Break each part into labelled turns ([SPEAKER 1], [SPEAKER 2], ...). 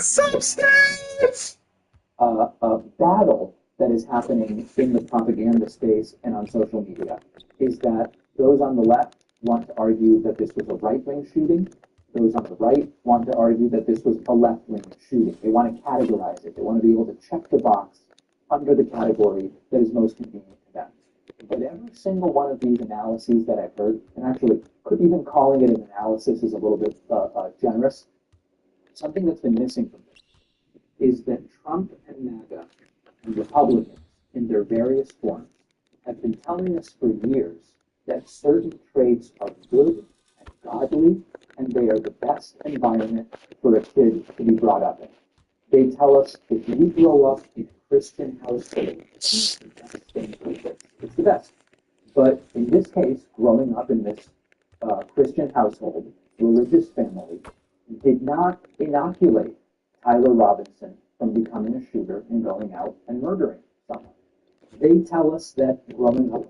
[SPEAKER 1] Substance! Battle that is happening in the propaganda space and on social media is that those on the left want to argue that this was a right-wing shooting. Those on the right want to argue that this was a left-wing shooting. They want to categorize it. They want to be able to check the box under the category that is most convenient to them. But every single one of these analyses that I've heard, and actually even calling it an analysis is a little bit generous, something that's been missing from this is that Trump and MAGA and Republicans in their various forms have been telling us for years that certain traits are good and godly and they are the best environment for a kid to be brought up in. They tell us if you grow up in a Christian household, it's the best thing for kids. It's the best. But in this case, growing up in this Christian household, religious family, did not inoculate Tyler Robinson from becoming a shooter and going out and murdering someone. They tell us that growing up.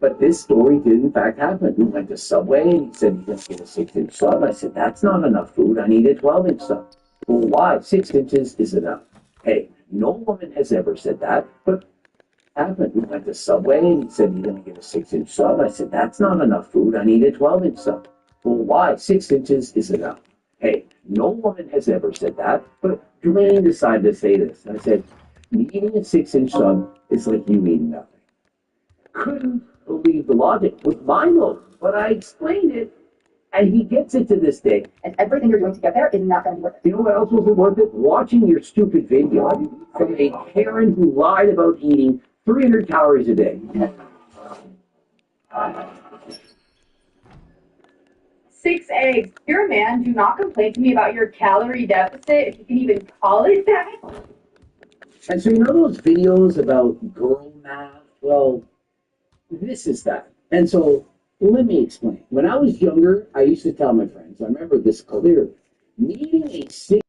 [SPEAKER 2] But this story did in fact happen. We went to Subway and he said he's going to get a 6-inch sub. I said, that's not enough food. I need a 12-inch sub. Well, why? 6 inches is enough. Hey, no woman has ever said that, but happened. We went to Subway and he said he's going to get a 6-inch sub. I said, that's not enough food. I need a 12-inch sub. Well, why? 6 inches is enough. Hey, no woman has ever said that, but Jermaine decided to say this. I said, eating a 6-inch sub is like you eating nothing. Couldn't believe the logic with Milo, but I explained it, and he gets it to this day.
[SPEAKER 3] And everything you're doing to get there is not going to be worth it.
[SPEAKER 2] You know what else wasn't worth it? Watching your stupid video from a Karen who lied about eating 300 calories a day.
[SPEAKER 3] 6 eggs. You're a man. Do not complain to me about your calorie deficit, if you can even call it that.
[SPEAKER 2] And so you know those videos about girl math? Well, this is that. And so let me explain. When I was younger, I used to tell my friends, I remember this clearly, needing a 6.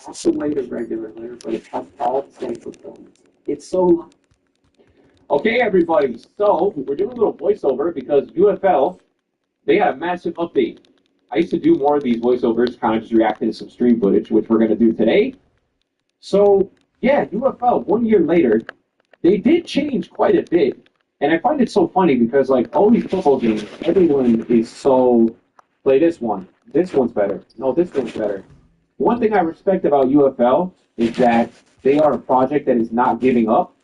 [SPEAKER 1] Also made a regular layer, but it has all the same performance. It's so.
[SPEAKER 4] Okay, everybody. So we're doing a little voiceover because UFL, they got a massive update. I used to do more of these voiceovers, kind of just reacting to some stream footage, which we're going to do today. So yeah, UFL 1 year later, they did change quite a bit, and I find it so funny because like all these football games, everyone is so play this one. This one's better. No, this one's better. One thing I respect about UFL is that they are a project that is not giving up,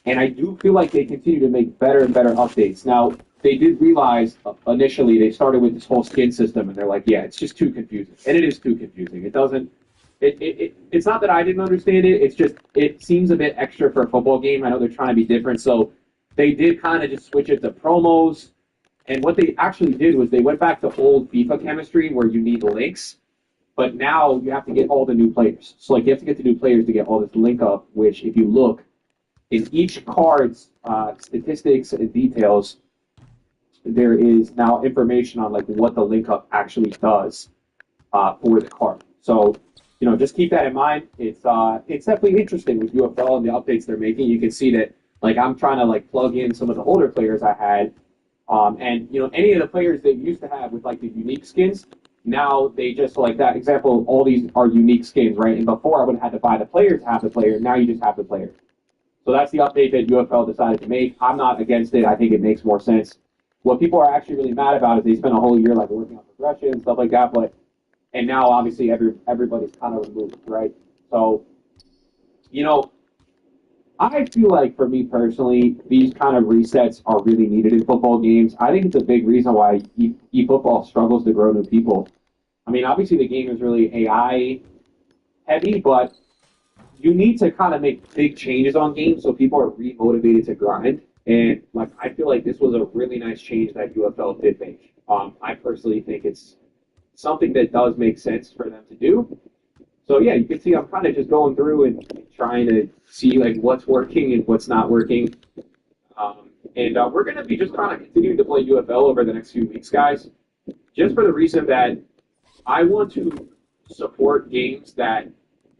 [SPEAKER 4] and I do feel like they continue to make better and better updates. Now, they did realize initially they started with this whole skin system, and they're like, yeah, it's just too confusing, and it is too confusing. It doesn't. It's not that I didn't understand it. It's just it seems a bit extra for a football game. I know they're trying to be different, so they did kind of just switch it to promos. And what they actually did was they went back to old FIFA chemistry where you need links, but now you have to get all the new players. So like you have to get the new players to get all this link up. Which, if you look in each card's statistics and details, there is now information on like what the link up actually does for the card. So just keep that in mind. It's definitely interesting with UFL and the updates they're making. You can see that like I'm trying to like plug in some of the older players I had, and any of the players that you used to have with like the unique skins. Now they just like that example. All these are unique skins, right? And before I would have had to buy the player to have the player. Now you just have the player. So that's the update that UFL decided to make. I'm not against it. I think it makes more sense. What people are actually really mad about is they spent a whole year like working on progression and stuff like that, and now obviously everybody's kind of removed, right? So, I feel like for me personally, these kind of resets are really needed in football games. I think it's a big reason why eFootball struggles to grow new people. I mean, obviously the game is really AI heavy, but you need to kind of make big changes on games so people are re-motivated to grind. And like I feel like this was a really nice change that UFL did make. I personally think it's something that does make sense for them to do. So yeah, you can see I'm kind of just going through and trying to see like what's working and what's not working. And we're going to be just kind of continuing to play UFL over the next few weeks, guys, just for the reason that I want to support games that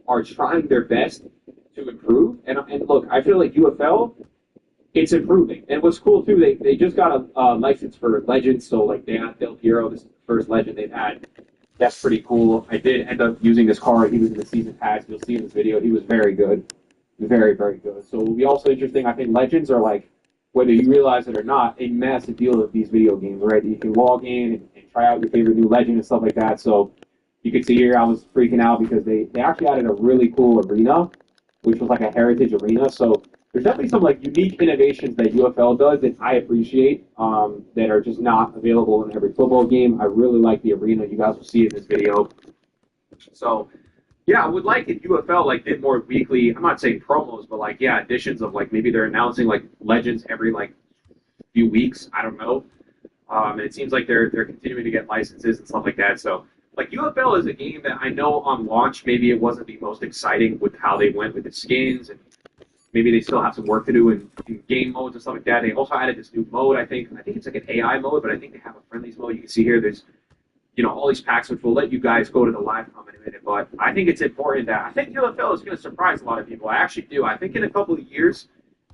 [SPEAKER 4] are trying their best to improve. And look, I feel like UFL, it's improving. And what's cool too, they just got a license for Legends, so like they had Del Piero, this is the first Legend they've had. That's pretty cool. I did end up using this card. He was in the season pass. You'll see in this video. He was very good. Very, very good. So it will be also interesting. I think Legends are like, whether you realize it or not, a massive deal of these video games, right? You can log in and try out your favorite new Legend and stuff like that. So you can see here I was freaking out because they actually added a really cool arena, which was like a heritage arena. So there's definitely some like unique innovations that UFL does that I appreciate that are just not available in every football game. I really like the arena. You guys will see in this video. So yeah, I would like if UFL like did more weekly. I'm not saying promos, but like additions of like maybe they're announcing like Legends every like few weeks. I don't know. And it seems like they're continuing to get licenses and stuff like that. So like UFL is a game that I know on launch maybe it wasn't the most exciting with how they went with the skins, and maybe they still have some work to do in game modes and stuff like that. They also added this new mode. I think it's like an AI mode, but I think they have a friendlies mode. You can see here there's all these packs, which will let you guys go to the live comment in a minute. But I think it's important that I think UFL is going to surprise a lot of people. I actually do. I think in a couple of years,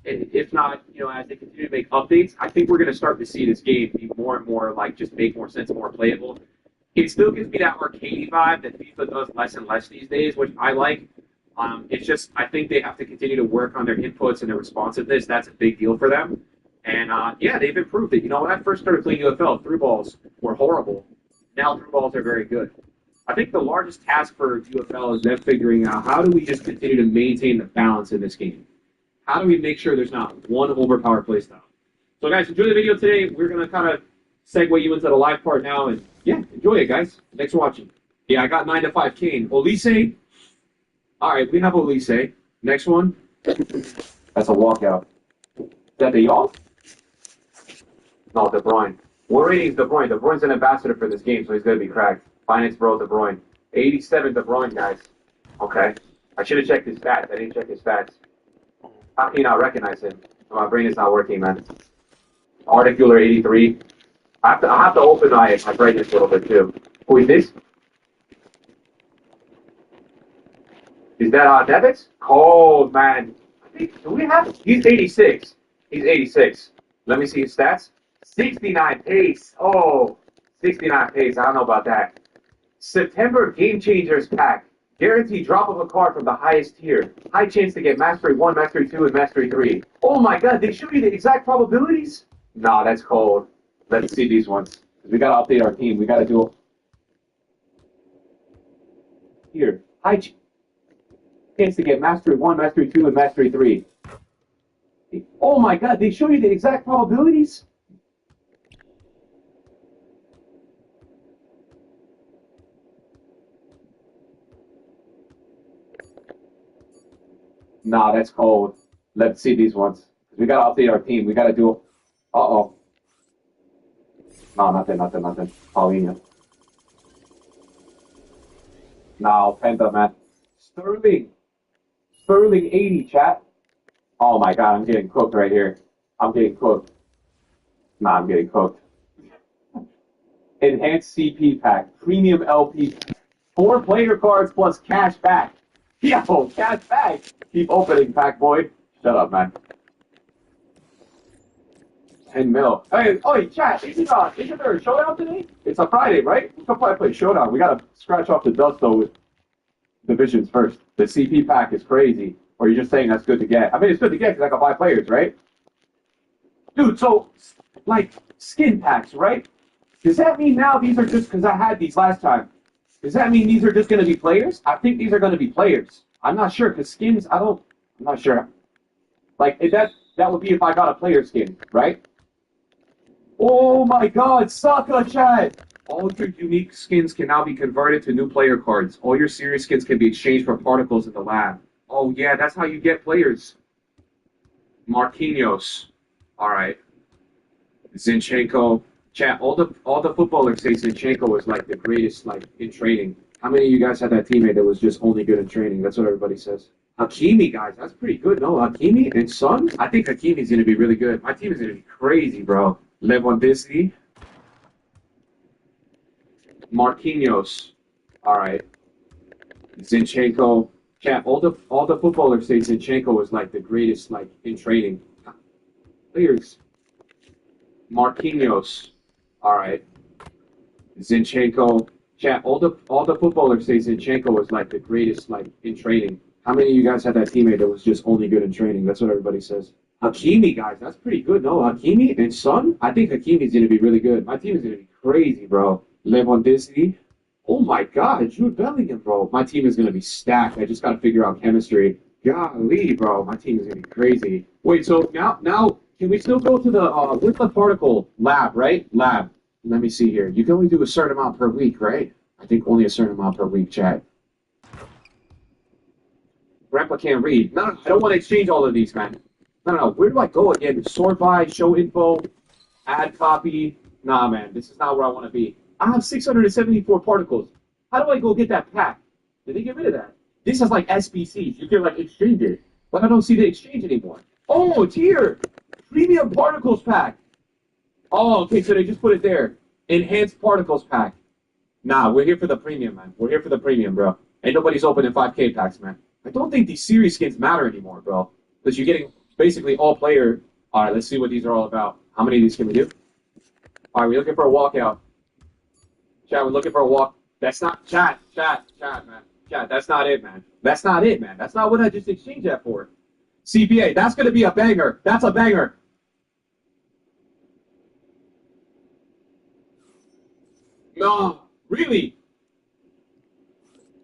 [SPEAKER 4] if not, as they continue to make updates, I think we're going to start to see this game be more and more like just make more sense, more playable. It still gives me that arcadey vibe that FIFA does less and less these days, which I like. It's just I think they have to continue to work on their inputs and their responsiveness. That's a big deal for them. And they've improved it. When I first started playing UFL, through balls were horrible. Now through balls are very good. I think the largest task for UFL is them figuring out how do we just continue to maintain the balance in this game. How do we make sure there's not one overpowered playstyle? So guys, enjoy the video today. We're gonna kind of segue you into the live part now, and enjoy it, guys. Thanks for watching. Yeah, I got 9 to 5 Kane. Olise. All right, we have Olise. Next one. That's a walkout. Is that the y'all? No, De Bruyne. What rating is De Bruyne? De Bruyne's an ambassador for this game, so he's going to be cracked. Finance bro, De Bruyne. 87 De Bruyne, guys. Okay. I should have checked his stats. I didn't check his stats. How can you not recognize him? My brain is not working, man. Articular 83. I have to open my brightness a little bit, too. Who is this? Is that Devitz? Cold, man. I think, do we have? He's 86. He's 86. Let me see his stats. 69 pace. Oh, 69 pace. I don't know about that. September Game Changers pack. Guaranteed drop of a card from the highest tier. High chance to get Mastery 1, Mastery 2, and Mastery 3. Oh my god, they show you the exact probabilities? Nah, that's cold. Let's see these ones. We gotta update our team. We gotta do it. Here. High chance to get Mastery 1, Mastery 2, and Mastery 3. Oh my god, they show you the exact probabilities? Nah, that's cold. Let's see these ones. We gotta update our team. We gotta do. Uh-oh. No, nothing. Paulinho. No, Penta, man. Sterling. Sterling 80, chat. Oh my god, I'm getting cooked right here. I'm getting cooked. Nah, I'm getting cooked. Enhanced CP pack. Premium LP. 4 player cards plus cash back. Yo, cash back. Keep opening, pack boy. Shut up, man. 10 mil. Hey, chat, isn't there a showdown today? It's a Friday, right? We can play showdown. We gotta scratch off the dust, though, with divisions first. The CP pack is crazy. Or you're just saying that's good to get. I mean, it's good to get because I can buy players, right? Dude, so, like, skin packs, right? Does that mean now these are just, because I had these last time, does that mean these are just going to be players? I think these are going to be players. I'm not sure, because skins, I'm not sure. Like, that would be if I got a player skin, right? Oh my god, Saka chat! All your unique skins can now be converted to new player cards. All your series skins can be exchanged for particles in the lab. Oh yeah, that's how you get players. Marquinhos. Alright. Zinchenko. Chat, all the footballers say Zinchenko was like the greatest like in training. How many of you guys had that teammate that was just only good in training? That's what everybody says. Hakimi, guys, that's pretty good. No, Hakimi and Son? I think Hakimi's gonna be really good. My team is gonna be crazy, bro. Lewandowski. Marquinhos. Alright. Zinchenko. Chat, all the footballers say Zinchenko was like the greatest like in training. Players. Marquinhos. Alright. Zinchenko. Chat, all the footballers say Zinchenko was like the greatest like in training. How many of you guys had that teammate that was just only good in training? That's what everybody says. Hakimi, guys, that's pretty good. No, Hakimi and Son? I think Hakimi's gonna be really good. My team is gonna be crazy, bro. Lewandowski. Oh my god, Jude Bellingham, bro. My team is gonna be stacked. I just gotta figure out chemistry. Golly, bro, my team is gonna be crazy. Wait, so now can we still go to the where's the particle lab, right? Lab. Let me see here. You can only do a certain amount per week, right? I think only a certain amount per week, chat. Grandpa can't read. No, I don't want to exchange all of these, man. No. Where do I go again? Sort by, show info, add copy. Nah, man, this is not where I want to be. I have 674 particles. How do I go get that pack? Did they get rid of that? This is like SBCs. You can like exchange it. But I don't see the exchange anymore. Oh, it's here. Premium particles pack. Oh, okay, so they just put it there. Enhanced particles pack. Nah, we're here for the premium, man. We're here for the premium, bro. Ain't nobody's opening 5K packs, man. I don't think these series skins matter anymore, bro. Because you're getting basically all player. All right, let's see what these are all about. How many of these can we do? All right, we're looking for a walkout. Chat, we're looking for a walk. That's not, chat, man. Chat, that's not it, man. That's not it, man. That's not what I just exchanged that for. CPA, that's going to be a banger. That's a banger. No, really?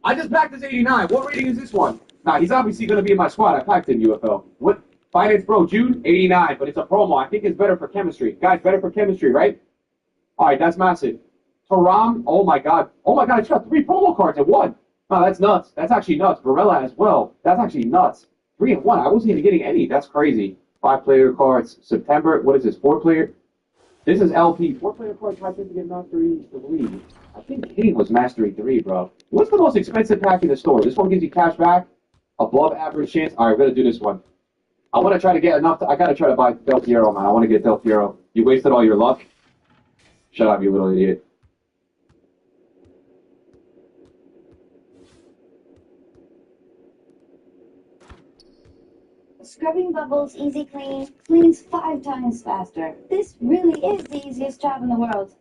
[SPEAKER 4] I just packed this 89. What rating is this one? Nah, he's obviously going to be in my squad. I packed him, UFL. What? Finance Pro, June, 89, but it's a promo. I think it's better for chemistry. Guys, better for chemistry, right? All right, that's massive. Taram, oh my god. Oh my god, I just got 3 promo cards in one. No, that's nuts. That's actually nuts. Varela as well. That's actually nuts. 3 in 1. I wasn't even getting any. That's crazy. 5 player cards. September. What is this? 4 player? This is LP. 4 player cards. I think to get Mastery 3. I think King was Mastery 3, bro. What's the most expensive pack in the store? This one gives you cash back. Above average chance. All right, we're going to do this one. I want to try to get enough. I got to try to buy Del Piero, man. I want to get Del Piero. You wasted all your luck. Shut up, you little idiot.
[SPEAKER 5] Scrubbing Bubbles Easy Clean cleans 5 times faster. This really is the easiest job in the world.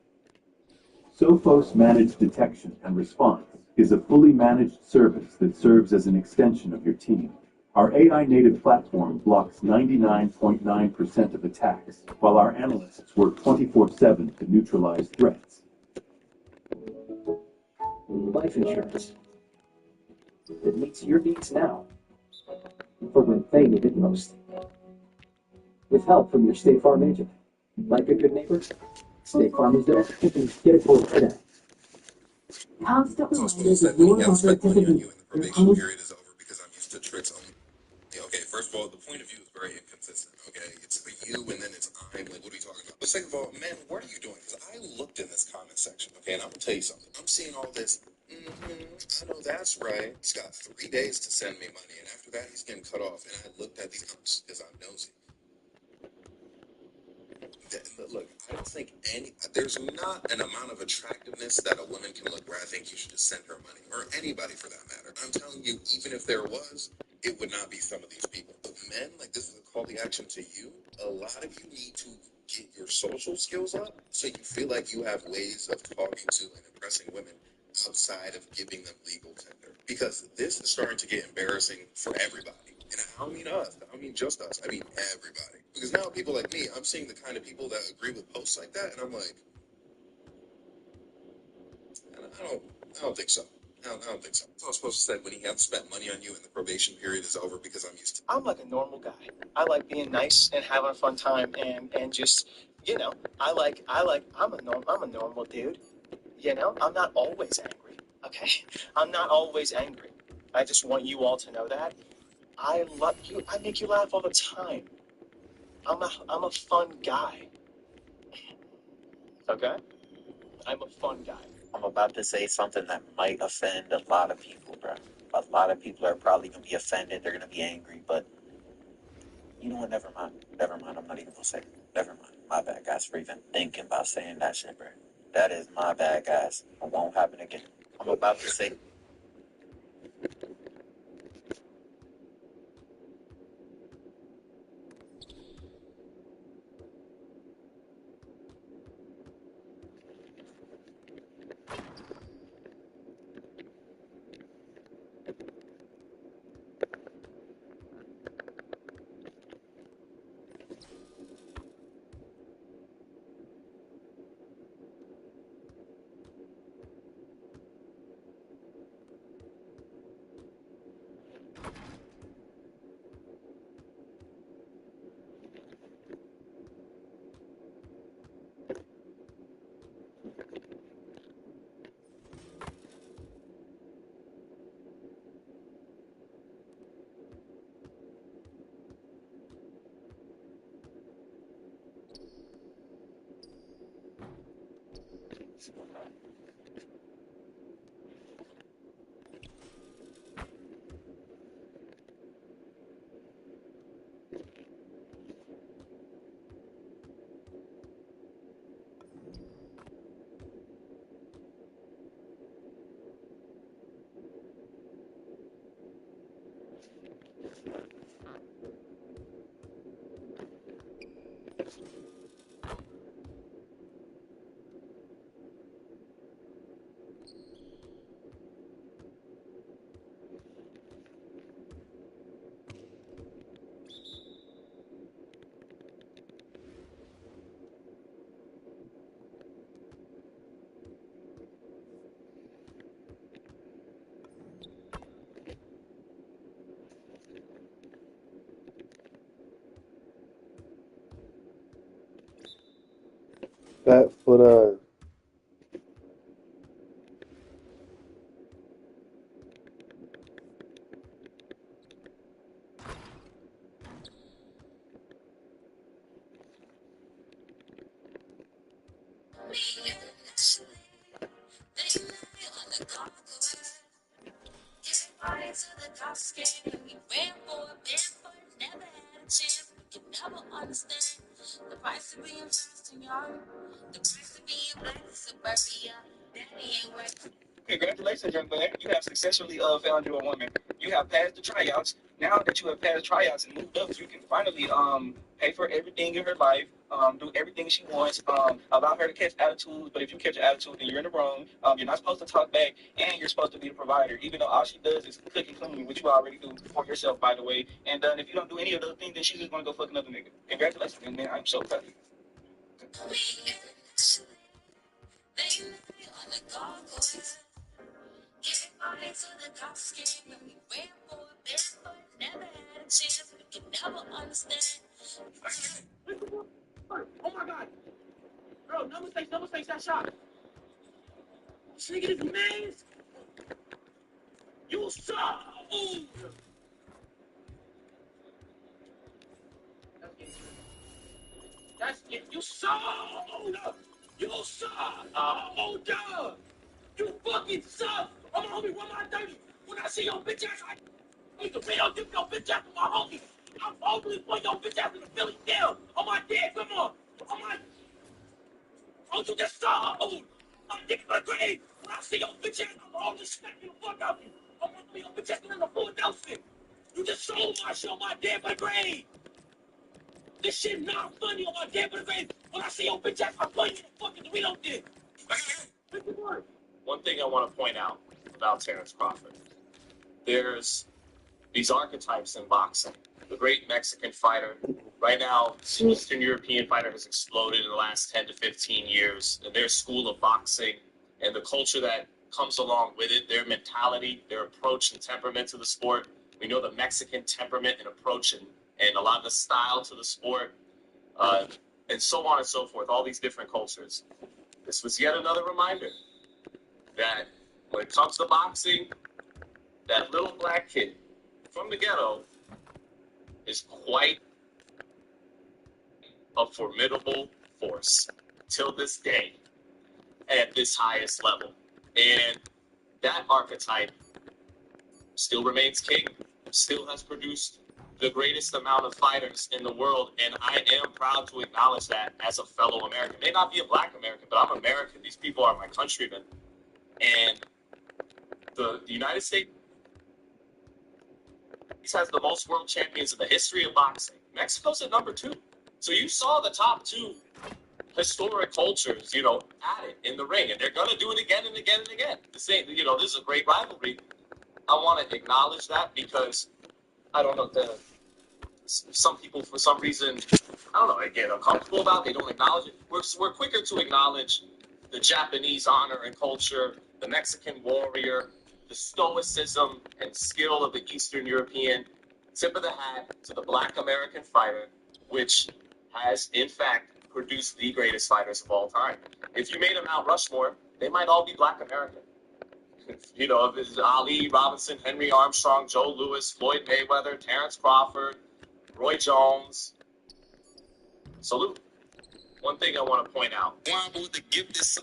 [SPEAKER 6] Sophos Managed Detection and Response is a fully managed service that serves as an extension of your team. Our AI-native platform blocks 99.9% of attacks, while our analysts work 24/7 to neutralize threats.
[SPEAKER 7] Life insurance. It meets your needs now, for when they need it most. With help from your State Farm agent. Like a good neighbor, State Farm is there. Get a quote today.
[SPEAKER 8] Constantly. I spent money on you and the probation period is over because I'm used to tricks only. Okay. First of all, the point of view is very inconsistent, okay? It's the you and then it's I'm. Like, what are you talking about? But second of all, man, what are you doing? Because I looked in this comment section, okay, and I'm going to tell you something. I'm seeing all this, I know that's right. He's got 3 days to send me money, and after that, he's getting cut off. And I looked at these comments because I'm nosy. Look, I don't think there's not an amount of attractiveness that a woman can look where I think you should just send her money, or anybody for that matter. I'm telling you, even if there was, it would not be some of these people. But men, like, this is a call to action to you. A lot of you need to get your social skills up so you feel like you have ways of talking to and impressing women outside of giving them legal tender. Because this is starting to get embarrassing for everybody. And I don't mean us. I don't mean just us. I mean everybody. Because now people like me, I'm seeing the kind of people that agree with posts like that, and I'm like, I don't think so. I don't think so. That's what I was supposed to say when he hasn't spent money on you and the probation period is over because I'm used to.
[SPEAKER 7] I'm like a normal guy. I like being nice and having a fun time and just, I'm a normal dude. I'm not always angry. Okay? I'm not always angry. I just want you all to know that. I love you. I make you laugh all the time. I'm a fun guy. Okay? I'm a fun guy.
[SPEAKER 9] I'm about to say something that might offend a lot of people, bro. A lot of people are probably gonna be offended. They're gonna be angry, but you know what? Never mind. Never mind. I'm not even gonna say it. Never mind. My bad, guys, for even thinking about saying that shit, bro. That is my bad, guys. It won't happen again. I'm about to say.
[SPEAKER 10] Fat foot eyes.
[SPEAKER 7] Congratulations, young man. You have successfully found you a woman. You have passed the tryouts. Now that you have passed tryouts and moved up, you can finally pay for everything in her life, do everything she wants, allow her to catch attitudes. But if you catch an attitude, then you're in the wrong. You're not supposed to talk back, and you're supposed to be the provider, even though all she does is cook and clean, which you already do for yourself, by the way. And if you don't do any of those things, then she's just gonna go fuck another nigga. Congratulations, young man. I'm so proud of you. Oh my God, bro! No mistakes, that shot. This nigga is man. You suck. Ooh.
[SPEAKER 11] That's it. You sold. You sold. You fucking suck. I'm homie, run my dirty. When I see your bitch ass, I need to real give your bitch ass to my homie. I'm hopefully put your bitch ass in the Philly jail. On my dick, come on. On my. Oh, you just sold. My dick in the grave. When I see your bitch ass, I'm always smacking the fuck out of you. I'm hoping your bitch ass in the Philadelphia. You just sold my shit on my dead by the grave. This shit not funny on my dead by the grave. When I see your bitch ass, I'm putting you in the fucking Dorito dick.
[SPEAKER 12] One thing I want to point out about Terrence Crawford, there's these archetypes in boxing. The great Mexican fighter. Right now, Eastern European fighter has exploded in the last 10 to 15 years. And their school of boxing and the culture that comes along with it, their mentality, their approach and temperament to the sport. We know the Mexican temperament and approach and a lot of the style to the sport, and so on and so forth, all these different cultures. This was yet another reminder that when it comes to boxing, that little black kid from the ghetto is quite a formidable force till this day at this highest level. And that archetype still remains king, still has produced the greatest amount of fighters in the world, and I am proud to acknowledge that as a fellow American. May not be a black American, but I'm American. These people are my countrymen. And the United States has the most world champions in the history of boxing. Mexico's at number 2. So you saw the top 2 historic cultures, at it in the ring, and they're going to do it again and again and again. This is a great rivalry. I want to acknowledge that because I don't know, some people for some reason, I don't know, they get uncomfortable about it, they don't acknowledge it. We're quicker to acknowledge the Japanese honor and culture, the Mexican warrior, the stoicism and skill of the Eastern European, tip of the hat to the black American fighter, which has, in fact, produced the greatest fighters of all time. If you made a Mount Rushmore, they might all be black American. If it's Ali, Robinson, Henry Armstrong, Joe Louis, Floyd Mayweather, Terrence Crawford, Roy Jones. Salute. One thing I want to point out. Why would they give this?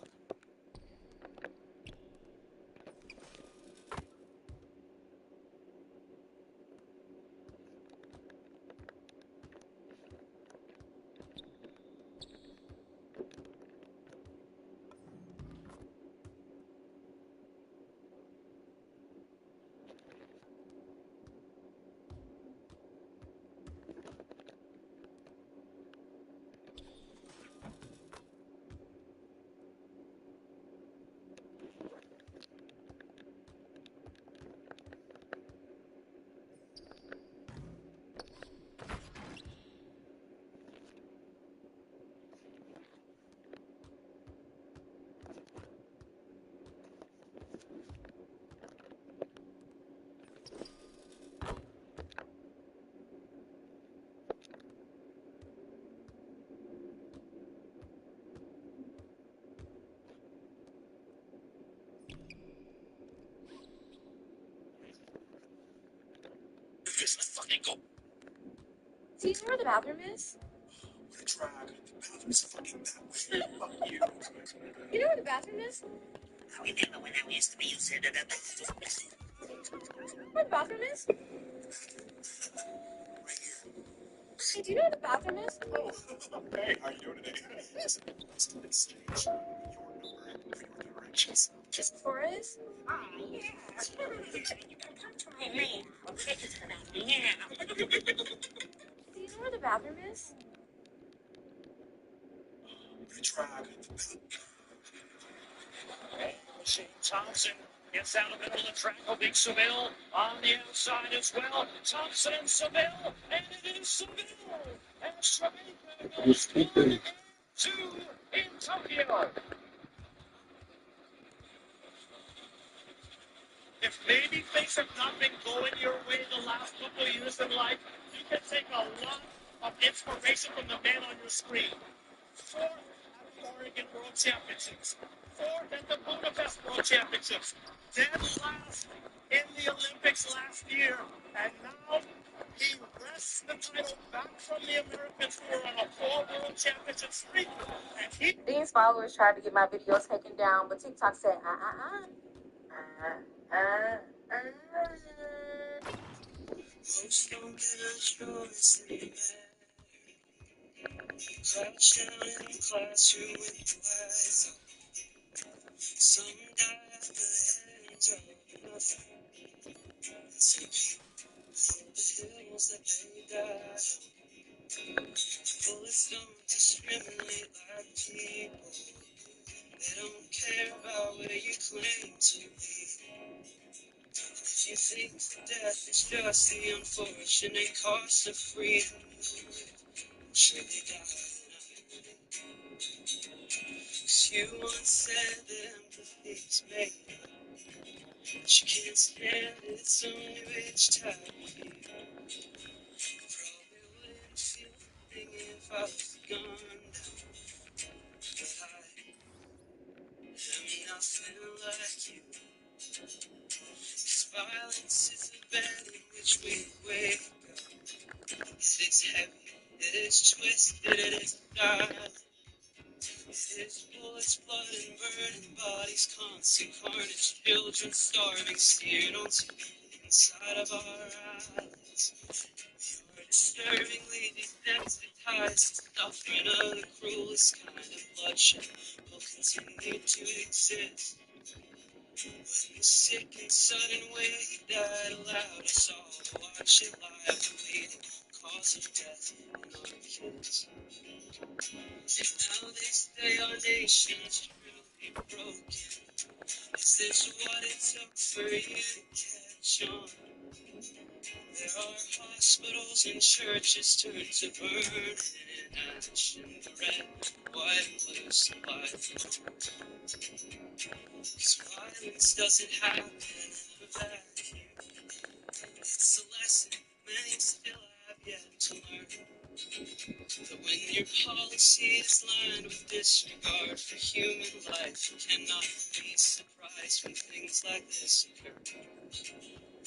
[SPEAKER 3] Do you know where the bathroom is?
[SPEAKER 8] I tried. The bathroom's fucking that way. Fuck you.
[SPEAKER 3] You know where the bathroom is?
[SPEAKER 8] I remember when I used to be used to the
[SPEAKER 3] Where the bathroom is?
[SPEAKER 8] right here.
[SPEAKER 3] Hey, do you know where the bathroom is?
[SPEAKER 8] Oh, hey, how you doing today? Listen, let's exchange your number and your directions.
[SPEAKER 3] Just before it is?
[SPEAKER 8] Oh, yeah. You can come to my man. I'll take you to the bathroom. Yeah.
[SPEAKER 3] Do you know where the bathroom is?
[SPEAKER 8] I tried.
[SPEAKER 11] Shane Thompson gets out of the middle of the track. Big Seville on the outside as well. Thompson and Seville, and it is Seville. And Seville goes 1-2 in Tokyo. If maybe things have not been going your way the last couple of years in life, you can take a lot of inspiration from the man on your screen. 4th at the Oregon World Championships. 4th at the Budapest World Championships. Dead last in the Olympics last year. And now he wrests the title back from the Americans who are on a 4 World championship streak. And he
[SPEAKER 13] These followers tried to get my videos taken down, but TikTok said,
[SPEAKER 11] most don't get a choice anymore. Crouch down in the classroom with the lights on. Some die at the end of nothing. And some people for the hills that they died on. Bullets don't discriminate like people. They don't care about where you claim to be. If you think that death is just the unfortunate cost of freedom, surely die. 'Cause you once said that empathy is made up, but you can't stand it's only rich type of you. Probably wouldn't feel a thing if I was gone down, but I am nothing like you. 'Cause violence is the bed in which we wake up. It is heavy, it is twisted, it is silent. It is bullets, blood, and burning bodies, constant carnage, children starving, seared onto the inside of our eyes. You're disturbingly desensitized to suffering of the cruelest kind of bloodshed will continue to exist. When the sick and sudden wave that allowed us all to watch it lie, bleeding, cause of death in our kids. And now they say our nation's truly broken. Is this what it took for you to catch on? There are hospitals and churches turned to burn in ash, and the red, white, blue supply for 'cause violence doesn't happen in a vacuum. It's a lesson many still have yet to learn. That when your policy is lined with disregard for human life, you cannot be surprised when things like this occur.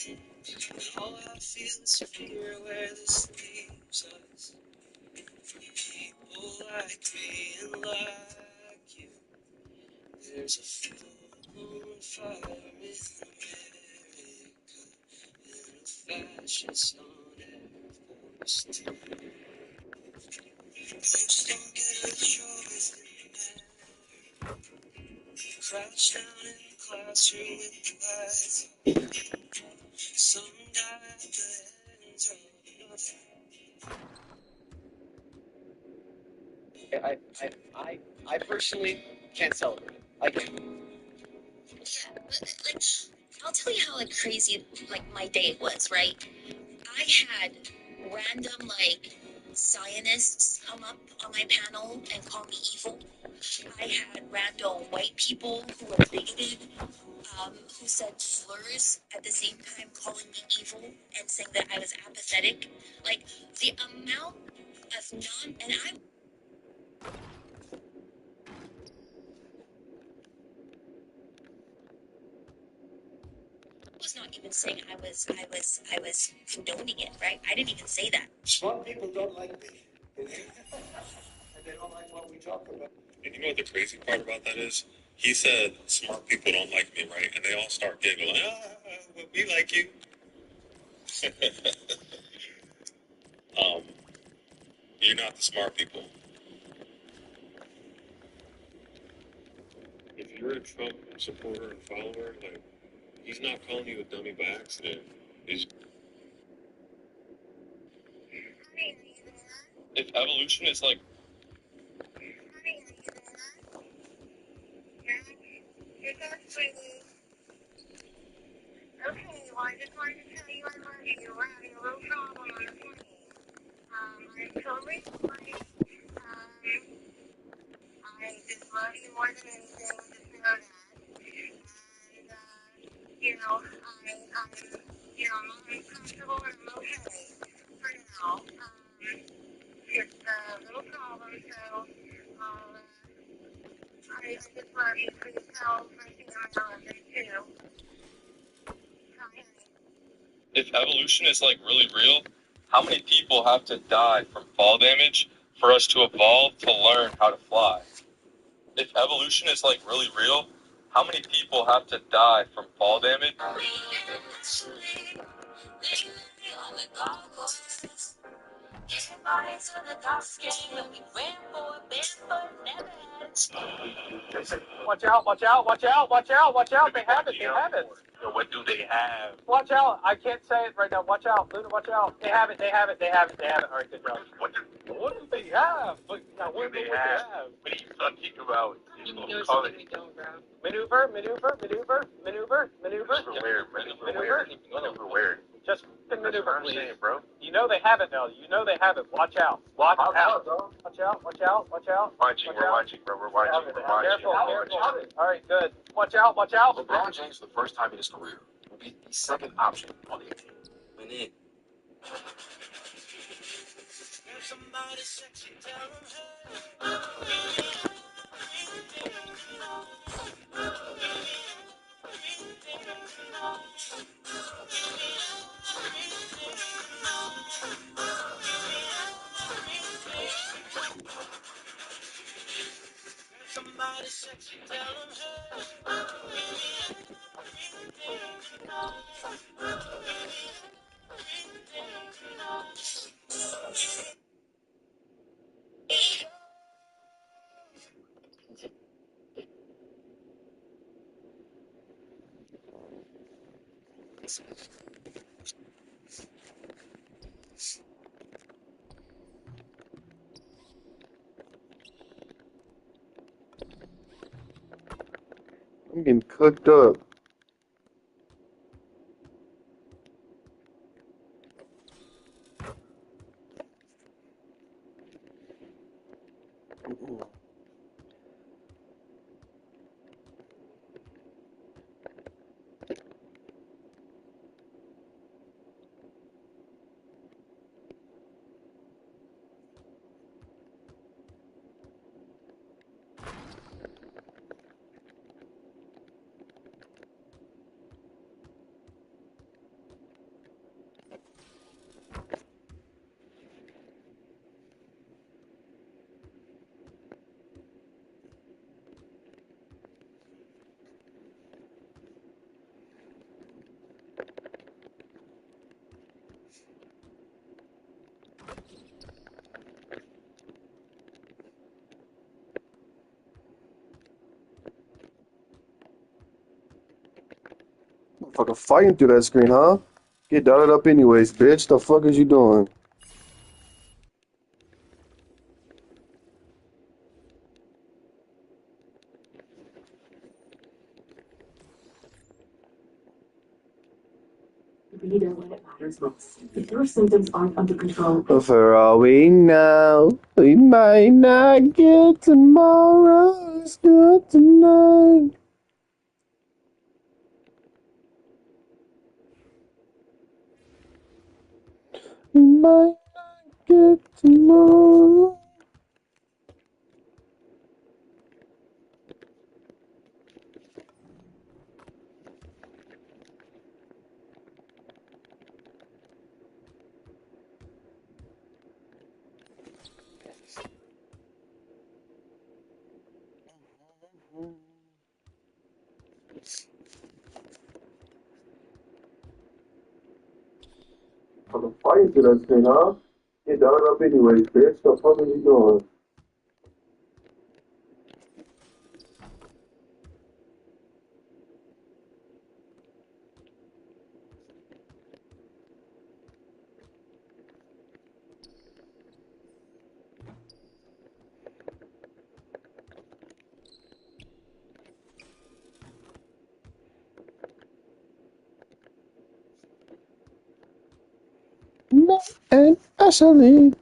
[SPEAKER 11] And all I feel is fear where this leaves us. For people like me and like you, there's a full-blown fire in America, and a fascist on Air Force Two. Folks don't get a choice anymore. Crouch down in the classroom with the lights on. Some die at the hands of another.
[SPEAKER 7] I personally can't celebrate it. I can't.
[SPEAKER 14] Yeah, but like, I'll tell you how like crazy like my day was, right? I had random like Zionists come up on my panel and call me evil. I had random white people who were bigoted, who said slurs at the same time calling me evil and saying that I was apathetic. Like the amount of and I was not even saying I was condoning it, right? I didn't even say that.
[SPEAKER 11] Smart people don't like me. And they don't like what we talk about.
[SPEAKER 8] And you know what the crazy part about that is? He said, smart people don't like me, right? And they all start giggling. But we like you. You're not the smart people. If you're a Trump supporter and follower, like, he's not calling you a dummy by accident. He's... If evolution is like...
[SPEAKER 5] Okay, well, I just wanted to tell you I love you. We're having a little problem on the plane. I'm totally sorry. I just love you more than anything. Just know that. And, you know, I'm uncomfortable and I'm okay for now. Just a little problem, so I just love you for yourself and for others too.
[SPEAKER 8] If evolution is like really real, how many people have to die from fall damage
[SPEAKER 15] for us to evolve to learn how to fly. If evolution is like really real, how many people have to die from fall damage?
[SPEAKER 11] Watch out, watch out, watch out, watch out, watch out. They have it, they have it.
[SPEAKER 15] What do they have?
[SPEAKER 11] Watch out. I can't say it right now. Watch out. Luna, watch out. They have it, they have it, they have it, they have it. All right, good job. What do they have? What do they have?
[SPEAKER 15] What are you talking about?
[SPEAKER 11] Maneuver, maneuver, maneuver, maneuver, maneuver.
[SPEAKER 15] Maneuver where?
[SPEAKER 11] Just maneuver, please.
[SPEAKER 15] Saying, bro.
[SPEAKER 11] You know they have it, Mel. You know they have it. Watch out. Watch out. Watch out, watch out, watch out.
[SPEAKER 15] Watching, we're watching, bro. We're watching, we're watching.
[SPEAKER 11] Careful, careful. All right, good. Watch out, watch out.
[SPEAKER 16] LeBron James, for the first time in his career, will be the second option on the team.
[SPEAKER 11] Win it.
[SPEAKER 10] I'm getting cooked up. Fucking fighting through that screen, huh? Get dotted up anyways, bitch. The fuck is you doing?
[SPEAKER 17] Reader when it matters most. If your symptoms aren't under control,
[SPEAKER 10] For all we know, we might not get tomorrow. Let's do it tonight. We might not get tomorrow. Fucking fighting through that screen, huh? Get dotted up anyways, bitch. The fuck is you doing? No, and Ashley.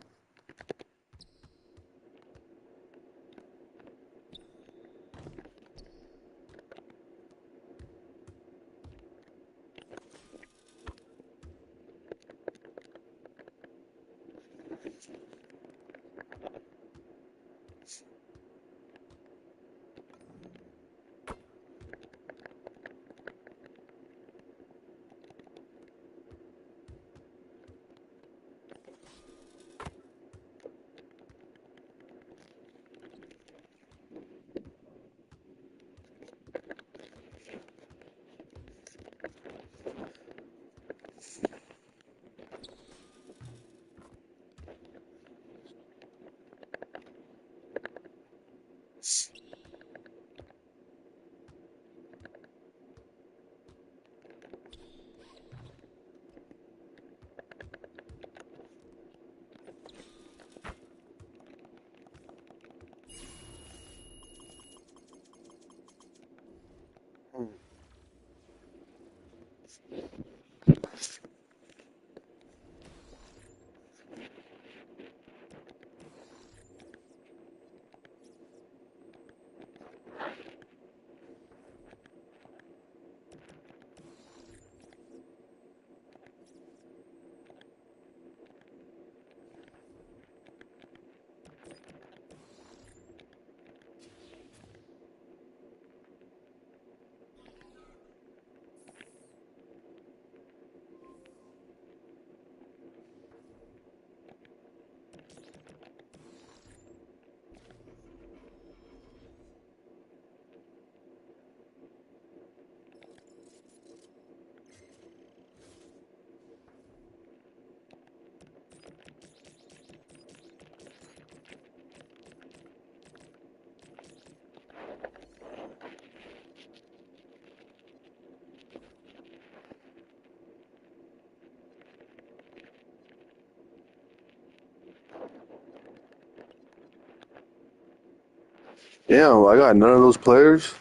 [SPEAKER 10] Damn, I got none of those players.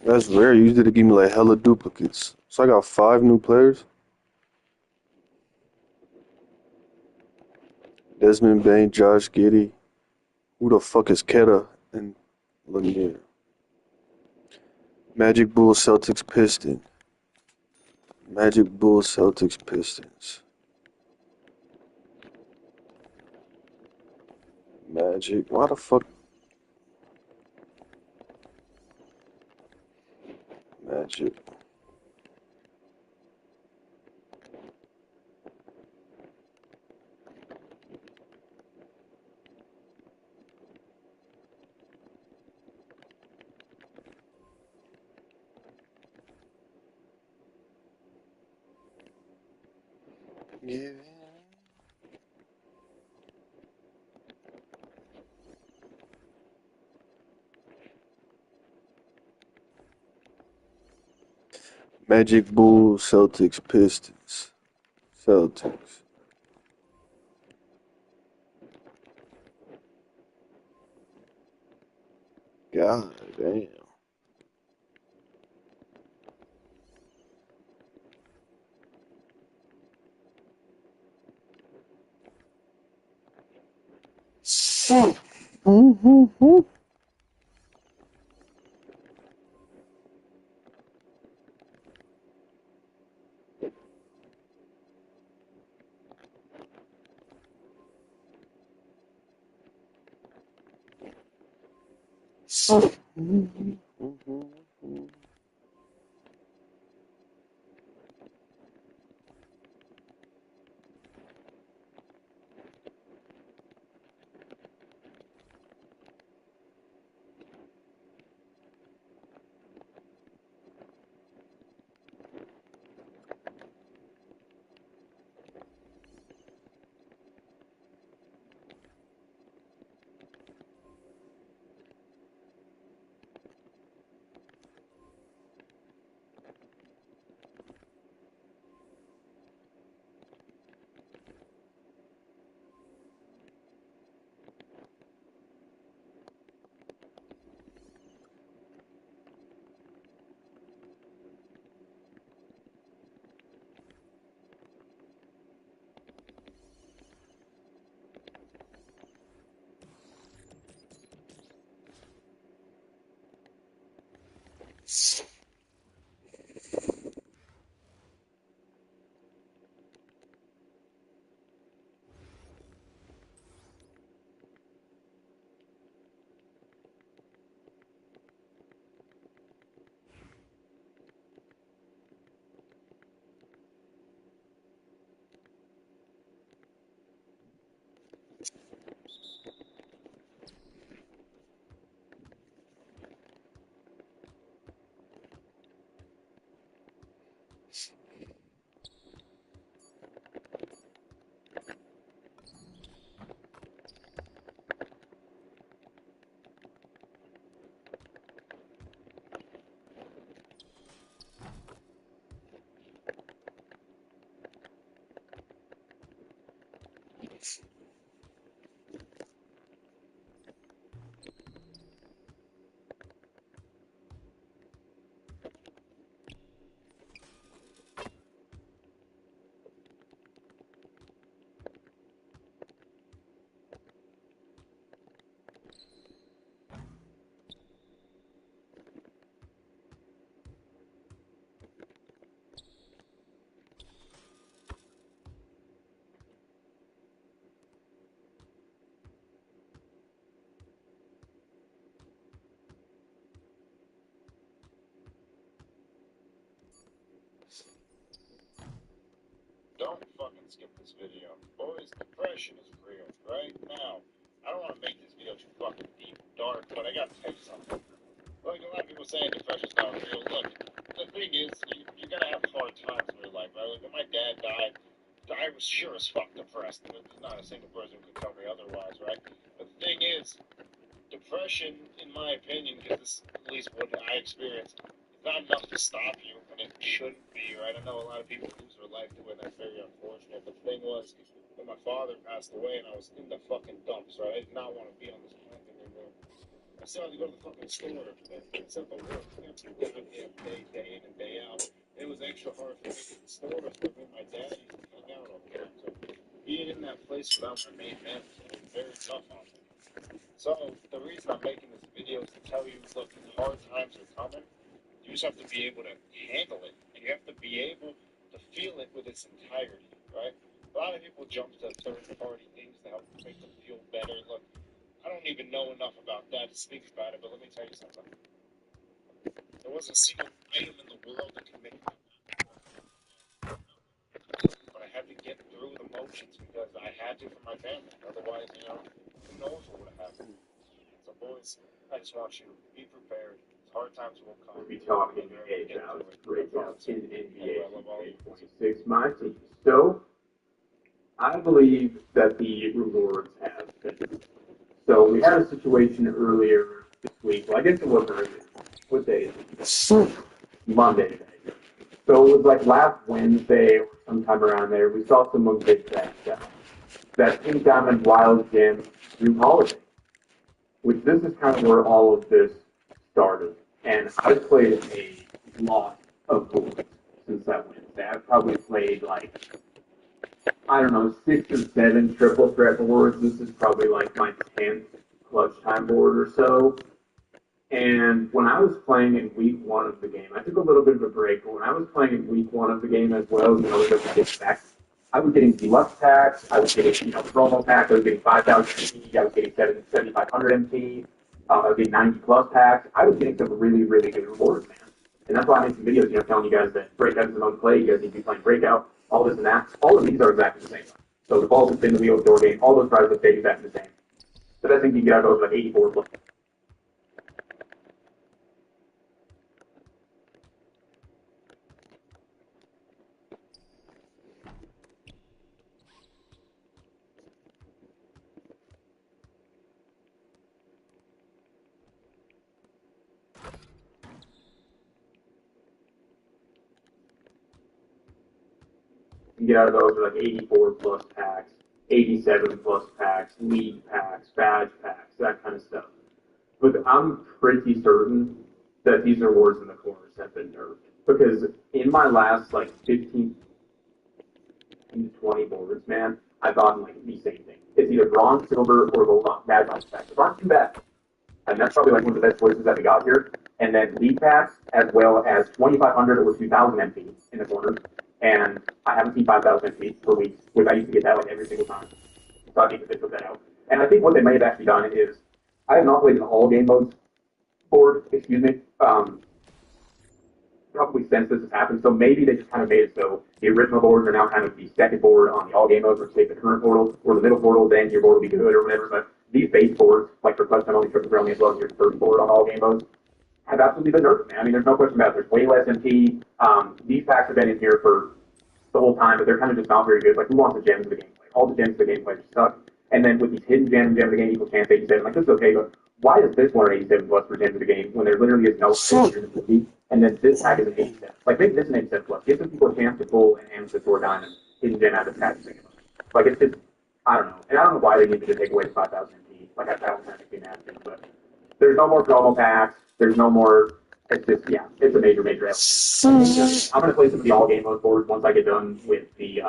[SPEAKER 10] That's rare. Usually they give me like hella duplicates. So I got 5 new players. Desmond Bain, Josh Giddey. Who the fuck is Keta and Lanier? Magic Bulls, Celtics, Pistons. Magic Bulls, Celtics, Pistons. Magic. Why the fuck? Magic. Yeah. Magic Bulls, Celtics, Pistons. Celtics. God damn. Mm-hmm.
[SPEAKER 18] Don't fucking skip this video. Boys, depression is real. Right now, I don't want to make this video too fucking deep, dark, but I gotta tell you something. Like a lot of people saying depression's not real. Look, the thing is, you're gonna have hard times in your life, right? Like when my dad died, I was sure as fuck depressed, and there's not a single person who could tell me otherwise, right? But the thing is, depression, in my opinion, because this at least what I experienced, is not enough to stop you, and it shouldn't be, right? I know a lot of people lose their life doing that. That's very unfortunate. The thing was, when my father passed away, and I was in the fucking dumps, right? I did not want to be on this planet anymore. I still had to go to the fucking store and set the work every goddamn day, day in and day out. And it was extra hard for me to the store with my dad used to hang out all the time. So being in that place without my main man was very tough on me. So the reason I'm making this video is to tell you, look, hard times are coming. You just have to be able to handle it, and you have to be able to feel it with its entirety, right? A lot of people jump to third-party things to help make them feel better. Look, I don't even know enough about that to speak about it, but let me tell you something. There wasn't a single item in the world that could make me happy. But I had to get through the motions because I had to for my family. Otherwise, you know, who knows what would have happened. So, boys, I just want you to be prepared. Hard times will come.
[SPEAKER 19] We'll be talking about breakouts in NBA 2K26. My team. So, I believe that the rewards have been. So, we had a situation earlier this week. Well, I guess it wasn't earlier. What day is it? Monday today. So, it was like last Wednesday or sometime around there. We saw someone get that Pink Diamond Wild Gem Drew Holiday. Which this is kind of where all of this started. And I've played a lot of boards since that Wednesday. I've probably played like, I don't know, 6 or 7 triple threat boards. This is probably like my 10th clutch time board or so. And when I was playing in week 1 of the game, I took a little bit of a break, but when I was playing in week 1 of the game as well, you know, to get back, I was getting deluxe packs, I was getting, you know, promo packs, I was getting 5,000 MP, I was getting 7,500 MP, I was getting 90 plus packs. I was getting some really, really good rewards, man. And that's why I make some videos, you know, telling you guys that Breakout is the mode to play, you guys need to be playing Breakout, all this and that. All of these are exactly the same. So the balls, the spin, the wheel, the door game, all those prizes stay exactly the same. The best thing you can get out of those is like 84 plus. You get out of those are like 84 plus packs, 87 plus packs, league packs, badge packs, that kind of stuff. But I'm pretty certain that these rewards in the corners have been nerfed. Because in my last like 15 to 20 boards, man, I've gotten like the same thing. It's either bronze, silver, or gold on badge packs. Those aren't too bad. And that's probably like one of the best choices that we got here. And then league packs, as well as 2,500 or 2,000 MP in the corners. And I haven't seen 5,000 MP for weeks, which I used to get that like every single time. So I think that they took that out. And I think what they may have actually done is, I have not played an all game modes board, probably since this has happened. So maybe they just kind of made it so the original boards are now kind of the second board on the all game modes, or say the current portal, or the middle portal, then your board will be good or whatever. But these base boards, like for clutch time only, triple only, as well as your first board on all game modes, have absolutely been nerfed, man. I mean, there's no question about it. There's way less MP. These packs have been in here for the whole time, but they're kind of just not very good. Like, who wants the gems of the gameplay? All the gems of the gameplay just suck. And then with these hidden gems, gem of the game equals chance 87, like, this is okay, but why is this one an 87 plus for gems of the game when there literally is no and then this pack is an 87? Like, make this an 87 plus. Give some people a chance to pull an amethyst or a diamond hidden gem out of the pack. Like, it's just, I don't know. And I don't know why they need to take away the 5,000 MP. Like, I don't think they have to, but there's no more promo packs. There's no more. It's just, yeah, it's a major, major L. I'm going to play some of the all game mode boards once I get done with the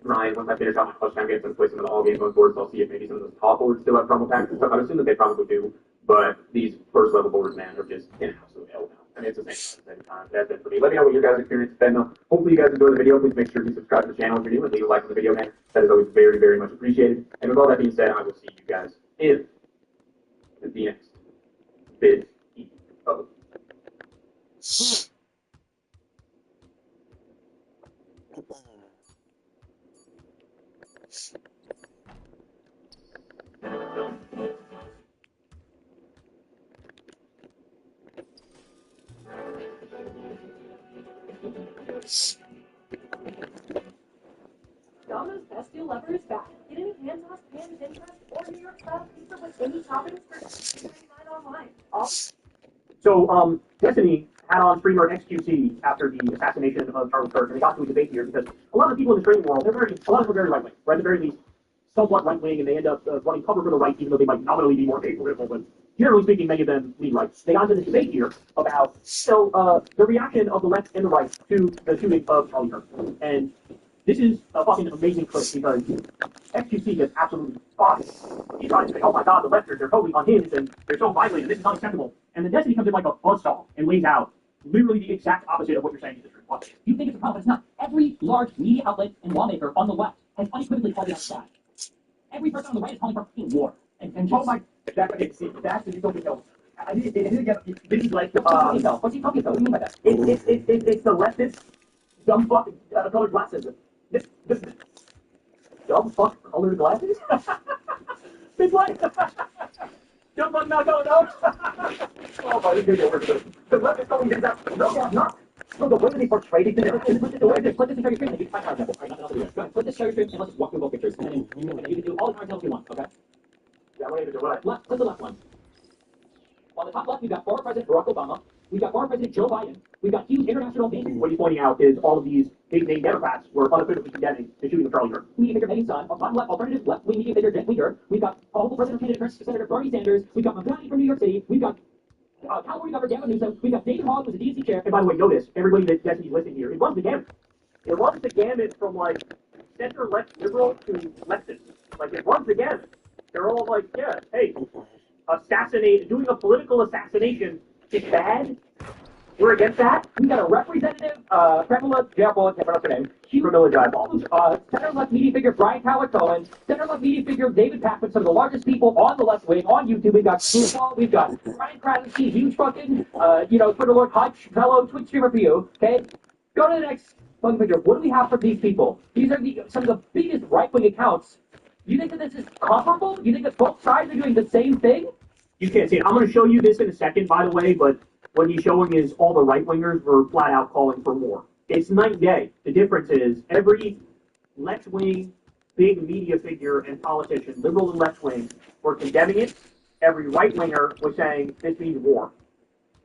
[SPEAKER 19] grind. Once I finish out my clutch time, I'm going to play some of the all game mode boards. I'll see if maybe some of those top boards still have promo packs and stuff. I assume that they probably do, but these first level boards, man, are just in absolute hell now. I mean, it's the same every time. That's it for me. Let me know what your guys' experience has been, though. Hopefully, you guys enjoyed the video. Please make sure you subscribe to the channel if you're new and leave a like on the video, man. That is always very, very much appreciated. And with all that being said, I will see you guys in the next video.
[SPEAKER 17] Domino's Best Deal Lover is back. Get any hands-off pan, Pinterest, or New York style pizza with any toppings for $2.99 online.
[SPEAKER 19] So, Destiny had on streamer XQC after the assassination of Charlie Kirk, and they got to a debate here because a lot of the people in the streaming world, a lot of them are very right-wing, right? At the very least, somewhat right-wing, and they end up running cover for the right, even though they might nominally be more political, but generally speaking, many of them lean right. They got into this debate here about the reaction of the left and the right to the shooting of Charlie Kirk. And this is a fucking amazing clip because XQC gets absolutely fucked. He's trying to say, oh my god, the lefters, they're totally unhinged and they're so violent and this is unacceptable. And then Destiny comes in like a buzzsaw and lays out literally the exact opposite of what you're saying is true. Watch.
[SPEAKER 20] You think it's a problem, but it's not. Every large media outlet and lawmaker on the left has unequivocally called it outside. Every person on the right is calling for fucking war. And just,
[SPEAKER 19] oh my, that's the utopian hill. This is like,
[SPEAKER 20] what's he talking about? What do you mean by that?
[SPEAKER 19] It's the leftist dumb fuck colored glasses. This dumb fuck colored glasses? It's like dumb fuck not going out. Oh my, this is gonna get worse. The leftist calling this out. No, they're not. No, the way that they portrayed it,
[SPEAKER 20] Put this in your screen, like you find our example. Alright, nothing else to do. Go ahead, put this show your screen and let's just walk through both pictures. And then you can do all the car examples you want, okay?
[SPEAKER 19] Yeah, what do you do? What?
[SPEAKER 20] Click the left one. On the top left, we've got former President Barack Obama. We've got former President Joe Biden. We've got huge international names.
[SPEAKER 19] What he's pointing out is all of these big-name Democrats were unequivocally condemning the shooting of Charlie Kirk.
[SPEAKER 20] Media figure Megan's son. On the bottom left, alternative left-wing media figure Jen Weger. We've got hopeful presidential candidate Senator Bernie Sanders. We've got McGovern from New York City. We've got California Governor Gavin Newsom. We've got David Hogg, who's the DNC chair.
[SPEAKER 19] And by the way, notice, everybody that Destiny's listing here, it runs the gamut. It runs the gamut from, like, center-left liberal to leftist. Like, it runs the gamut. They're all like, yeah, hey, doing a political assassination is bad. We're against that.
[SPEAKER 20] We got a representative, Pramila Jayapal, can't pronounce her name.
[SPEAKER 19] Pramila Jayapal.
[SPEAKER 20] Center-left media figure Brian Tyler Cohen. Center-left media figure David Pakman, some of the largest people on the left wing on YouTube. We've got Paul, we've got Ryan Krasinski, huge fucking, Twitter Lord, hot fellow Twitch streamer for you. Okay, go to the next fucking picture. What do we have for these people? These are some of the biggest right-wing accounts. You think that this is comparable? You think that both sides are doing the same thing?
[SPEAKER 19] You can't see it. I'm going to show you this in a second, by the way, but what he's showing is all the right-wingers were flat out calling for war. It's night and day. The difference is every left-wing big media figure and politician, liberal and left-wing, were condemning it. Every right-winger was saying, this means war.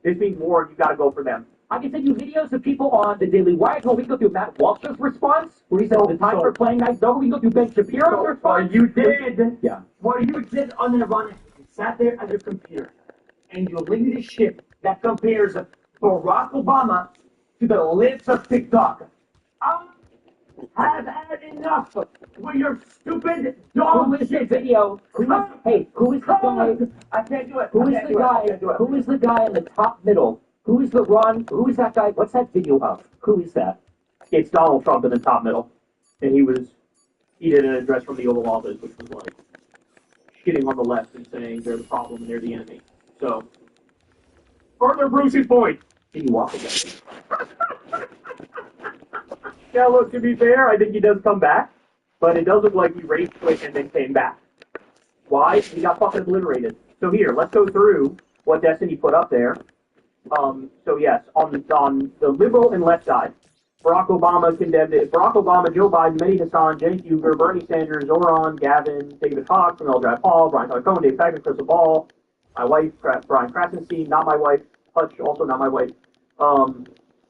[SPEAKER 19] This means war, and you got to go for them.
[SPEAKER 20] I can send you videos of people on the Daily Wire. We can go through Matt Walsh's response, where he said, the time for playing night's over. We can go through Ben Shapiro's response.
[SPEAKER 19] You did.
[SPEAKER 20] Yeah.
[SPEAKER 21] What you did on the run, you sat there at your computer, and you linked this shit that compares Barack Obama to the lips of TikTok. I have had enough with your stupid dog
[SPEAKER 20] Who is the video? Who is the guy?
[SPEAKER 21] I can't do it.
[SPEAKER 20] Who is the guy in the top middle? Who is who's that guy? What's that video of? Who is that?
[SPEAKER 19] It's Donald Trump in the top middle. And he did an address from the Oval Office, which was like shitting on the left and saying they're the problem and they're the enemy. So, further Bruce's point.
[SPEAKER 20] Can you walk again?
[SPEAKER 19] Yeah, look, to be fair, I think he does come back, but it does look like he rage quit and then came back. Why? He got fucking obliterated. So here, let's go through what Destiny put up there. So yes, on the liberal and left side, Barack Obama condemned it. Barack Obama, Joe Biden, Mehdi Hassan, Cenk Uygur, Bernie Sanders, Zoran, Gavin, David Hogg, Pramila Jayapal, Brian Tyler Cohen, Dave Pakman, Crystal Ball, my wife, Brian Krasinski, not my wife, Hutch, also not my wife.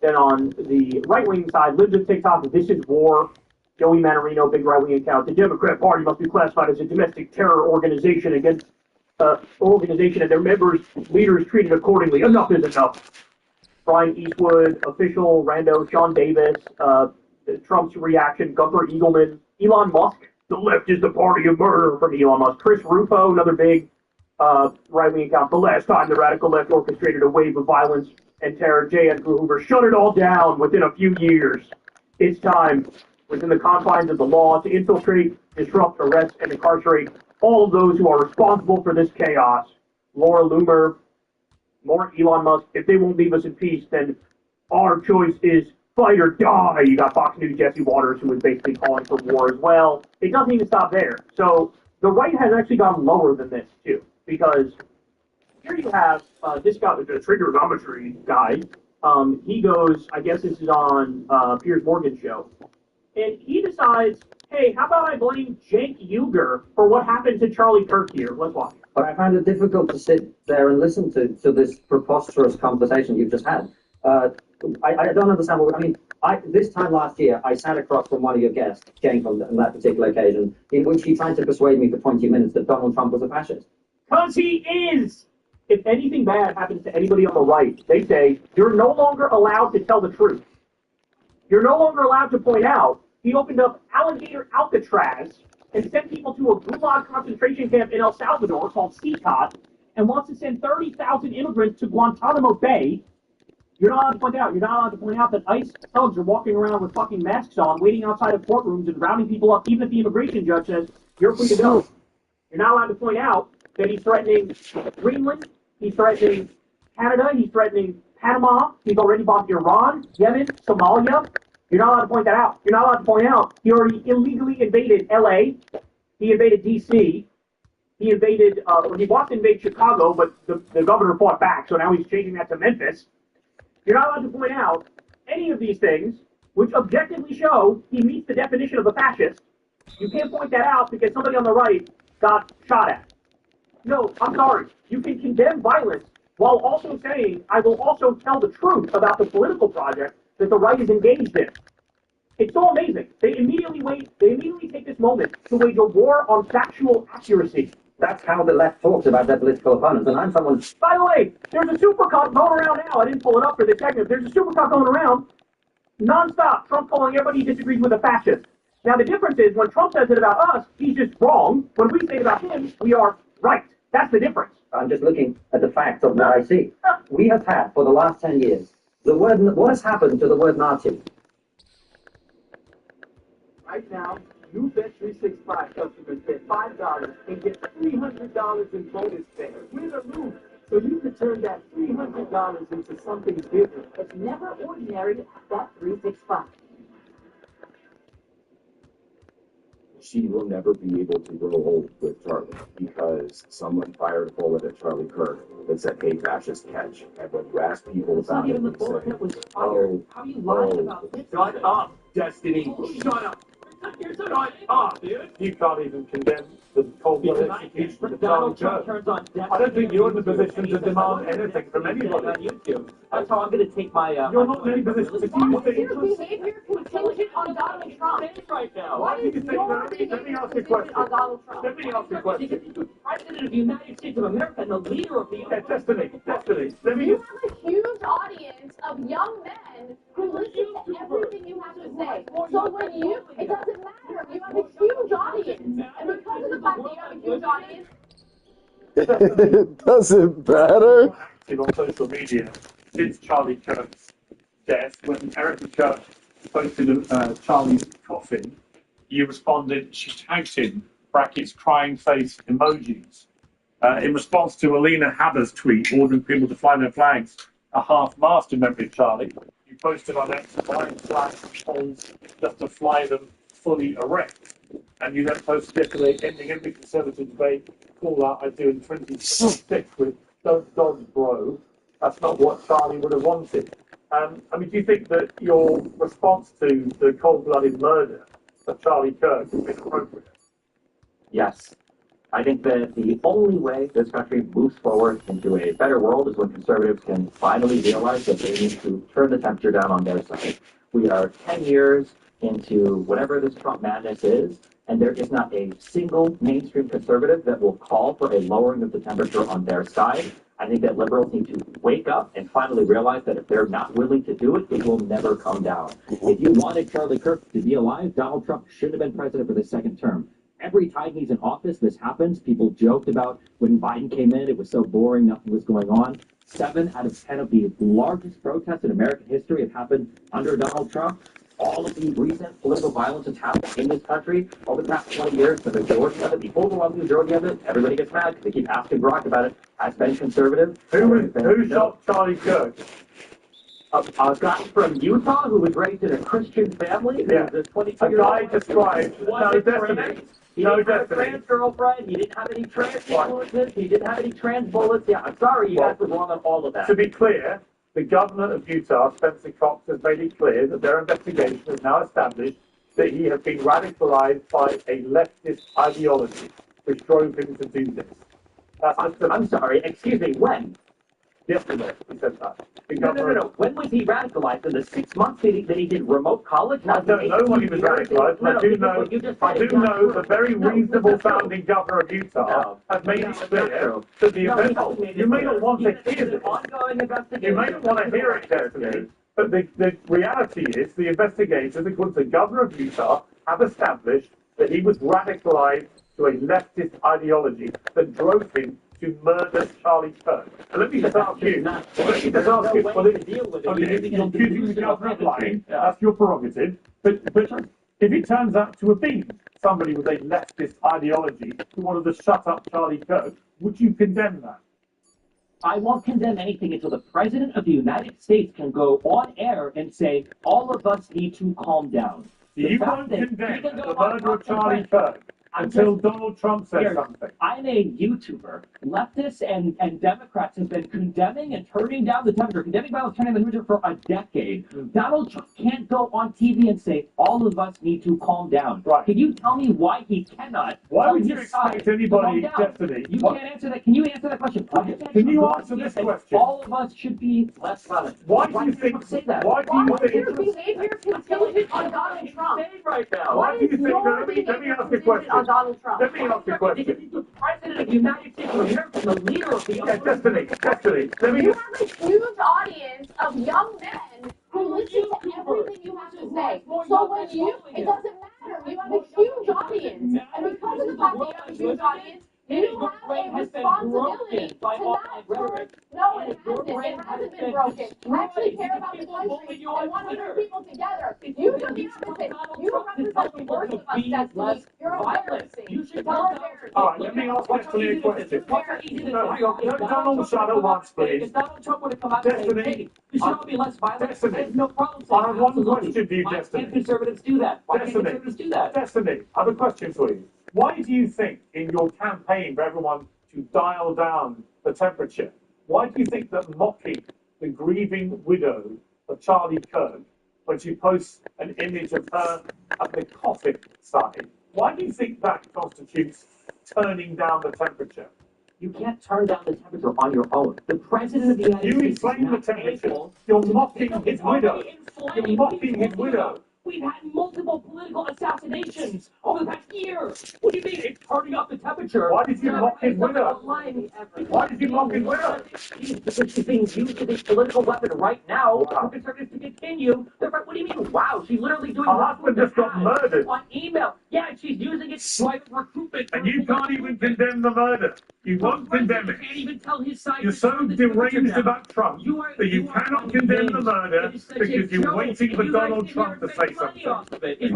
[SPEAKER 19] Then on the right-wing side, Libs of TikTok, This is War, Joey Manorino, big right-wing account. The Democrat Party must be classified as a domestic terror organization against organization and their members, leaders treated accordingly. Enough is enough. Brian Eastwood, official, Rando, Sean Davis, Trump's reaction, Gunther Eagleman, Elon Musk, the left is the party of murder from Elon Musk. Chris Rufo, another big right-wing account. The last time the radical left orchestrated a wave of violence and terror, J. Edgar Hoover shut it all down within a few years. It's time, within the confines of the law, to infiltrate, disrupt, arrest, and incarcerate all of those who are responsible for this chaos. Laura Loomer, more Elon Musk. If they won't leave us in peace, then our choice is fight or die. You got Fox News' Jesse Waters, who was basically calling for war as well. It doesn't even stop there. So the right has actually gone lower than this, too, because here you have this guy, the trigonometry guy. He goes, I guess this is on Piers Morgan's show, and he decides, hey, how about I blame Cenk Uygur for what happened to Charlie Kirk here? Let's watch.
[SPEAKER 22] But I find it difficult to sit there and listen to this preposterous conversation you've just had.
[SPEAKER 20] I don't understand what I mean. This time last year, I sat across from one of your guests, Jane, on that particular occasion, in which he tried to persuade me for 20 minutes that Donald Trump was a fascist. Because he is! If anything bad happens to anybody on the right, they say, you're no longer allowed to tell the truth. You're no longer allowed to point out he opened up Alligator Alcatraz and sent people to a Gulag concentration camp in El Salvador called CTOT and wants to send 30,000 immigrants to Guantanamo Bay. You're not allowed to point out. You're not allowed to point out that ICE thugs are walking around with fucking masks on, waiting outside of courtrooms and rounding people up, even if the immigration judge says, you're free to go. You're not allowed to point out that he's threatening Greenland, he's threatening Canada, he's threatening Panama, he's already bombed Iran, Yemen, Somalia. You're not allowed to point that out. You're not allowed to point out he already illegally invaded LA, he invaded DC, he invaded, he wanted to invade Chicago, but the governor fought back, so now he's changing that to Memphis. You're not allowed to point out any of these things, which objectively show he meets the definition of a fascist. You can't point that out because somebody on the right got shot at. No, I'm sorry. You can condemn violence while also saying, I will also tell the truth about the political project that the right is engaged in. It's so amazing. They immediately take this moment to wage a war on factual accuracy. That's how the left talks about their political opponents, and I'm someone... By the way, there's a supercut going around now. I didn't pull it up for the segment. There's a supercut going around nonstop. Trump calling everybody he disagrees with a fascist. Now, the difference is when Trump says it about us, he's just wrong. When we say it about him, we are right. That's the difference. I'm just looking at the facts of what I see. We have had, for the last 10 years, the word... What has happened to the word Nazi?
[SPEAKER 21] Right now, new Bet365 customers get $5 and get $300 in bonus pay. Win or lose, so you can turn that $300 into something bigger.
[SPEAKER 2] It's never ordinary at Bet365.
[SPEAKER 16] She will never be able to grow old with Charlie because someone fired a bullet at Charlie Kirk that said, hey, fascist, catch. And when you ask people
[SPEAKER 21] It's not
[SPEAKER 16] about it,
[SPEAKER 21] even the
[SPEAKER 16] they
[SPEAKER 21] bullet
[SPEAKER 16] say,
[SPEAKER 21] that was fired. How are you lying about this? Shut up, Destiny. Shut up. Shut up, dude. You can't even condemn the cold-blooded execution of Charlie Kirk. I don't think you're in the position to demand anything from anybody.
[SPEAKER 20] That's how I'm going to take my...
[SPEAKER 21] You're not in any position to
[SPEAKER 17] Why is your behavior contingent on Donald Trump?
[SPEAKER 21] right now.
[SPEAKER 17] Why is your
[SPEAKER 21] Let me ask you a question.
[SPEAKER 17] on Donald Trump?
[SPEAKER 21] Let me ask you a question.
[SPEAKER 20] President of the United States of America and the leader of the...
[SPEAKER 21] Destiny. Let me
[SPEAKER 17] You have a huge audience of young men who listen to everything you have to say. So when you, it doesn't matter. You have a huge audience. And because of the fact that you have a huge audience,
[SPEAKER 10] It doesn't matter.
[SPEAKER 21] on social media since Charlie Kirk's death. When Erica Kirk posted Charlie's coffin, you responded, she tagged him, brackets, crying face emojis. In response to Alina Haber's tweet ordering people to fly their flags a half-mast in memory of Charlie, you posted on X buying flags poles just to fly them fully erect. And you then posted yesterday, ending every conservative debate, call out I do in 2026 with don't dodge, bro. That's not what Charlie would have wanted. I mean, do you think that your response to the cold-blooded murder of Charlie Kirk has been appropriate?
[SPEAKER 20] Yes. I think that the only way this country moves forward into a better world is when conservatives can finally realize that they need to turn the temperature down on their side. We are 10 years into whatever this Trump madness is, and there is not a single mainstream conservative that will call for a lowering of the temperature on their side. I think that liberals need to wake up and finally realize that if they're not willing to do it, it will never come down. If you wanted Charlie Kirk to be alive, Donald Trump shouldn't have been president for the second term. Every time he's in office, this happens. People joked about when Biden came in, it was so boring, nothing was going on. 7 out of 10 of the largest protests in American history have happened under Donald Trump. All of the recent political violence that's happened in this country over the past 20 years, the majority of it, the overwhelming majority of it, everybody gets mad because they keep asking Barack about it, has been conservative.
[SPEAKER 21] Who shot Charlie Kirk?
[SPEAKER 20] A guy from Utah who was raised in a Christian family.
[SPEAKER 21] Yeah. A guy described.
[SPEAKER 20] He didn't have a trans girlfriend. He didn't have any trans influences. He didn't have any trans bullets. Yeah, I'm sorry, you guys were wrong on all of that.
[SPEAKER 21] To be clear, the governor of Utah, Spencer Cox, has made it clear that their investigation has now established that he had been radicalized by a leftist ideology, which drove him to do this.
[SPEAKER 20] I'm sorry, excuse me, when?
[SPEAKER 21] Yesterday, he said that.
[SPEAKER 20] No. When was he radicalized? In the 6 months that he did remote college?
[SPEAKER 21] I don't know when he was radicalized, but I do know the very reasonable founding governor of Utah has made it clear that the you may not want to hear this. You may not want to hear it, Destiny, but the reality is the investigators, according to the governor of Utah, have established that he was radicalized to a leftist ideology that drove him to murder Charlie Kirk. And let me just ask you, okay, you're accusing the governor of lying, that's your prerogative, but if it turns out to have been somebody with a leftist ideology who wanted to shut up Charlie Kirk, would you condemn that?
[SPEAKER 20] I won't condemn anything until the President of the United States can go on air and say, all of us need to calm down.
[SPEAKER 21] You won't condemn the murder of Charlie Kirk until Donald Trump says something.
[SPEAKER 20] I'm a YouTuber. Leftists and Democrats have been condemning and turning down the temperature, condemning violence, turning down the temperature for a decade. Donald Trump can't go on TV and say, all of us need to calm down.
[SPEAKER 21] Right.
[SPEAKER 20] Can you tell me why he cannot?
[SPEAKER 21] Why would you expect anybody, Destiny?
[SPEAKER 20] You can't answer that. Can you answer that question?
[SPEAKER 21] Can you answer this question?
[SPEAKER 20] All of us should be less violent.
[SPEAKER 21] Why do you think?
[SPEAKER 20] Say that?
[SPEAKER 21] Why do you think?
[SPEAKER 17] Your behavior contingent on Donald Trump.
[SPEAKER 20] Right now.
[SPEAKER 21] Why do you think? Let me ask you a question.
[SPEAKER 17] On Donald Trump.
[SPEAKER 21] Let me ask you a question.
[SPEAKER 20] The President of the United States of America, the leader of the
[SPEAKER 21] Destiny. Let me
[SPEAKER 17] You have a huge audience of young men who listen to everything you have to say. So when it doesn't matter. You have a huge audience. And because of the fact that you have a huge audience, you have a responsibility to not turn. No, it hasn't. It hasn't been broken. I actually care about the country and want to bring people together. You do the opposite. You represent the worst of us, Destiny. You're embarrassing. You're embarrassing.
[SPEAKER 21] All right, let me ask Destiny a question. Donald, shut up once, please.
[SPEAKER 20] If Donald Trump would have come out and said, hey, you should all be less violent, there's no problem.
[SPEAKER 21] I have one question for you, Destiny.
[SPEAKER 20] Why can't conservatives do that? Why can't conservatives do that?
[SPEAKER 21] Destiny, I have a question for you. Why do you think in your campaign for everyone to dial down the temperature, why do you think that mocking the grieving widow of Charlie Kirk when she posts an image of her at the coffin side, why do you think that constitutes turning down the temperature?
[SPEAKER 20] You can't turn down the temperature on your own. The President of the United States...
[SPEAKER 21] You inflame the temperature. You're mocking his widow. You're mocking his widow.
[SPEAKER 20] We've had multiple political assassinations over the past year. What do you mean it's turning up the temperature?
[SPEAKER 21] Why did you mock his widow? Why did you mock his widow?
[SPEAKER 20] Because she's being used as a political weapon right now for conservatives to continue. What do you mean, wow? She's literally doing...
[SPEAKER 21] Her husband just got murdered.
[SPEAKER 20] On email. Yeah, and she's using it for private recruitment.
[SPEAKER 21] And you can't even condemn the murder. You won't condemn it.
[SPEAKER 20] You can't even tell his side.
[SPEAKER 21] You're so deranged about Trump that you cannot condemn the murder because you're waiting for Donald Trump to say something. All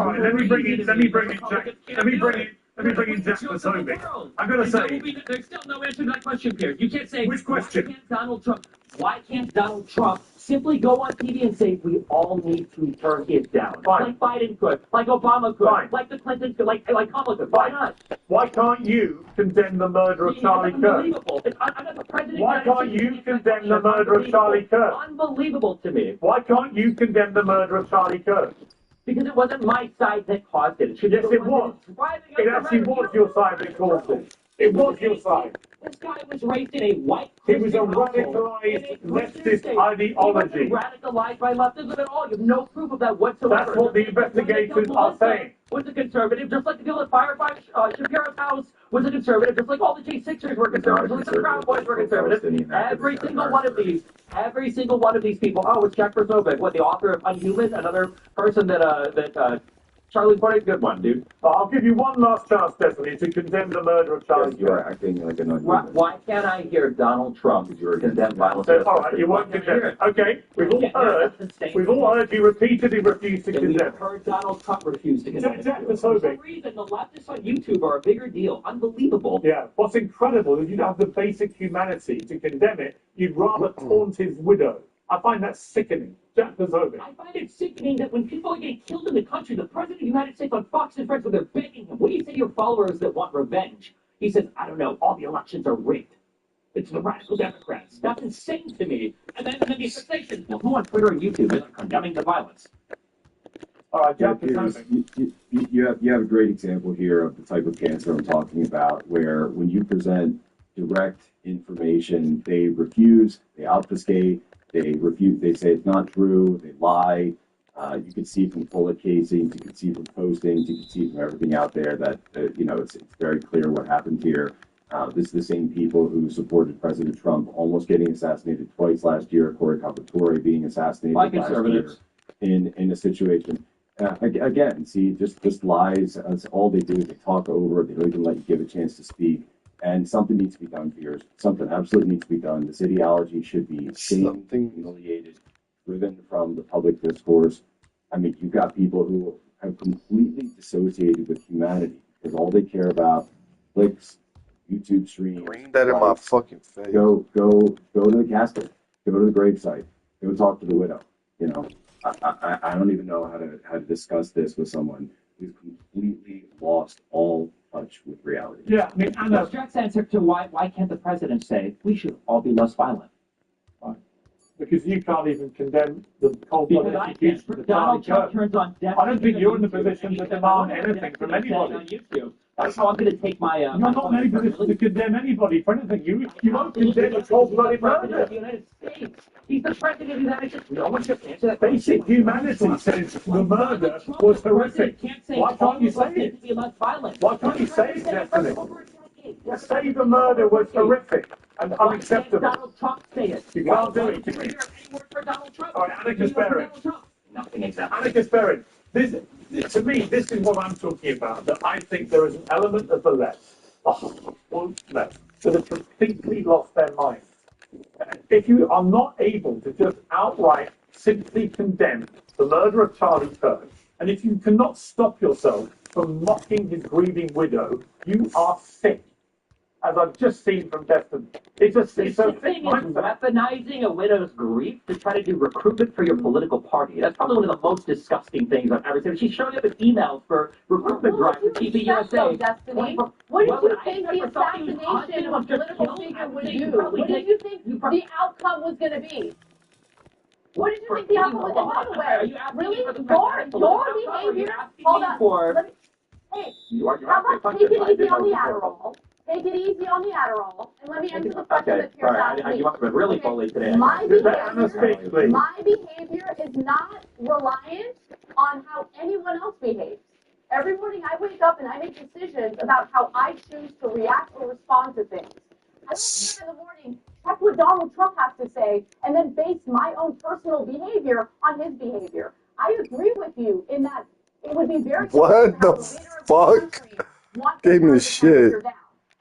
[SPEAKER 21] right, let me bring in Jack Posobiec. I'm going to say...
[SPEAKER 20] There's still no answer to that question, Pierre. You can't say...
[SPEAKER 21] Which question?
[SPEAKER 20] Why can't Donald Trump simply go on TV and say, we all need to turn it down?
[SPEAKER 21] Fine.
[SPEAKER 20] Like Biden could, like Obama could,
[SPEAKER 21] Fine.
[SPEAKER 20] like the Clintons could, like Kamala could. Why not?
[SPEAKER 21] Why can't you condemn the murder of Charlie Kirk?
[SPEAKER 20] Unbelievable. I'm not the president.
[SPEAKER 21] Why can't you condemn the murder of Charlie Kirk?
[SPEAKER 20] Unbelievable to me.
[SPEAKER 21] Why can't you condemn the murder of Charlie Kirk?
[SPEAKER 20] Because it wasn't my side that caused it.
[SPEAKER 21] Yes, it was. It actually was your side that caused it. It was your side.
[SPEAKER 20] This guy was raised in a white
[SPEAKER 21] It was a
[SPEAKER 20] Christian
[SPEAKER 21] radicalized leftist ideology.
[SPEAKER 20] He wasn't radicalized by leftism at all. You have no proof of that whatsoever.
[SPEAKER 21] That's what the investigators are saying.
[SPEAKER 20] Was a conservative, just like the people that fired by Shapiro's house was a conservative, just like all the J6ers were conservatives, just like the Proud Boys were conservatives. Every single one of these people. Oh, it's Jack Posobiec, what, the author of Unhuman, another person that Charlie Porter's a good one, dude.
[SPEAKER 21] I'll give you one last chance, Destiny, to condemn the murder of Charlie Kirk.
[SPEAKER 16] You are acting like an
[SPEAKER 20] Why can't I hear Donald Trump condemn violence?
[SPEAKER 21] All right, you won't condemn it. Okay, we've all heard you repeatedly refuse to condemn.
[SPEAKER 20] We've heard Donald Trump refuse to condemn.
[SPEAKER 21] Jack
[SPEAKER 20] For some
[SPEAKER 21] Posobiec.
[SPEAKER 20] reason, the leftists on YouTube are a bigger deal. Unbelievable.
[SPEAKER 21] Yeah, what's incredible is you don't have the basic humanity to condemn it. You'd rather taunt his widow. I find that sickening. Jack Posobiec.
[SPEAKER 20] I find it sickening that when people are getting killed in the country, the President of the United States on Fox and Friends, when they're begging him, what do you say to your followers that want revenge? He says, I don't know, all the elections are rigged. It's the radical Democrats. That's insane to me. And then the sensations, well, who on Twitter and YouTube is condemning the violence?
[SPEAKER 21] All right, Jack
[SPEAKER 16] you have a great example here of the type of cancer I'm talking about, where when you present direct information. They refuse, they obfuscate, they refute, they say it's not true, they lie. You can see from bullet casings, you can see from postings, you can see from everything out there that, it's very clear what happened here. This is the same people who supported President Trump almost getting assassinated twice last year, Cory Carpentore being assassinated
[SPEAKER 20] By
[SPEAKER 16] last year
[SPEAKER 20] conservatives.
[SPEAKER 16] in a situation. Again, see, just lies. That's all they do. They talk over. They don't even let you give a chance to speak. And something needs to be done, viewers. Something absolutely needs to be done. This ideology should be shamed, humiliated, driven from the public discourse. I mean, you've got people who have completely dissociated with humanity because all they care about clicks, YouTube streams.
[SPEAKER 10] Bring that in my fucking face.
[SPEAKER 16] Go to the casket. Go to the gravesite. Go talk to the widow. I don't even know how to discuss this with someone who's completely lost all touch with reality.
[SPEAKER 20] Yeah, I mean, I know. Direct answer to why can't the president say we should all be less violent?
[SPEAKER 1] Because you can't even condemn the cold-blooded
[SPEAKER 20] Because I
[SPEAKER 1] execution
[SPEAKER 20] can't.
[SPEAKER 1] of Charlie
[SPEAKER 20] Donald Trump
[SPEAKER 1] Kirk.
[SPEAKER 20] turns on death.
[SPEAKER 1] I don't think you're in the position to demand anything from anybody.
[SPEAKER 20] On YouTube. That's how I'm going to take my.
[SPEAKER 1] You're not in any position to condemn anybody for anything. You won't condemn a cold-blooded murder.
[SPEAKER 20] The United States. He's the president of the United States. No one should answer that.
[SPEAKER 1] Basic humanity says the murder was horrific. Why can't you say it?
[SPEAKER 20] Be less violent.
[SPEAKER 1] Why can't you say it, Stephanie? Just say the murder was horrific and unacceptable.
[SPEAKER 20] Donald Trump say it.
[SPEAKER 1] You can't do it.
[SPEAKER 20] Any word for Donald Trump?
[SPEAKER 1] All right, Annika Sperry.
[SPEAKER 20] Nothing exactly.
[SPEAKER 1] Annika Sperry. To me, this is what I'm talking about, that I think there is an element of the left, the whole left, that have completely lost their minds. If you are not able to just outright simply condemn the murder of Charlie Kirk, and if you cannot stop yourself from mocking his grieving widow, you are sick. As I've just seen from Destin. It's a
[SPEAKER 20] thing is weaponizing a widow's grief to try to do recruitment for your political party. That's probably one of the most disgusting things I've ever seen. She's showing up with emails for recruitment drives for TV USA.
[SPEAKER 17] Destiny? What did you think the assassination of a political figure would do? What did you think the outcome was going to be? What did you think the outcome was? And by the way, really, your behavior. Hold on. Let me, hey, how about take it easy on the Adderall? Take it easy on the Adderall, and let me answer the question that's here.
[SPEAKER 20] Sorry, you must have been really bully today.
[SPEAKER 17] My behavior is not reliant on how anyone else behaves. Every morning I wake up and I make decisions about how I choose to react or respond to things. I don't wake up in the morning, check what Donald Trump has to say, and then base my own personal behavior on his behavior. I agree with you in that it would be very
[SPEAKER 10] What the fuck? Gave me shit.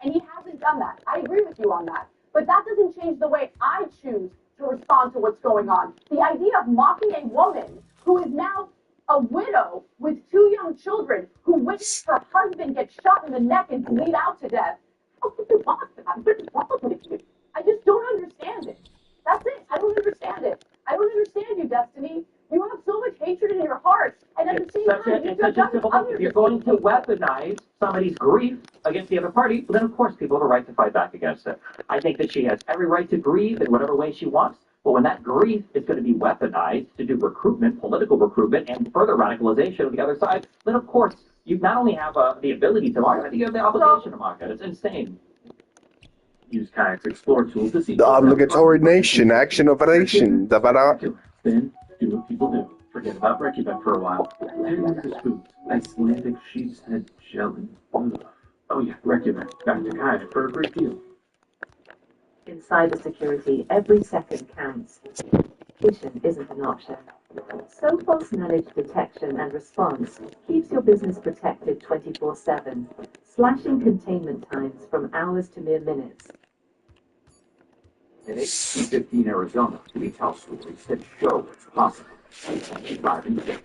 [SPEAKER 17] And he hasn't done that. I agree with you on that. But that doesn't change the way I choose to respond to what's going on. The idea of mocking a woman who is now a widow with 2 young children who witnessed her husband get shot in the neck and bleed out to death. How could you mock that? What's wrong with you? I just don't understand it. That's it. I don't understand it. I don't understand you, Destiny. You have so much hatred in your heart, and at the same time, you've done other.
[SPEAKER 20] If you're going to weaponize somebody's grief against the other party, well, then of course people have a right to fight back against it. I think that she has every right to grieve in whatever way she wants, but when that grief is going to be weaponized to do recruitment, political recruitment, and further radicalization of the other side, then of course you not only have the ability to mock it, but you have the obligation to mock it. It's insane.
[SPEAKER 19] Use kayaks, explore tools to see.
[SPEAKER 10] The obligatory nation, action operation.
[SPEAKER 19] Then do what people do. Forget about Reykjavik for a while. There's this food. Icelandic sheep's head jelly. Ugh. Oh yeah, Reykjavik. Back to kayak for a great deal.
[SPEAKER 2] In cybersecurity, every second counts. Phishing isn't an option. Sophos Managed Detection and Response keeps your business protected 24/7, slashing containment times from hours to mere minutes.
[SPEAKER 19] At 1815 Arizona, we tell stories that show what's possible. 5 and 6.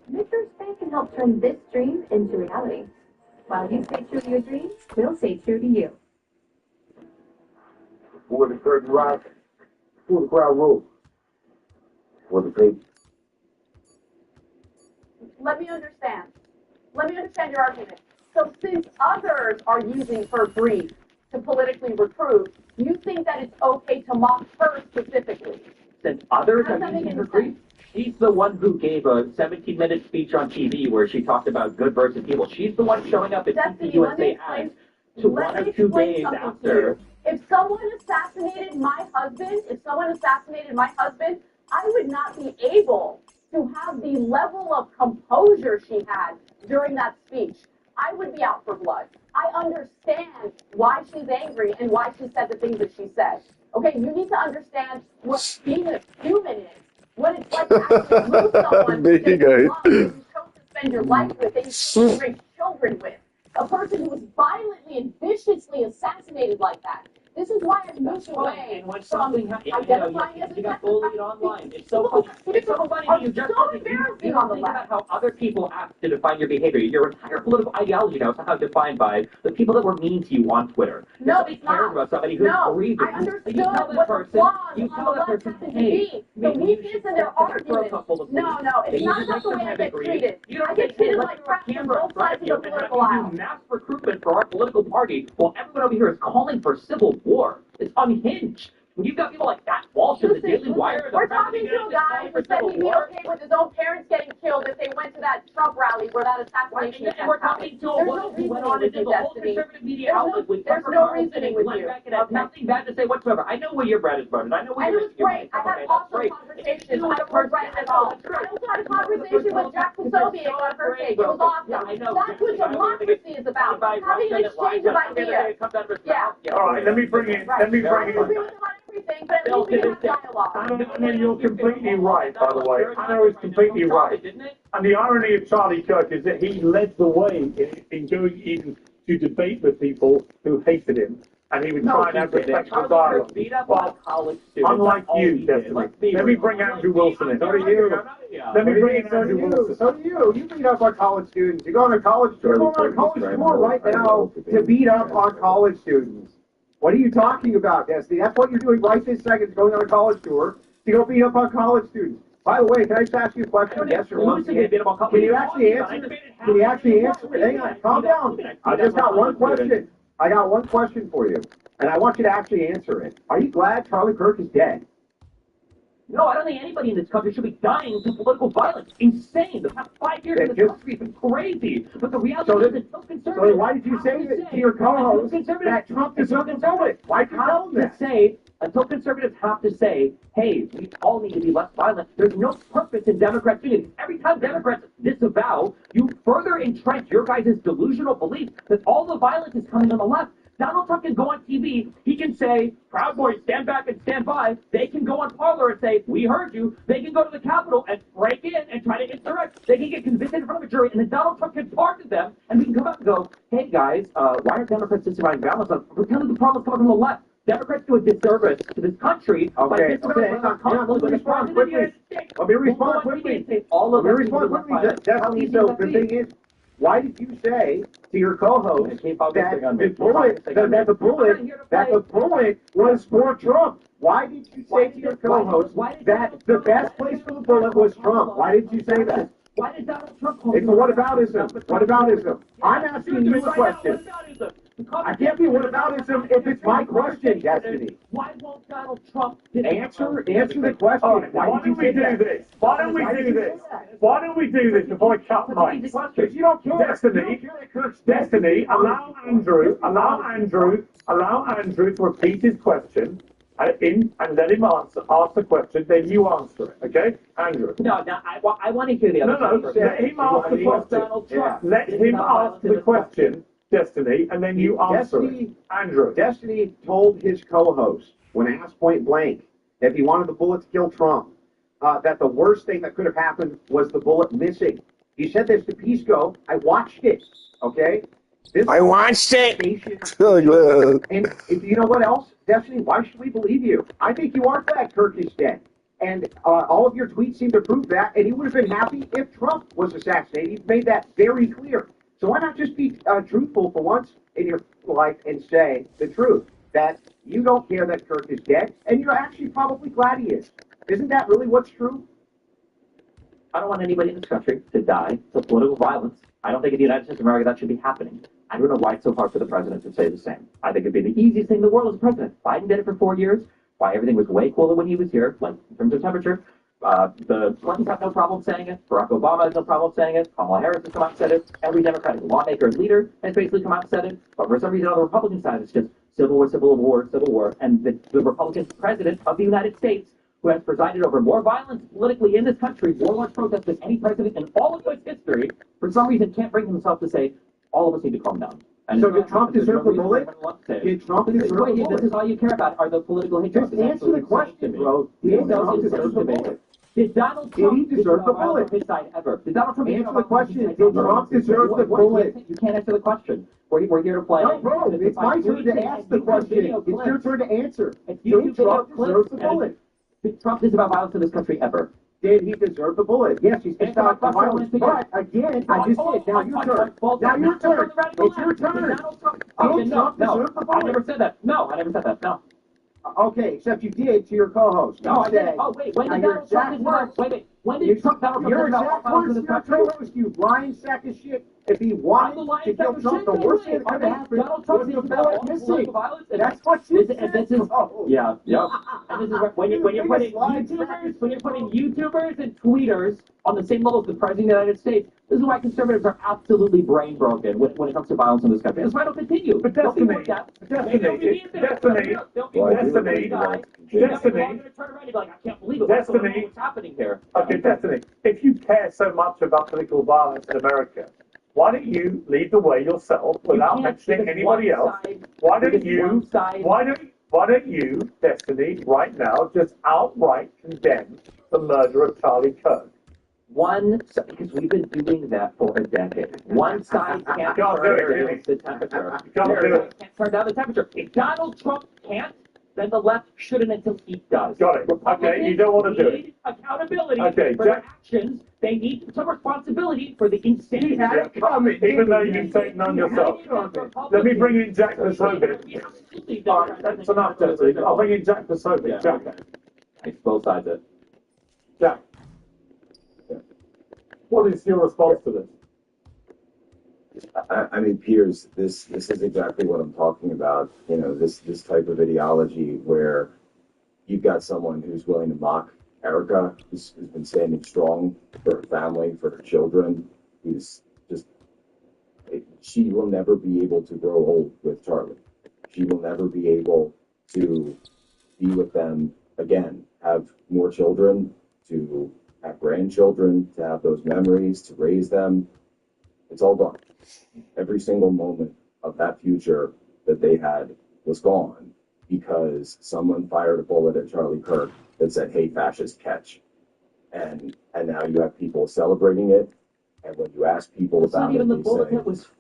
[SPEAKER 22] Mythos Bank can help turn this dream into reality. While you stay true to your dreams, we'll stay true to you.
[SPEAKER 18] Before the curtain rises, before the crowd rolls, for the baby.
[SPEAKER 17] Let me understand. Let me understand your argument. So since others are using her grief to politically recruit, you think that it's okay to mock her specifically?
[SPEAKER 20] Since others
[SPEAKER 17] How does that
[SPEAKER 20] are
[SPEAKER 17] make
[SPEAKER 20] using
[SPEAKER 17] any
[SPEAKER 20] her grief, she's the one who gave a 17-minute speech on TV where she talked about good versus evil. She's the one showing up at
[SPEAKER 17] Destiny,
[SPEAKER 20] TV
[SPEAKER 17] let me
[SPEAKER 20] USA
[SPEAKER 17] explain.
[SPEAKER 20] ads to one
[SPEAKER 17] Let
[SPEAKER 20] or
[SPEAKER 17] me
[SPEAKER 20] two
[SPEAKER 17] explain
[SPEAKER 20] days
[SPEAKER 17] something to
[SPEAKER 20] after.
[SPEAKER 17] you. If someone assassinated my husband, I would not be able to have the level of composure she had during that speech. I would be out for blood. I understand why she's angry and why she said the things that she said. Okay, you need to understand what being a human is. What it's like to actually lose someone that you love, that you chose to spend your life with, that you chose to raise children with. A person who was violently and viciously assassinated like that. This is why I moved away
[SPEAKER 20] And when
[SPEAKER 17] from
[SPEAKER 20] something
[SPEAKER 17] identifying as a
[SPEAKER 20] you got bullied online. It's so funny. It's so funny that you just you don't think about how other people act to define your behavior. Your entire political ideology now is somehow defined by the people that were mean to you on Twitter. If
[SPEAKER 17] No,
[SPEAKER 20] somebody
[SPEAKER 17] it's
[SPEAKER 20] cares
[SPEAKER 17] not.
[SPEAKER 20] about somebody who's
[SPEAKER 17] No,
[SPEAKER 20] grieving,
[SPEAKER 17] I understood
[SPEAKER 20] you tell that
[SPEAKER 17] what the
[SPEAKER 20] person,
[SPEAKER 17] flaws
[SPEAKER 20] you
[SPEAKER 17] on
[SPEAKER 20] tell
[SPEAKER 17] the
[SPEAKER 20] that
[SPEAKER 17] left
[SPEAKER 20] person,
[SPEAKER 17] happen to
[SPEAKER 20] hey,
[SPEAKER 17] be. The
[SPEAKER 20] maybe you
[SPEAKER 17] weakness
[SPEAKER 20] should
[SPEAKER 17] in their
[SPEAKER 20] step in for a
[SPEAKER 17] arguments.
[SPEAKER 20] couple of
[SPEAKER 17] No,
[SPEAKER 20] weeks.
[SPEAKER 17] no, it's
[SPEAKER 20] Maybe
[SPEAKER 17] not
[SPEAKER 20] you
[SPEAKER 17] about
[SPEAKER 20] make
[SPEAKER 17] the
[SPEAKER 20] some
[SPEAKER 17] way I
[SPEAKER 20] kind
[SPEAKER 17] get
[SPEAKER 20] of agreement.
[SPEAKER 17] treated.
[SPEAKER 20] You don't
[SPEAKER 17] I get
[SPEAKER 20] say,
[SPEAKER 17] treated
[SPEAKER 20] let's
[SPEAKER 17] like
[SPEAKER 20] have
[SPEAKER 17] crap
[SPEAKER 20] a
[SPEAKER 17] from
[SPEAKER 20] camera
[SPEAKER 17] both
[SPEAKER 20] in front
[SPEAKER 17] sides
[SPEAKER 20] of
[SPEAKER 17] of
[SPEAKER 20] you
[SPEAKER 17] the
[SPEAKER 20] and
[SPEAKER 17] political
[SPEAKER 20] we're going to
[SPEAKER 17] aisle.
[SPEAKER 20] do mass recruitment for our political party while everyone over here is calling for civil war. It's unhinged. When you've got people like Matt Walsh in the Daily Wire,
[SPEAKER 17] We're talking to a guy who said he'd be okay with his own parents getting killed if they went to that Trump rally where that assassination
[SPEAKER 20] and we're talking to a
[SPEAKER 17] There's
[SPEAKER 20] woman
[SPEAKER 17] no
[SPEAKER 20] who went
[SPEAKER 17] reasoning
[SPEAKER 20] on
[SPEAKER 17] with
[SPEAKER 20] and did
[SPEAKER 17] you,
[SPEAKER 20] the whole
[SPEAKER 17] Destiny.
[SPEAKER 20] conservative media outlet with
[SPEAKER 17] There's
[SPEAKER 20] Tucker
[SPEAKER 17] no
[SPEAKER 20] Carlson
[SPEAKER 17] reasoning
[SPEAKER 20] and
[SPEAKER 17] with
[SPEAKER 20] Glenn
[SPEAKER 17] you.
[SPEAKER 20] Beck and has nothing bad to say whatsoever. I know where your bread is buttered. I know where
[SPEAKER 17] And
[SPEAKER 20] your
[SPEAKER 17] it was great. I had awesome conversations. I don't regret it at all. I also had a conversation with Jack Posobiec on her take. It was awesome. That's what democracy is about. Having an exchange of ideas. Yeah.
[SPEAKER 1] All right, let me bring it.
[SPEAKER 17] I agree with him on everything, but at least we can have dialogue.
[SPEAKER 1] Anna, you're completely right, by the way. Anna is completely right. And the irony of Charlie Kirk is that he led the way in going even to debate with people who hated him. And he would try and have respectful dialogue. Well, unlike you, definitely. Let me bring Andrew Wilson in.
[SPEAKER 4] So do you.
[SPEAKER 1] Let me bring in
[SPEAKER 4] So do
[SPEAKER 1] Andrew
[SPEAKER 4] you.
[SPEAKER 1] Wilson.
[SPEAKER 4] So do you. You beat up on college students. You're going on a college tour right now to beat up on college students. What are you talking about, Destiny? That's what you're doing right this second, going on a college tour to go beat up on college students. By the way, can I just ask you a question? Yes or no? Can you actually answer it? Can you actually answer it? Hang on, calm down. I just got one question. I got one question for you, and I want you to actually answer it. Are you glad Charlie Kirk is dead?
[SPEAKER 20] No, I don't think anybody in this country should be dying to political violence. Insane. The past 5 years in this country have been crazy. But the reality is that some conservatives.
[SPEAKER 4] So why did you say that to your co-host that Trump is unconservative? Why did you tell him that?
[SPEAKER 20] Until conservatives have to say, hey, we all need to be less violent, there's no purpose in Democrats doing it. Every time Democrats disavow, you further entrench your guys' delusional belief that all the violence is coming on the left. Donald Trump can go on TV, he can say, Proud Boys, stand back and stand by. They can go on Parler and say, we heard you. They can go to the Capitol and break in and try to insurrect. They can get convicted in front of a jury, and then Donald Trump can pardon them, and we can come out and go, hey guys, why are Democrats disavowing violence? We're telling the problem's coming from the left. Democrats do a disservice to this country by disavowing
[SPEAKER 4] Let me respond quickly. Let me respond quickly. Definitely, so the thing is, why did you say to your co-host that the bullet was for Trump? Why did you say to your co-host that the best place for the bullet was Trump? Why did you say that?
[SPEAKER 20] Why did Donald Trump
[SPEAKER 4] It's a whataboutism. Whataboutism. I'm asking you a question. I can't be whataboutism if it's my question, Destiny.
[SPEAKER 20] Why won't Donald Trump
[SPEAKER 4] answer the question?
[SPEAKER 1] Why don't we do this? Why don't we do this? Why don't we do this before I cut mics?
[SPEAKER 4] If you don't care,
[SPEAKER 1] Destiny, allow Andrew to repeat his question and let him ask the question, then you answer it, okay? Andrew.
[SPEAKER 20] No, I want to hear the other
[SPEAKER 1] No, let him ask the question. Let him ask the question, Destiny, and then you answer it. Andrew.
[SPEAKER 4] Destiny told his co-host, when asked point blank, if he wanted the bullet to kill Trump, that the worst thing that could have happened was the bullet missing. He said this to Pisco. I watched it, okay?
[SPEAKER 10] I watched it!
[SPEAKER 4] And you know what else, Destiny? Why should we believe you? I think you are glad Kirk is dead. And all of your tweets seem to prove that, and he would have been happy if Trump was assassinated. You've made that very clear. So why not just be truthful for once in your life and say the truth, that you don't care that Kirk is dead, and you're actually probably glad he is. Isn't that really what's true?
[SPEAKER 20] I don't want anybody in this country to die to political violence. I don't think in the United States of America that should be happening. I don't know why it's so hard for the president to say the same. I think it'd be the easiest thing in the world as a president. Biden did it for 4 years. Why everything was way cooler when he was here, like in terms of temperature. The Clintons have no problem saying it. Barack Obama has no problem saying it. Kamala Harris has come out and said it. Every Democratic lawmaker and leader has basically come out and said it. But for some reason on the Republican side, it's just civil war, civil war, civil war. And the Republican president of the United States, who has presided over more violence politically in this country, more large protests than any president in all of U.S. history, for some reason can't bring himself to say, all of us need to calm down. And
[SPEAKER 4] so did Trump deserve the bullet? Did Trump deserve the bullet?
[SPEAKER 20] This is all you care about are the political hatred.
[SPEAKER 4] Just answer the question, bro. Did Trump deserve the bullet?
[SPEAKER 20] Did Donald Trump
[SPEAKER 4] deserve the bullet?
[SPEAKER 20] His side ever? Did Donald Trump
[SPEAKER 4] answer the question? Did Trump deserve the bullet?
[SPEAKER 20] You can't answer the question. We're here to play.
[SPEAKER 4] No, bro. It's my turn to ask the question. It's your turn to answer. Did Trump deserve the bullet?
[SPEAKER 20] Did Trump deserve violence in this country ever?
[SPEAKER 4] Did he deserve the bullet? Yes, he's pissed off the violence. But again, I just said, now your turn. Now your turn. It's your turn. Did Trump deserve the bullet?
[SPEAKER 20] I never said that. No, I never said that. No.
[SPEAKER 4] Okay, except you did to your co-host.
[SPEAKER 20] No, I didn't. Oh, wait. When did Donald Trump when did Trump Donald Trump
[SPEAKER 4] your exact words to your co-host, you lying sack of shit. If he wanted to kill Trump, the worst thing that could have happened was the bullet missing. That's what you said.
[SPEAKER 20] Yeah. And this is when you're putting YouTubers and tweeters on the same level as the President of the United States. This is why conservatives are absolutely brain broken when it comes to violence in this country. That's why it'll continue.
[SPEAKER 1] But Destiny,
[SPEAKER 20] what's happening here?
[SPEAKER 1] Okay, Destiny, if you care so much about political violence in America, why don't you lead the way yourself without mentioning anybody else? Why don't you, Destiny, right now just outright condemn the murder of Charlie Kirk?
[SPEAKER 20] Because we've been doing that for a decade. One side can't turn down the temperature. Can't turn down the temperature. If Donald Trump can't, then the left shouldn't until he does.
[SPEAKER 1] Got it. Okay, you don't want to do it.
[SPEAKER 20] Accountability for their actions. They need some responsibility for the insanity.
[SPEAKER 1] Even though you take none yourself. Let me bring in Jack Posobiec. That's enough, Jesse. I'll bring in Jack Posobiec. Jack.
[SPEAKER 20] It's both sides of it.
[SPEAKER 1] Jack. What is your response to this?
[SPEAKER 16] I mean, Piers, this is exactly what I'm talking about. You know, this type of ideology where you've got someone who's willing to mock Erica, who's been standing strong for her family, for her children, who's just, she will never be able to grow old with Charlie. She will never be able to be with them again, have more children, to have grandchildren, to have those memories, to raise them. It's all gone. Every single moment of that future that they had was gone because someone fired a bullet at Charlie Kirk that said, "Hey, fascist, catch." And now you have people celebrating it. And when you ask people about it, they say,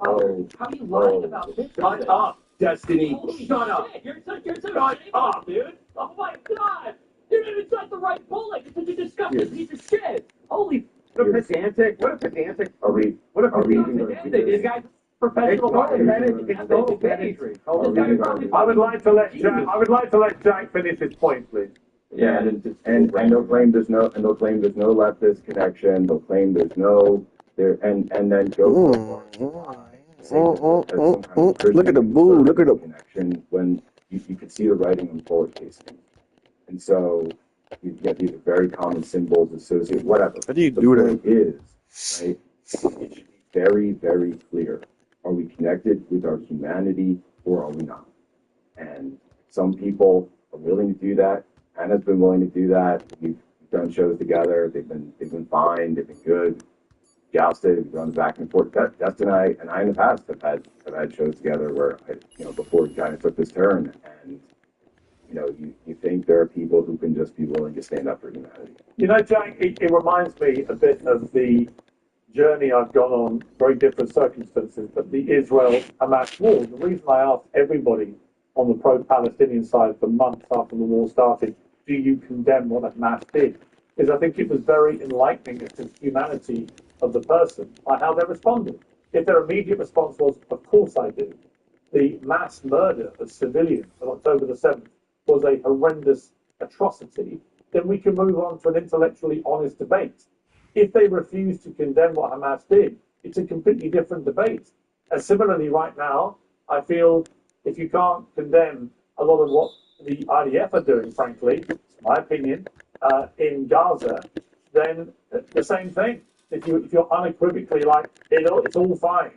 [SPEAKER 16] "Oh,
[SPEAKER 20] how are you lying about this?
[SPEAKER 11] Shut up, Destiny.
[SPEAKER 20] Shut up. You're so shut up, dude. Oh my God. You didn't even cite the right bullet. You're such a disgusting piece of shit. Holy.
[SPEAKER 4] What a pedantic. What a pedantic.
[SPEAKER 16] Are we?
[SPEAKER 4] What a
[SPEAKER 16] pedantic.
[SPEAKER 20] This guy's professional.
[SPEAKER 1] I would like to let Jack finish his point, please.
[SPEAKER 16] Yeah, and they'll claim there's no leftist connection. They'll claim there's no there, and then go.
[SPEAKER 10] Look at the boo. Look at the
[SPEAKER 16] connection when you could see the writing on bullet casing, and so you get these very common symbols associated. Whatever.
[SPEAKER 10] How do you do that?
[SPEAKER 16] Is right. It should be very, very clear. Are we connected with our humanity or are we not? And some people are willing to do that. Hannah's been willing to do that. We've done shows together. They've been fine. They've been good. Jousted. We've gone back and forth. Dustin and I in the past have had shows together where before it kind of took this turn, and you think there are people who can just be willing to stand up for humanity.
[SPEAKER 1] Jack, it reminds me a bit of the journey I've gone on, very different circumstances, but the Israel-Hamas war. The reason I asked everybody on the pro-Palestinian side for months after the war started, do you condemn what Hamas did, is I think it was very enlightening as to the humanity of the person by how they responded. If their immediate response was, of course I do. The mass murder of civilians on October the 7th was a horrendous atrocity, then we can move on to an intellectually honest debate. If they refuse to condemn what Hamas did, it's a completely different debate. And similarly, right now, I feel if you can't condemn a lot of what the IDF are doing, frankly, it's my opinion, in Gaza, then the same thing. If you're unequivocally like, it's all fine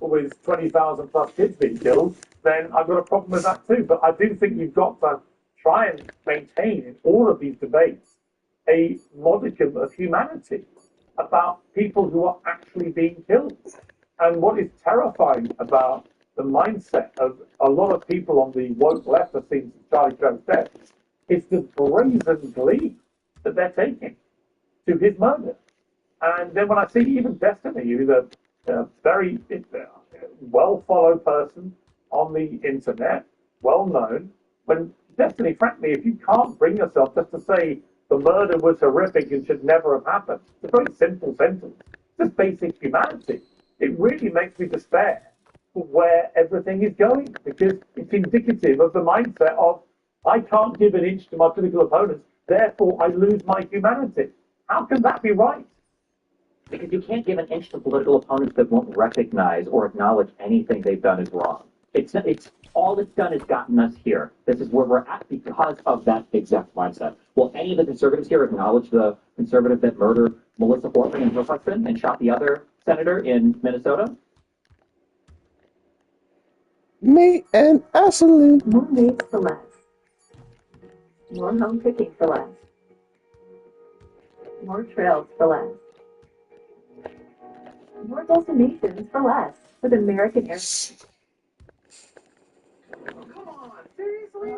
[SPEAKER 1] with 20,000 plus kids being killed, then I've got a problem with that too. But I do think you've got to try and maintain in all of these debates a modicum of humanity about people who are actually being killed. And what is terrifying about the mindset of a lot of people on the woke left have seen Charlie Kirk's death is the brazen glee that they're taking to his murder. And then when I see even Destiny, who's a very well-followed person on the internet, well-known, when Destiny, frankly, if you can't bring yourself just to say the murder was horrific and should never have happened, it's a very simple sentence, just basic humanity, it really makes me despair for where everything is going, because it's indicative of the mindset of, I can't give an inch to my political opponents, therefore I lose my humanity. How can that be right?
[SPEAKER 20] Because you can't give an inch to political opponents that won't recognize or acknowledge anything they've done is wrong. It's all it's done is gotten us here. This is where we're at because of that exact mindset. Will any of the conservatives here acknowledge the conservative that murdered Melissa Horton and her husband and shot the other senator in Minnesota?
[SPEAKER 10] Me and Ashley.
[SPEAKER 2] More maids for less. More home cooking for less. More trails for less. More destinations for less with American Airlines.
[SPEAKER 4] Come on, seriously?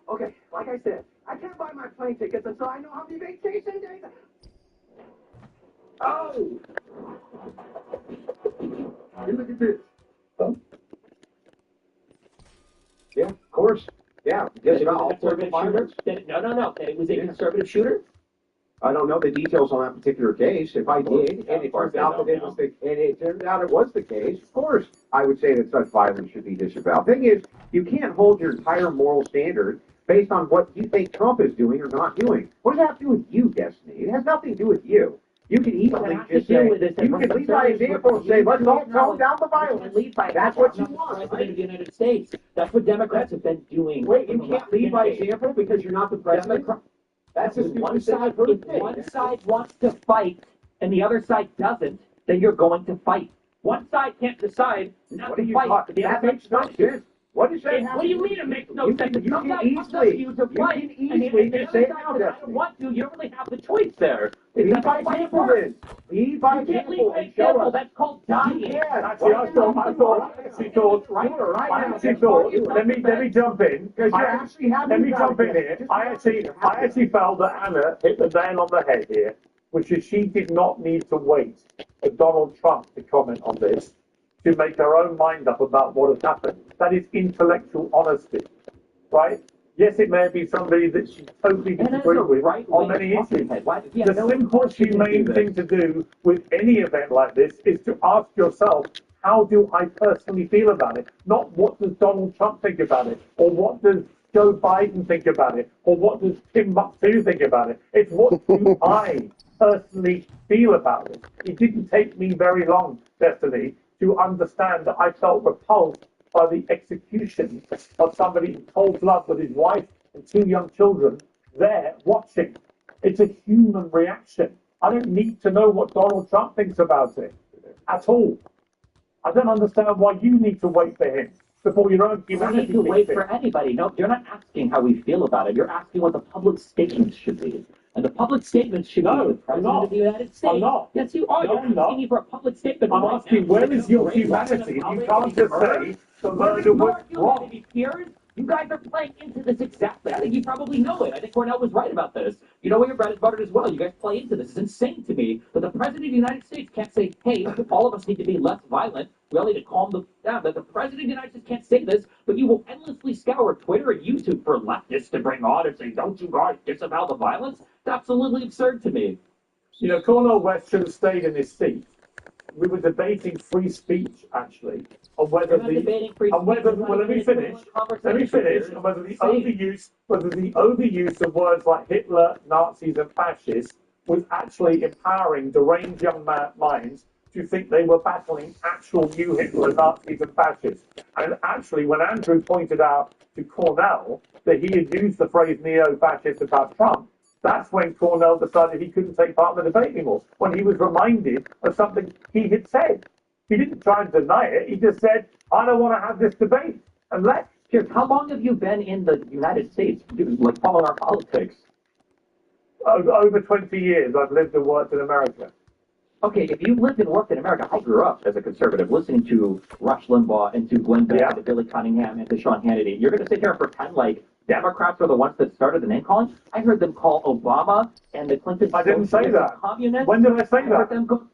[SPEAKER 4] Okay, like I said, I can't buy my plane tickets until I know how many vacation days. Oh! Hey, look at this. Oh. Yeah, of course. Yeah,
[SPEAKER 20] That
[SPEAKER 4] just
[SPEAKER 20] it was
[SPEAKER 4] all
[SPEAKER 20] a conservative shooter? No. That it was a conservative shooter?
[SPEAKER 4] I don't know the details on that particular case. If I did, and it turned out that it was the case, of course, I would say that such violence should be disavowed. Thing is, you can't hold your entire moral standard based on what you think Trump is doing or not doing. What does that have to do with you, Destiny? It has nothing to do with you. You can easily just say, you can lead by example and say, let's all tone down the violence. That's what you want,
[SPEAKER 20] President of the United States. That's what Democrats have been doing.
[SPEAKER 4] Wait, you can't lead by example because you're not the president? That's just
[SPEAKER 20] one side. If one side wants to fight and the other side doesn't, then you're going to fight. One side can't decide not to fight.
[SPEAKER 4] That makes no sense. What does that
[SPEAKER 20] What do you mean it makes no sense? If some guy comes up to you to fight, and the other side says, I don't want to, you don't really have the choice there.
[SPEAKER 4] Lead by example then. Lead by example and show us.
[SPEAKER 20] That's called dying.
[SPEAKER 1] Actually, I thought, let me jump in. Let me jump in here. I actually felt that Anna hit the nail on the head here, which is she did not need to wait for Donald Trump to comment on this to make her own mind up about what has happened. That is intellectual honesty, right? Yes, it may be somebody that she totally disagrees with on many issues. The simple, humane thing to do with any event like this is to ask yourself, how do I personally feel about it? Not what does Donald Trump think about it, or what does Joe Biden think about it, or what does Timbuktu think about it. It's what do I personally feel about it. It didn't take me very long, Destiny, to understand that I felt repulsed by the execution of somebody in cold blood with his wife and 2 young children there watching. It's a human reaction. I don't need to know what Donald Trump thinks about it at all. I don't understand why you need to wait for him before your own humanity.
[SPEAKER 20] You need to wait for anybody. No, you're not asking how we feel about it. You're asking what the public statements should be. And the public statements should be the President of the United States.
[SPEAKER 1] I'm not.
[SPEAKER 20] Yes, you are.
[SPEAKER 1] No,
[SPEAKER 20] You're asking for a public statement.
[SPEAKER 1] I'm asking, where is your humanity? You can't just say the murder was wrong.
[SPEAKER 20] You guys are playing into this exactly. I think you probably know it. I think Cornell was right about this. You know where your bread is buttered as well. You guys play into this. It's insane to me that the President of the United States can't say, hey, all of us need to be less violent. We all need to calm them down. That the President of the United States can't say this, but you will endlessly scour Twitter and YouTube for leftists to bring on and say, don't you guys disavow the violence? It's absolutely absurd to me.
[SPEAKER 1] You know, Cornel West should have stayed in his seat. We were debating free speech, actually, on whether well, let me finish, and whether the overuse of words like Hitler, Nazis, and fascists was actually empowering deranged young minds to think they were battling actual new Hitler, Nazis and fascists. And actually, when Andrew pointed out to Cornell that he had used the phrase neo-fascist about Trump, that's when Cornell decided he couldn't take part in the debate anymore, when he was reminded of something he had said. He didn't try and deny it, he just said, I don't want to have this debate, and left.
[SPEAKER 20] Pierce, how long have you been in the United States, like following our politics?
[SPEAKER 1] Over 20 years I've lived and worked in America.
[SPEAKER 20] Okay, if you lived and worked in America, I grew up as a conservative listening to Rush Limbaugh and to Glenn Beck and to Billy Cunningham and to Sean Hannity. You're going to sit here and pretend like Democrats were the ones that started the name calling? I heard them call Obama and the Clintons
[SPEAKER 1] I didn't say that.
[SPEAKER 20] Communists.
[SPEAKER 1] When did I say that?
[SPEAKER 20] Them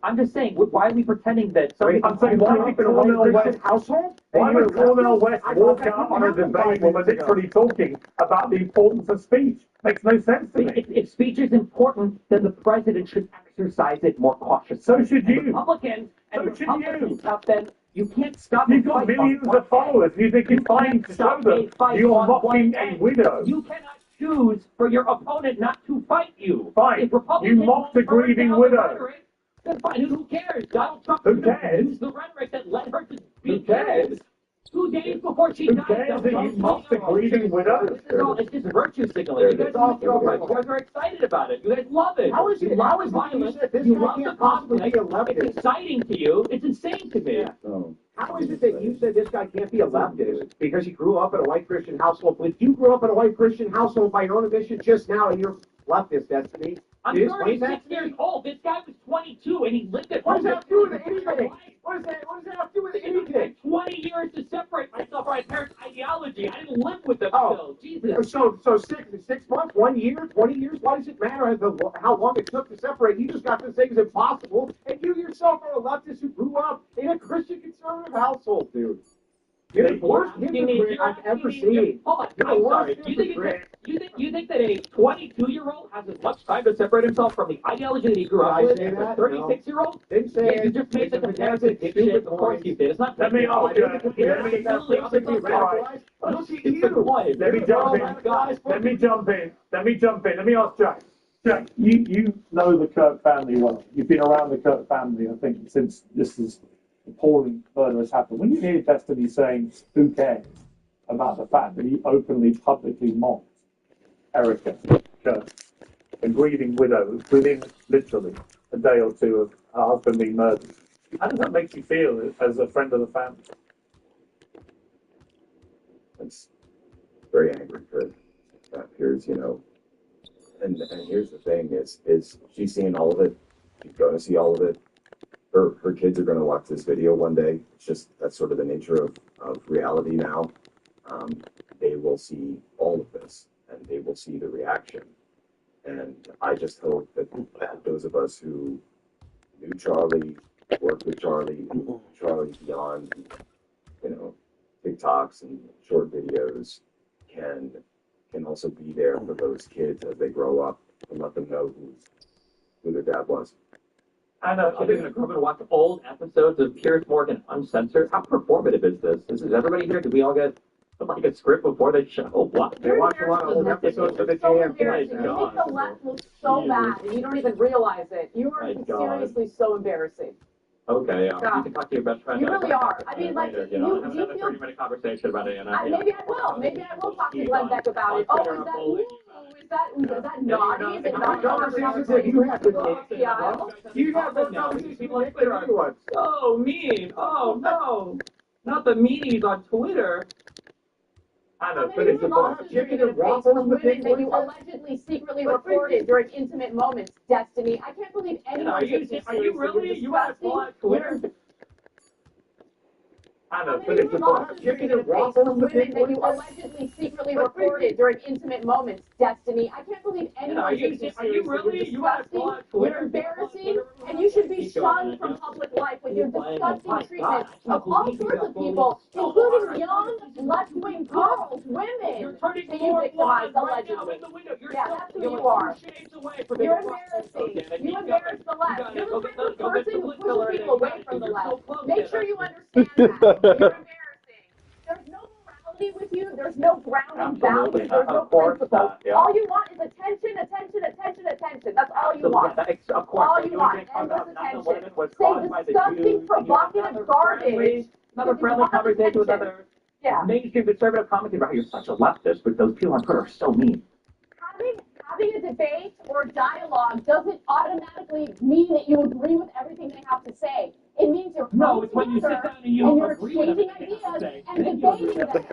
[SPEAKER 20] I'm just saying, why are we pretending that somebody...
[SPEAKER 1] I'm saying, why did Cornel West household? Why would Cornel West walk out on a debate when we're literally talking about the importance of speech? Makes no sense to me.
[SPEAKER 20] If speech is important, then the president should exercise it more cautiously.
[SPEAKER 1] So should you.
[SPEAKER 20] Republicans stuff, then you can't stop.
[SPEAKER 1] You've got millions of followers. You think it's fine to show them you're mocking a widow.
[SPEAKER 20] You cannot choose for your opponent not to fight you.
[SPEAKER 1] Fine. You mocked a grieving widow.
[SPEAKER 20] Then fine. Who cares? Donald Trump
[SPEAKER 1] used
[SPEAKER 20] the rhetoric that led her to be dead 2 days before she died.
[SPEAKER 1] Who cares that you mocked a grieving widow?
[SPEAKER 20] It's just virtue signaling. You guys are excited about it. You guys love it.
[SPEAKER 4] How is it? How is violence?
[SPEAKER 20] You love the conflict. It's exciting to you. It's insane to me.
[SPEAKER 4] How is it that you said this guy can't be a leftist because he grew up in a white Christian household? When you grew up in a white Christian household by your own admission just now, and you're leftist, Destiny.
[SPEAKER 20] I'm 36 years old. This guy was 22, and he lived at
[SPEAKER 4] home. What does that have to do with anything? What does that have to do with anything?
[SPEAKER 20] It took 20 years to separate myself from my parents' ideology. I didn't live with them still. Jesus.
[SPEAKER 4] So 6 months, 1 year, 20 years? Why does it matter how long it took to separate? You just got to say it's impossible, and you yourself are a leftist who grew up in a Christian conservative household, dude. You're the worst hypocrite I've ever seen.
[SPEAKER 20] Hold on, I'm sorry. Do you think that a 22-year-old has as much time to separate himself from the ideology that he grew up with as a 36-year-old?
[SPEAKER 4] Didn't say
[SPEAKER 20] you just made the comparison. Of course you did. It's not.
[SPEAKER 1] Let me ask you. Let me jump in. Let me ask Jack. Jack, you know the Kirk family well. You've been around the Kirk family, I think, since this is appalling murder has happened. When you hear Destiny saying, who cares about the fact that he openly, publicly mocked Erica, a grieving widow, within literally a day or two of her husband being murdered, how does that make you feel as a friend of the family?
[SPEAKER 6] It's very angry for Piers, and here's the thing is she's seeing all of it. She's going to see all of it. Her kids are going to watch this video one day. It's just, that's sort of the nature of reality now. They will see all of this, and they will see the reaction. And I just hope that those of us who knew Charlie, worked with Charlie, and Charlie beyond, TikToks and short videos, can also be there for those kids as they grow up and let them know who their dad was.
[SPEAKER 20] I know. Are they going to come and watch old episodes of Piers Morgan uncensored? How performative is this? Is everybody here? Did we all get like a script before the show? What?
[SPEAKER 4] They watch a lot of old episodes of the JFK.
[SPEAKER 17] You make the left look so bad, and you don't even realize it. You are seriously so embarrassing.
[SPEAKER 20] Okay, you can talk to your best friend.
[SPEAKER 17] You really are. I mean, like,
[SPEAKER 20] later,
[SPEAKER 17] do you
[SPEAKER 20] have
[SPEAKER 17] feel...
[SPEAKER 20] another 30-minute conversation about it.
[SPEAKER 17] Maybe I will. Maybe I will talk to Glenn Beck about it. Oh, is that naughty? Is it not
[SPEAKER 4] conversations that you have with me? You have those conversations with everyone.
[SPEAKER 20] So mean. Oh, no. Not the meanies on Twitter.
[SPEAKER 1] I know,
[SPEAKER 17] but it's about chicken and waffles with that you allegedly secretly reported during intimate moments, Destiny. I can't believe anyone
[SPEAKER 20] are you really? You want to pull out Twitter?
[SPEAKER 1] I know,
[SPEAKER 17] but it's about chicken and waffles with that you allegedly secretly reported during intimate moments, Destiny. I can't believe anyone
[SPEAKER 20] are you really? You want to pull out Twitter?
[SPEAKER 17] You're embarrassing, and you should be shunned from public life with your disgusting treatment of all sorts of people, including young, left-wing girls, women, that you victimized allegedly. Yeah, that's who you are. You're embarrassing. You embarrass the left. You're the type of person who pushes people away from the left. Make sure you understand that. You're embarrassing. There's no accountability with you. There's no grounding
[SPEAKER 20] Absolutely.
[SPEAKER 17] values. There's no
[SPEAKER 20] Of course,
[SPEAKER 17] principles.
[SPEAKER 20] yeah.
[SPEAKER 17] All you want is attention, attention, attention, attention. That's all you want.
[SPEAKER 20] Yeah, of course.
[SPEAKER 17] All
[SPEAKER 20] Like,
[SPEAKER 17] you
[SPEAKER 20] we
[SPEAKER 17] want.
[SPEAKER 20] can talk
[SPEAKER 17] Endless
[SPEAKER 20] about 9/11
[SPEAKER 17] attention.
[SPEAKER 20] was
[SPEAKER 17] Say
[SPEAKER 20] caused by the
[SPEAKER 17] disgusting,
[SPEAKER 20] Jews, and you have
[SPEAKER 17] provocative garbage.
[SPEAKER 20] Another
[SPEAKER 17] You
[SPEAKER 20] friendly
[SPEAKER 17] want
[SPEAKER 20] conversation with
[SPEAKER 17] attention.
[SPEAKER 20] other
[SPEAKER 17] Yeah.
[SPEAKER 20] mainstream conservative commenting about how you're such a leftist, but those people on Twitter are so mean.
[SPEAKER 17] Having a debate or a dialogue doesn't automatically mean that you agree with everything they have to say. It means you're
[SPEAKER 20] No,
[SPEAKER 17] coming
[SPEAKER 20] it's when you sit
[SPEAKER 17] together
[SPEAKER 20] down and you
[SPEAKER 17] you're
[SPEAKER 20] agree with
[SPEAKER 17] exchanging
[SPEAKER 20] everything they have to
[SPEAKER 17] ideas
[SPEAKER 20] say.
[SPEAKER 17] and
[SPEAKER 20] Then you agree
[SPEAKER 17] debating
[SPEAKER 20] with
[SPEAKER 17] them.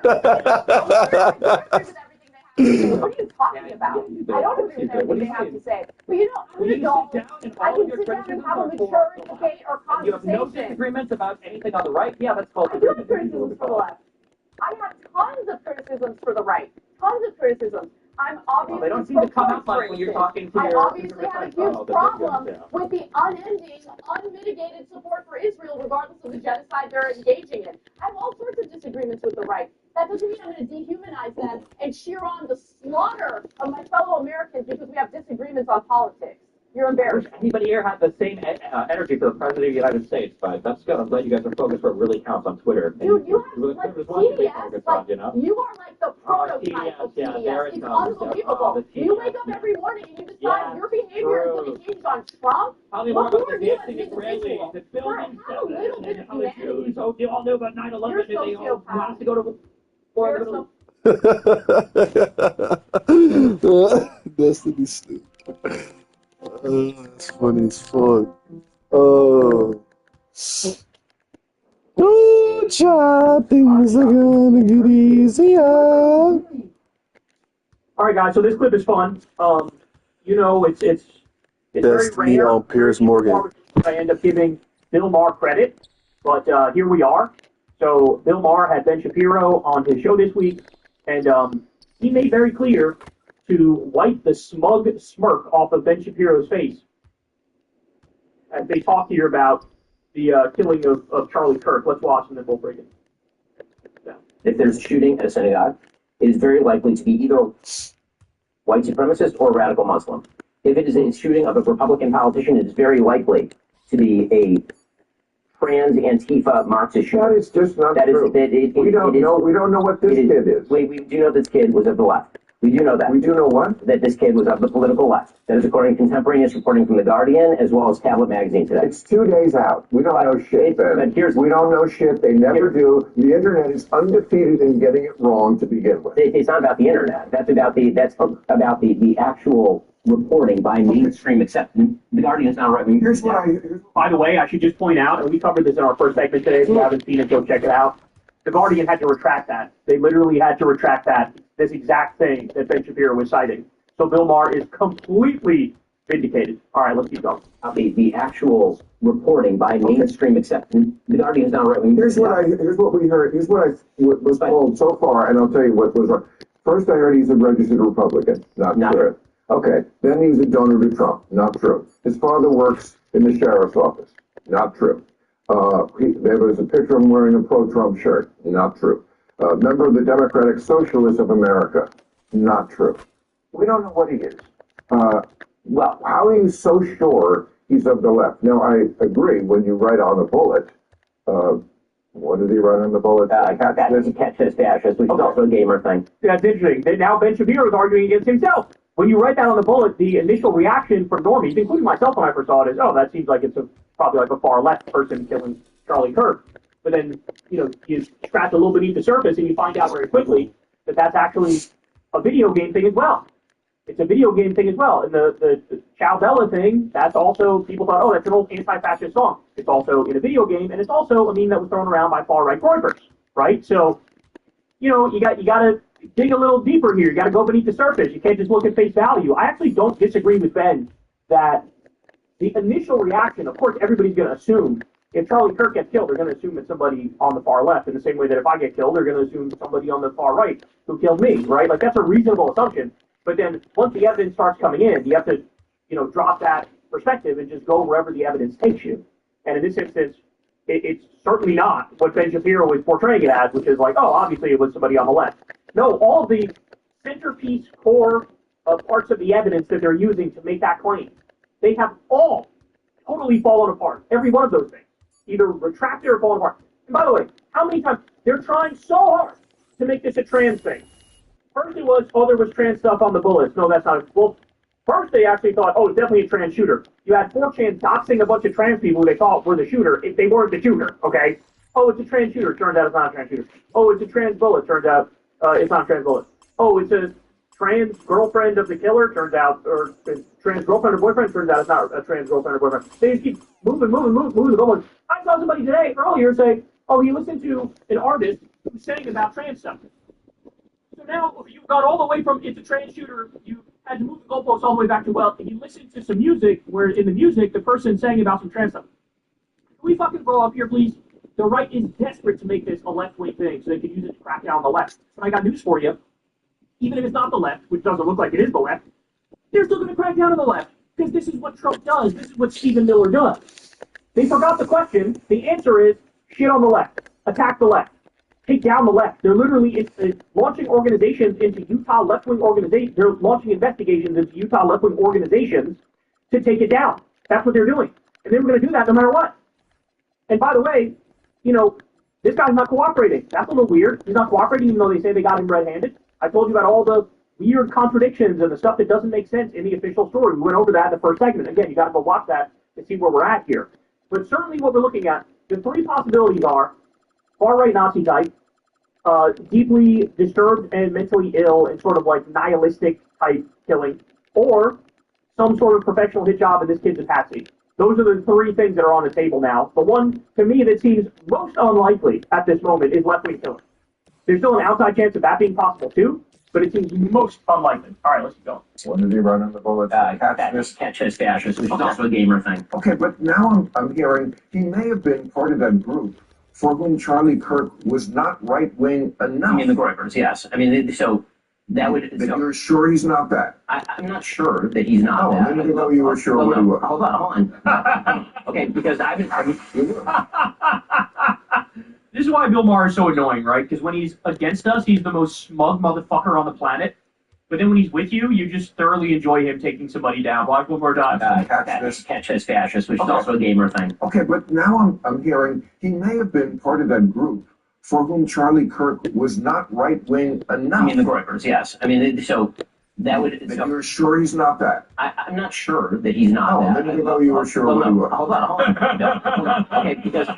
[SPEAKER 17] What are you talking about? I don't agree with
[SPEAKER 20] What
[SPEAKER 17] everything
[SPEAKER 20] do
[SPEAKER 17] they
[SPEAKER 20] you
[SPEAKER 17] have
[SPEAKER 20] mean?
[SPEAKER 17] to say. But you know, I'm
[SPEAKER 20] When
[SPEAKER 17] an
[SPEAKER 20] you
[SPEAKER 17] adult.
[SPEAKER 20] sit down and
[SPEAKER 17] I
[SPEAKER 20] all of
[SPEAKER 17] can
[SPEAKER 20] your
[SPEAKER 17] sit down and
[SPEAKER 20] criticisms
[SPEAKER 17] have a
[SPEAKER 20] are
[SPEAKER 17] mature
[SPEAKER 20] for the left,
[SPEAKER 17] debate or
[SPEAKER 20] and you have no
[SPEAKER 17] conversation.
[SPEAKER 20] disagreements about anything on the right, yeah, that's called
[SPEAKER 17] I do have
[SPEAKER 20] agreement.
[SPEAKER 17] criticisms for the left. I have tons of criticisms for the right. Tons of criticisms. I'm obviously
[SPEAKER 20] They don't seem to come out
[SPEAKER 17] pro-choice,
[SPEAKER 20] much when you're
[SPEAKER 17] for
[SPEAKER 20] talking to
[SPEAKER 17] instance. I
[SPEAKER 20] your
[SPEAKER 17] obviously have a
[SPEAKER 20] Oh,
[SPEAKER 17] huge
[SPEAKER 20] the
[SPEAKER 17] problem
[SPEAKER 20] victims, yeah.
[SPEAKER 17] with the unending, unmitigated support for Israel, regardless of the genocide they're engaging in. I have all sorts of disagreements with the right. That doesn't mean I'm going to dehumanize them and cheer on the slaughter of my fellow Americans because we have disagreements on politics. You're
[SPEAKER 20] I wish
[SPEAKER 17] embarrassed.
[SPEAKER 20] anybody here had the same energy for the President of the United States, but that's good. I'm glad you guys are focused where it really counts on Twitter. And
[SPEAKER 17] Dude, you
[SPEAKER 20] really
[SPEAKER 17] have, like,
[SPEAKER 20] there's one thing to be
[SPEAKER 17] TDS,
[SPEAKER 20] focused
[SPEAKER 17] like,
[SPEAKER 20] on, you know?
[SPEAKER 17] you are like the prototype of
[SPEAKER 20] yeah, there
[SPEAKER 17] TDS.
[SPEAKER 20] it
[SPEAKER 17] It's
[SPEAKER 20] comes.
[SPEAKER 17] unbelievable.
[SPEAKER 20] The
[SPEAKER 17] You
[SPEAKER 20] TDS,
[SPEAKER 17] wake up every morning and you decide
[SPEAKER 20] Yeah,
[SPEAKER 17] your behavior is going
[SPEAKER 20] true.
[SPEAKER 17] to hinge on Trump.
[SPEAKER 20] Tell me more
[SPEAKER 17] What
[SPEAKER 20] about
[SPEAKER 17] are
[SPEAKER 20] the
[SPEAKER 17] you as
[SPEAKER 20] dancing
[SPEAKER 17] an individual?
[SPEAKER 20] Israelis, the building
[SPEAKER 17] Have a little bit of
[SPEAKER 20] and how the
[SPEAKER 17] humanity.
[SPEAKER 20] Jews, oh, they all knew about 9/11
[SPEAKER 17] You're
[SPEAKER 20] and they all
[SPEAKER 17] sociopath.
[SPEAKER 20] want us to go to war.
[SPEAKER 17] You're so
[SPEAKER 10] Destiny stupid. That's funny as fuck. Oh, child, things are gonna get easier.
[SPEAKER 20] All right, guys. So this clip is fun. You know, it's very
[SPEAKER 10] Destiny
[SPEAKER 20] rare.
[SPEAKER 10] on Piers Morgan.
[SPEAKER 20] I end up giving Bill Maher credit, but here we are. So Bill Maher had Ben Shapiro on his show this week, and he made very clear to wipe the smug smirk off of Ben Shapiro's face as they talk here about the killing of Charlie Kirk. Let's watch and then we'll break it.
[SPEAKER 9] If there's a shooting at a synagogue, it is very likely to be either white supremacist or radical Muslim. If it is a shooting of a Republican politician, it is very likely to be a trans Antifa Marxist shooter.
[SPEAKER 12] That is just not true. We don't know what this kid is.
[SPEAKER 9] We do know this kid was of the left. We do know that.
[SPEAKER 12] We do know what?
[SPEAKER 9] That this kid was of the political left. That is according to contemporaneous reporting from The Guardian as well as Tablet Magazine today.
[SPEAKER 12] It's 2 days out. We don't know shit, Ben. We don't know shit. They never do. The internet is undefeated in getting it wrong to begin with.
[SPEAKER 9] It's not about the internet. That's about the actual reporting by mainstream acceptance. The Guardian is not right wing.
[SPEAKER 20] By the way, I should just point out, and we covered this in our first segment today. If you haven't seen it, go check it out. The Guardian had to retract that. They literally had to retract that, this exact thing that Ben Shapiro was citing. So Bill Maher is completely vindicated. All right, let's keep going.
[SPEAKER 9] The actual reporting by mainstream acceptance. The Guardian is not right wing.
[SPEAKER 12] Here's what we heard. Here's what was told so far, and I'll tell you what was wrong. First, I heard he's a registered Republican. Not true. Okay. Then he's a donor to Trump. Not true. His father works in the sheriff's office. Not true. There was a picture of him wearing a pro-Trump shirt. Not true. Member of the Democratic Socialists of America. Not true. We don't know what he is. Well, how are you so sure he's of the left? Now, I agree when you write on the bullet. What did he write on the bullet?
[SPEAKER 9] Catch this fascist, which is also a gamer thing.
[SPEAKER 20] That's interesting. Now Ben Shapiro is arguing against himself. When you write that on the bullet, the initial reaction from normies, including myself when I first saw it, is, oh, that seems like it's probably like a far left person killing Charlie Kirk. But then, you scratch a little beneath the surface and you find out very quickly that that's actually a video game thing as well. It's a video game thing as well. And the Ciao Bella thing, that's also, people thought, oh, that's an old anti-fascist song. It's also in a video game, and it's also a meme that was thrown around by far-right Groypers, right? So, you got to dig a little deeper here. You got to go beneath the surface. You can't just look at face value. I actually don't disagree with Ben that the initial reaction, of course, everybody's going to assume if Charlie Kirk gets killed, they're going to assume it's somebody on the far left, in the same way that if I get killed, they're going to assume somebody on the far right who killed me, right? Like, that's a reasonable assumption. But then once the evidence starts coming in, you have to, drop that perspective and just go wherever the evidence takes you. And in this instance, it's certainly not what Ben Shapiro is portraying it as, which is like, oh, obviously it was somebody on the left. No, all of the centerpiece core parts of the evidence that they're using to make that claim, they have all totally fallen apart. Every one of those things. Either retracted or fallen apart. And by the way, how many times they're trying so hard to make this a trans thing. First it was, oh, there was trans stuff on the bullets. No, that's not it. Well, first they actually thought, oh, it's definitely a trans shooter. You had 4chan doxing a bunch of trans people who they thought were the shooter if they weren't the shooter, okay? Oh, it's a trans shooter. Turns out it's not a trans shooter. Oh, it's a trans bullet. Turns out it's not a trans bullet. Oh, it's a trans girlfriend of the killer. Turns out, or trans girlfriend or boyfriend. Turns out it's not a trans girlfriend or boyfriend. They just keep moving the goalposts. I saw somebody today, earlier, say, oh, he listened to an artist who's saying about trans stuff. So now you got all the way from it's a trans shooter, you had to move the goalposts all the way back to, well, you listened to some music where in the music the person sang about some trans stuff. Can we fucking grow up here, please? The right is desperate to make this a left-wing thing so they can use it to crack down on the left. But I got news for you. Even if it's not the left, which doesn't look like it is the left, they're still going to crack down on the left. Because this is what Trump does. This is what Stephen Miller does. They forgot the question. The answer is shit on the left. Attack the left. Take down the left. They're literally launching organizations into Utah left-wing organizations. They're launching investigations into Utah left-wing organizations to take it down. That's what they're doing. And they were going to do that no matter what. And by the way, you know, this guy's not cooperating. That's a little weird. He's not cooperating even though they say they got him red-handed. I told you about all the weird contradictions and the stuff that doesn't make sense in the official story. We went over that in the first segment. Again, you got to go watch that to see where we're at here. But certainly what we're looking at, the three possibilities are far-right Nazi type, deeply disturbed and mentally ill and sort of like nihilistic type killing, or some sort of professional hit job and this kid's a patsy. Those are the three things that are on the table now. The one, to me, that seems most unlikely at this moment is left-wing killing. There's still an outside chance of that being possible, too, but it seems most unlikely. All right, let's keep going.
[SPEAKER 12] When did he run on the bullets?
[SPEAKER 9] Catch this fascist, which is also a gamer thing.
[SPEAKER 12] Okay, but now I'm hearing he may have been part of that group for whom Charlie Kirk was not right-wing enough.
[SPEAKER 9] I mean, the Groypers, yes. I mean, so that would...
[SPEAKER 12] But you're sure he's not that?
[SPEAKER 9] I'm not sure that he's not that.
[SPEAKER 12] Oh, a minute ago you were sure what he was.
[SPEAKER 9] Hold on. Okay, because I've been...
[SPEAKER 20] This is why Bill Maher is so annoying, right? Because when he's against us, he's the most smug motherfucker on the planet. But then when he's with you, you just thoroughly enjoy him taking somebody down. Watch one more time.
[SPEAKER 9] Catch this fascist, which is also a gamer thing.
[SPEAKER 12] Okay, but now I'm hearing he may have been part of that group for whom Charlie Kirk was not right-wing enough.
[SPEAKER 9] I mean, the Groypers, yes. I mean, so that would...
[SPEAKER 12] But you're sure he's not that?
[SPEAKER 9] I'm not sure that he's not that.
[SPEAKER 12] A minute ago you were sure what he was.
[SPEAKER 9] Hold on. No, hold on. Okay, because...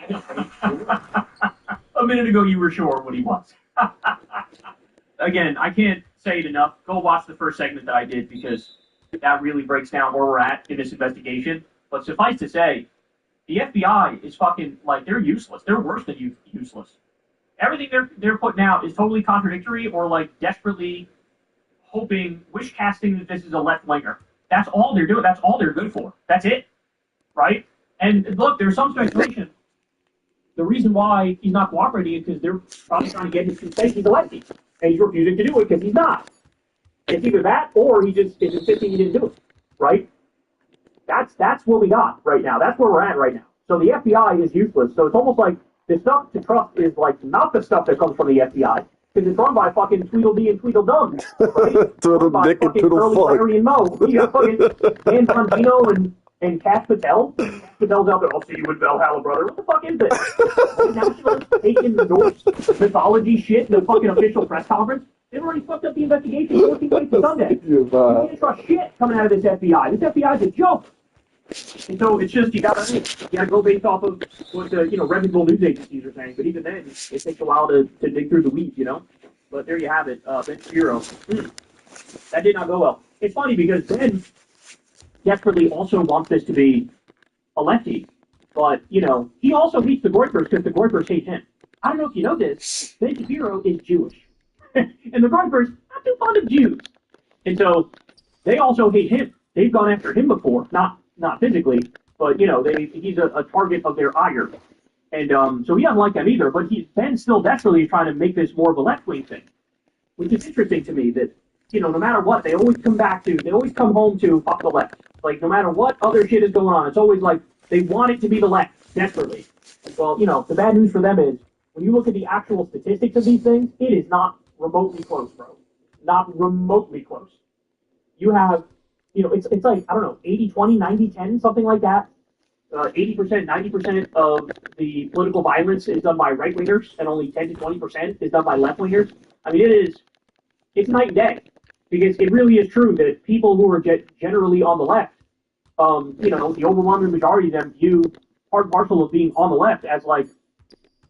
[SPEAKER 20] A minute ago you were sure what he was. Again, I can't say it enough. Go watch the first segment that I did because that really breaks down where we're at in this investigation. But suffice to say, the FBI is fucking, like, they're useless. They're worse than useless. Everything they're putting out is totally contradictory or, like, desperately hoping, wish casting that this is a left-winger. That's all they're doing. That's all they're good for. That's it. Right? And look, there's some speculation. The reason why he's not cooperating is because they're probably trying to get him to say he's a lefty. And he's refusing to do it because he's not. It's either that or he just is insisting he didn't do it. Right? That's what we got right now. That's where we're at right now. So the FBI is useless. So it's almost like the stuff to trust is like not the stuff that comes from the FBI. Because it's run by fucking Tweedledee and Tweedledum. Right?
[SPEAKER 10] Tweedledick and Tweedlefuck.
[SPEAKER 20] Larry and Mo. You got fucking Dan Bongino and Cash Patel. Cash Patel's out there, I'll see you in Valhalla, brother. What the fuck is this? Nationalists taking the Norse mythology shit in the fucking official press conference. They've already fucked up the investigation 14 days to Sunday. You can't trust shit coming out of this FBI. This FBI is a joke. And so it's just, you gotta go based off of what the, reputable news agencies are saying. But even then, it takes a while to dig through the weeds, But there you have it, Ben Shapiro. That did not go well. It's funny because Ben desperately also wants this to be a lefty. But, he also hates the Groypers because the Groypers hate him. I don't know if you know this, Ben Shapiro is Jewish. And the Groypers, not too fond of Jews. And so, they also hate him. They've gone after him before, not physically, but, he's a target of their ire. And so he doesn't like them either, but Ben's still desperately trying to make this more of a left-wing thing. Which is interesting to me that, no matter what, they always come home to fuck the left. Like, no matter what other shit is going on, it's always like, they want it to be the left, desperately. Well, the bad news for them is, when you look at the actual statistics of these things, it is not remotely close, bro. Not remotely close. You have, it's like, I don't know, 80-20, 90-10, something like that. 80%, 90% of the political violence is done by right wingers, and only 10 to 20% is done by left wingers. I mean, it's night and day, because it really is true that people who are generally on the left, the overwhelming majority of them view part and parcel of being on the left as like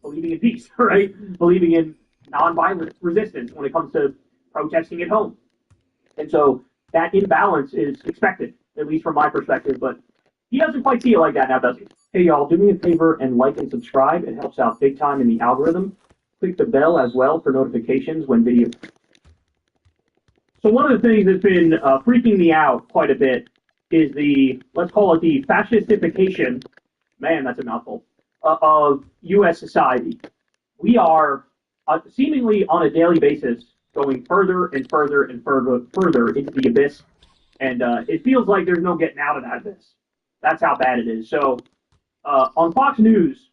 [SPEAKER 20] believing in peace, right? Believing in nonviolent resistance when it comes to protesting at home. And so that imbalance is expected, at least from my perspective, but he doesn't quite see it like that now, does he? Hey, y'all, do me a favor and like and subscribe. It helps out big time in the algorithm. Click the bell as well for notifications when video. So one of the things that's been freaking me out quite a bit is the, let's call it the fascistification, man, that's a mouthful, of U.S. society. We are seemingly on a daily basis going further and further and further into the abyss, and it feels like there's no getting out of that abyss. That's how bad it is. So on Fox News,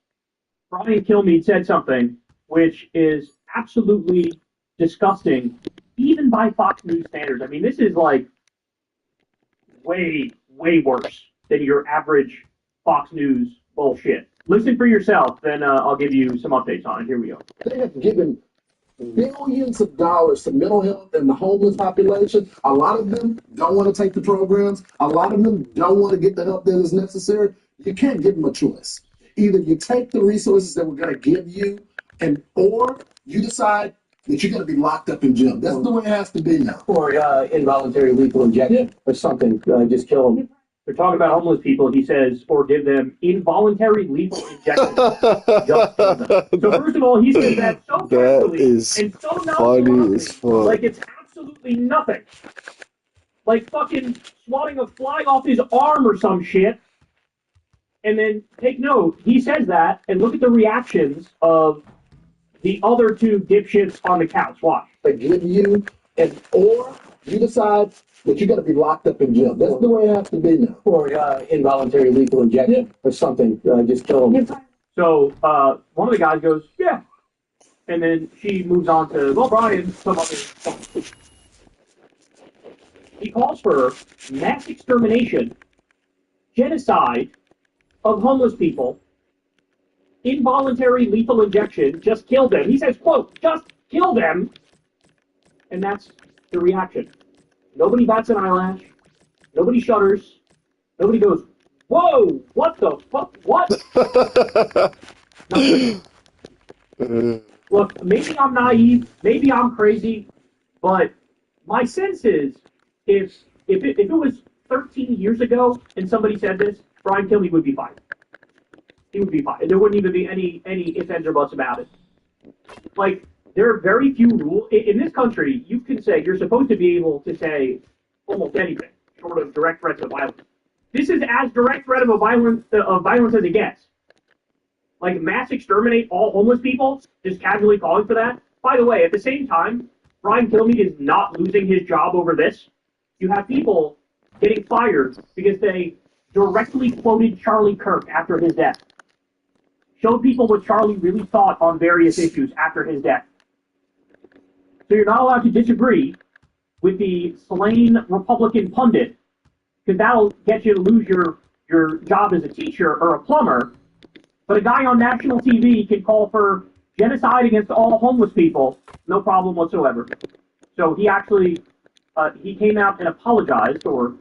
[SPEAKER 20] Brian Kilmeade said something which is absolutely disgusting, even by Fox News standards. I mean, this is like way, way worse than your average Fox News bullshit. Listen for yourself, then I'll give you some updates on it. Here we go.
[SPEAKER 3] They have given billions of dollars to mental health and the homeless population. A lot of them don't want to take the programs. A lot of them don't want to get the help that is necessary. You can't give them a choice. Either you take the resources that we're going to give you, or you decide that you're going to be locked up in jail. That's the way it has to be now.
[SPEAKER 9] Or involuntary lethal injection or something. Just kill them.
[SPEAKER 20] They're talking about homeless people. He says, or give them involuntary lethal injections. Just kill them. So first of all, he says that so casually and so nonchalantly, like it's absolutely nothing. Like fucking swatting a fly off his arm or some shit. And then take note, he says that, and look at the reactions of the other two dipshits on the couch. Watch.
[SPEAKER 3] They give you, or you decide that you're going to be locked up in jail. That's the way it has to be now.
[SPEAKER 9] Or involuntary lethal injection or something. Just kill them.
[SPEAKER 20] So one of the guys goes, yeah. And then she moves on to, well, Brian, some other stuff. He calls for mass extermination, genocide of homeless people, involuntary lethal injection, just kill them. He says, quote, just kill them. And that's the reaction. Nobody bats an eyelash. Nobody shudders. Nobody goes, whoa, what the fuck, what? Look, maybe I'm naive, maybe I'm crazy, but my sense is if it was 13 years ago and somebody said this, Brian Kilmeade would be fired. He would be fired. There wouldn't even be any ifs, ands, or buts about it. Like, there are very few rules. In this country, you can say, you're supposed to be able to say almost anything, short of direct threats of violence. This is as direct threat of violence as it gets. Like, mass exterminate all homeless people, just casually calling for that. By the way, at the same time, Brian Kilmeade is not losing his job over this. You have people getting fired because they directly quoted Charlie Kirk after his death. Showed people what Charlie really thought on various issues after his death. So you're not allowed to disagree with the slain Republican pundit, because that'll get you to lose your job as a teacher or a plumber. But a guy on national TV can call for genocide against all homeless people, no problem whatsoever. So he actually, he came out and apologized, or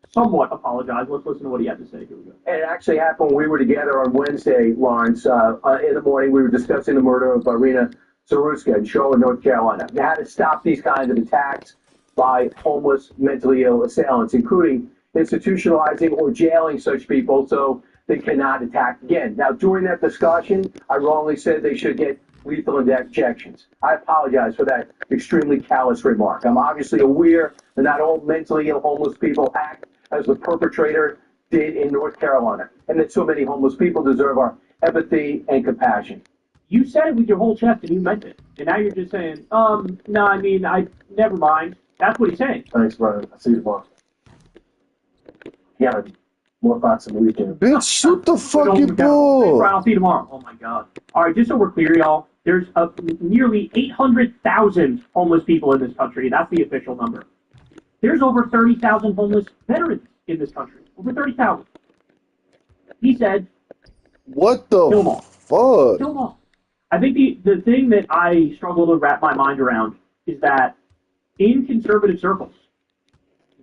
[SPEAKER 20] somewhat apologized. Let's listen to what he had to say. Here we go.
[SPEAKER 9] And it actually happened when we were together on Wednesday, Lawrence. In the morning, we were discussing the murder of Irina Saruska in Charlotte, North Carolina. We had to stop these kinds of attacks by homeless, mentally ill assailants, including institutionalizing or jailing such people so they cannot attack again. Now, during that discussion, I wrongly said they should get lethal injections. I apologize for that extremely callous remark. I'm obviously aware that not all mentally ill homeless people act as the perpetrator did in North Carolina, and that so many homeless people deserve our empathy and compassion.
[SPEAKER 20] You said it with your whole chest and you meant it. And now you're just saying, no, I mean, never mind. That's what he's saying.
[SPEAKER 3] Thanks, Brian. I'll see you tomorrow. Yeah, more thoughts on the weekend.
[SPEAKER 10] Bitch, shoot the fucking ball.
[SPEAKER 20] I'll see you tomorrow. Oh my God. All right, just so we're clear, y'all, there's nearly 800,000 homeless people in this country. That's the official number. There's over 30,000 homeless veterans in this country. Over 30,000. He said,
[SPEAKER 10] What the
[SPEAKER 20] kill them all.
[SPEAKER 10] fuck?
[SPEAKER 20] Kill them all. I think the thing that I struggle to wrap my mind around is that in conservative circles,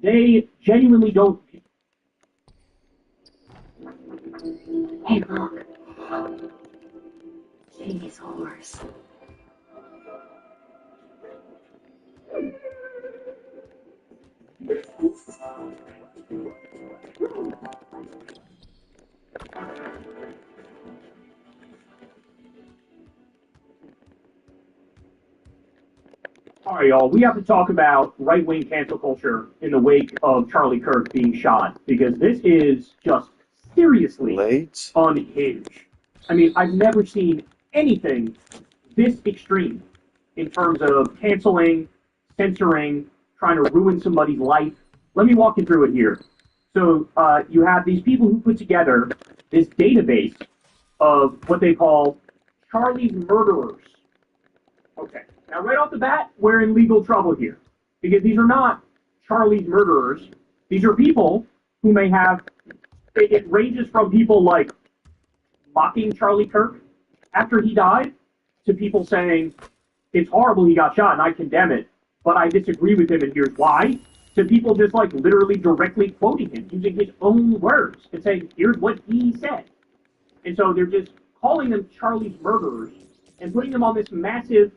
[SPEAKER 20] they genuinely don't.
[SPEAKER 2] Hey, look. Jamie's horse.
[SPEAKER 20] All right, y'all, we have to talk about right-wing cancel culture in the wake of Charlie Kirk being shot, because this is just seriously unhinged. I mean, I've never seen anything this extreme in terms of canceling, censoring, trying to ruin somebody's life. Let me walk you through it here. So you have these people who put together this database of what they call Charlie's murderers. Okay. Now, right off the bat, we're in legal trouble here, because these are not Charlie's murderers. These are people who may have, it ranges from people like mocking Charlie Kirk after he died to people saying, it's horrible he got shot and I condemn it, but I disagree with him and here's why, to people just like literally directly quoting him, using his own words and saying, here's what he said. And so they're just calling them Charlie's murderers and putting them on this massive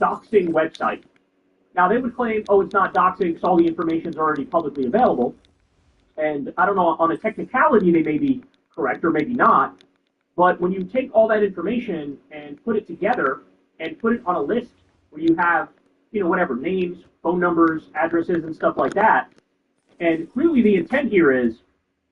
[SPEAKER 20] doxing website. Now, they would claim, oh, it's not doxing because all the information is already publicly available. And I don't know, on a technicality, they may be correct or maybe not. But when you take all that information and put it together and put it on a list where you have, you know, whatever, names, phone numbers, addresses, and stuff like that, and clearly the intent here is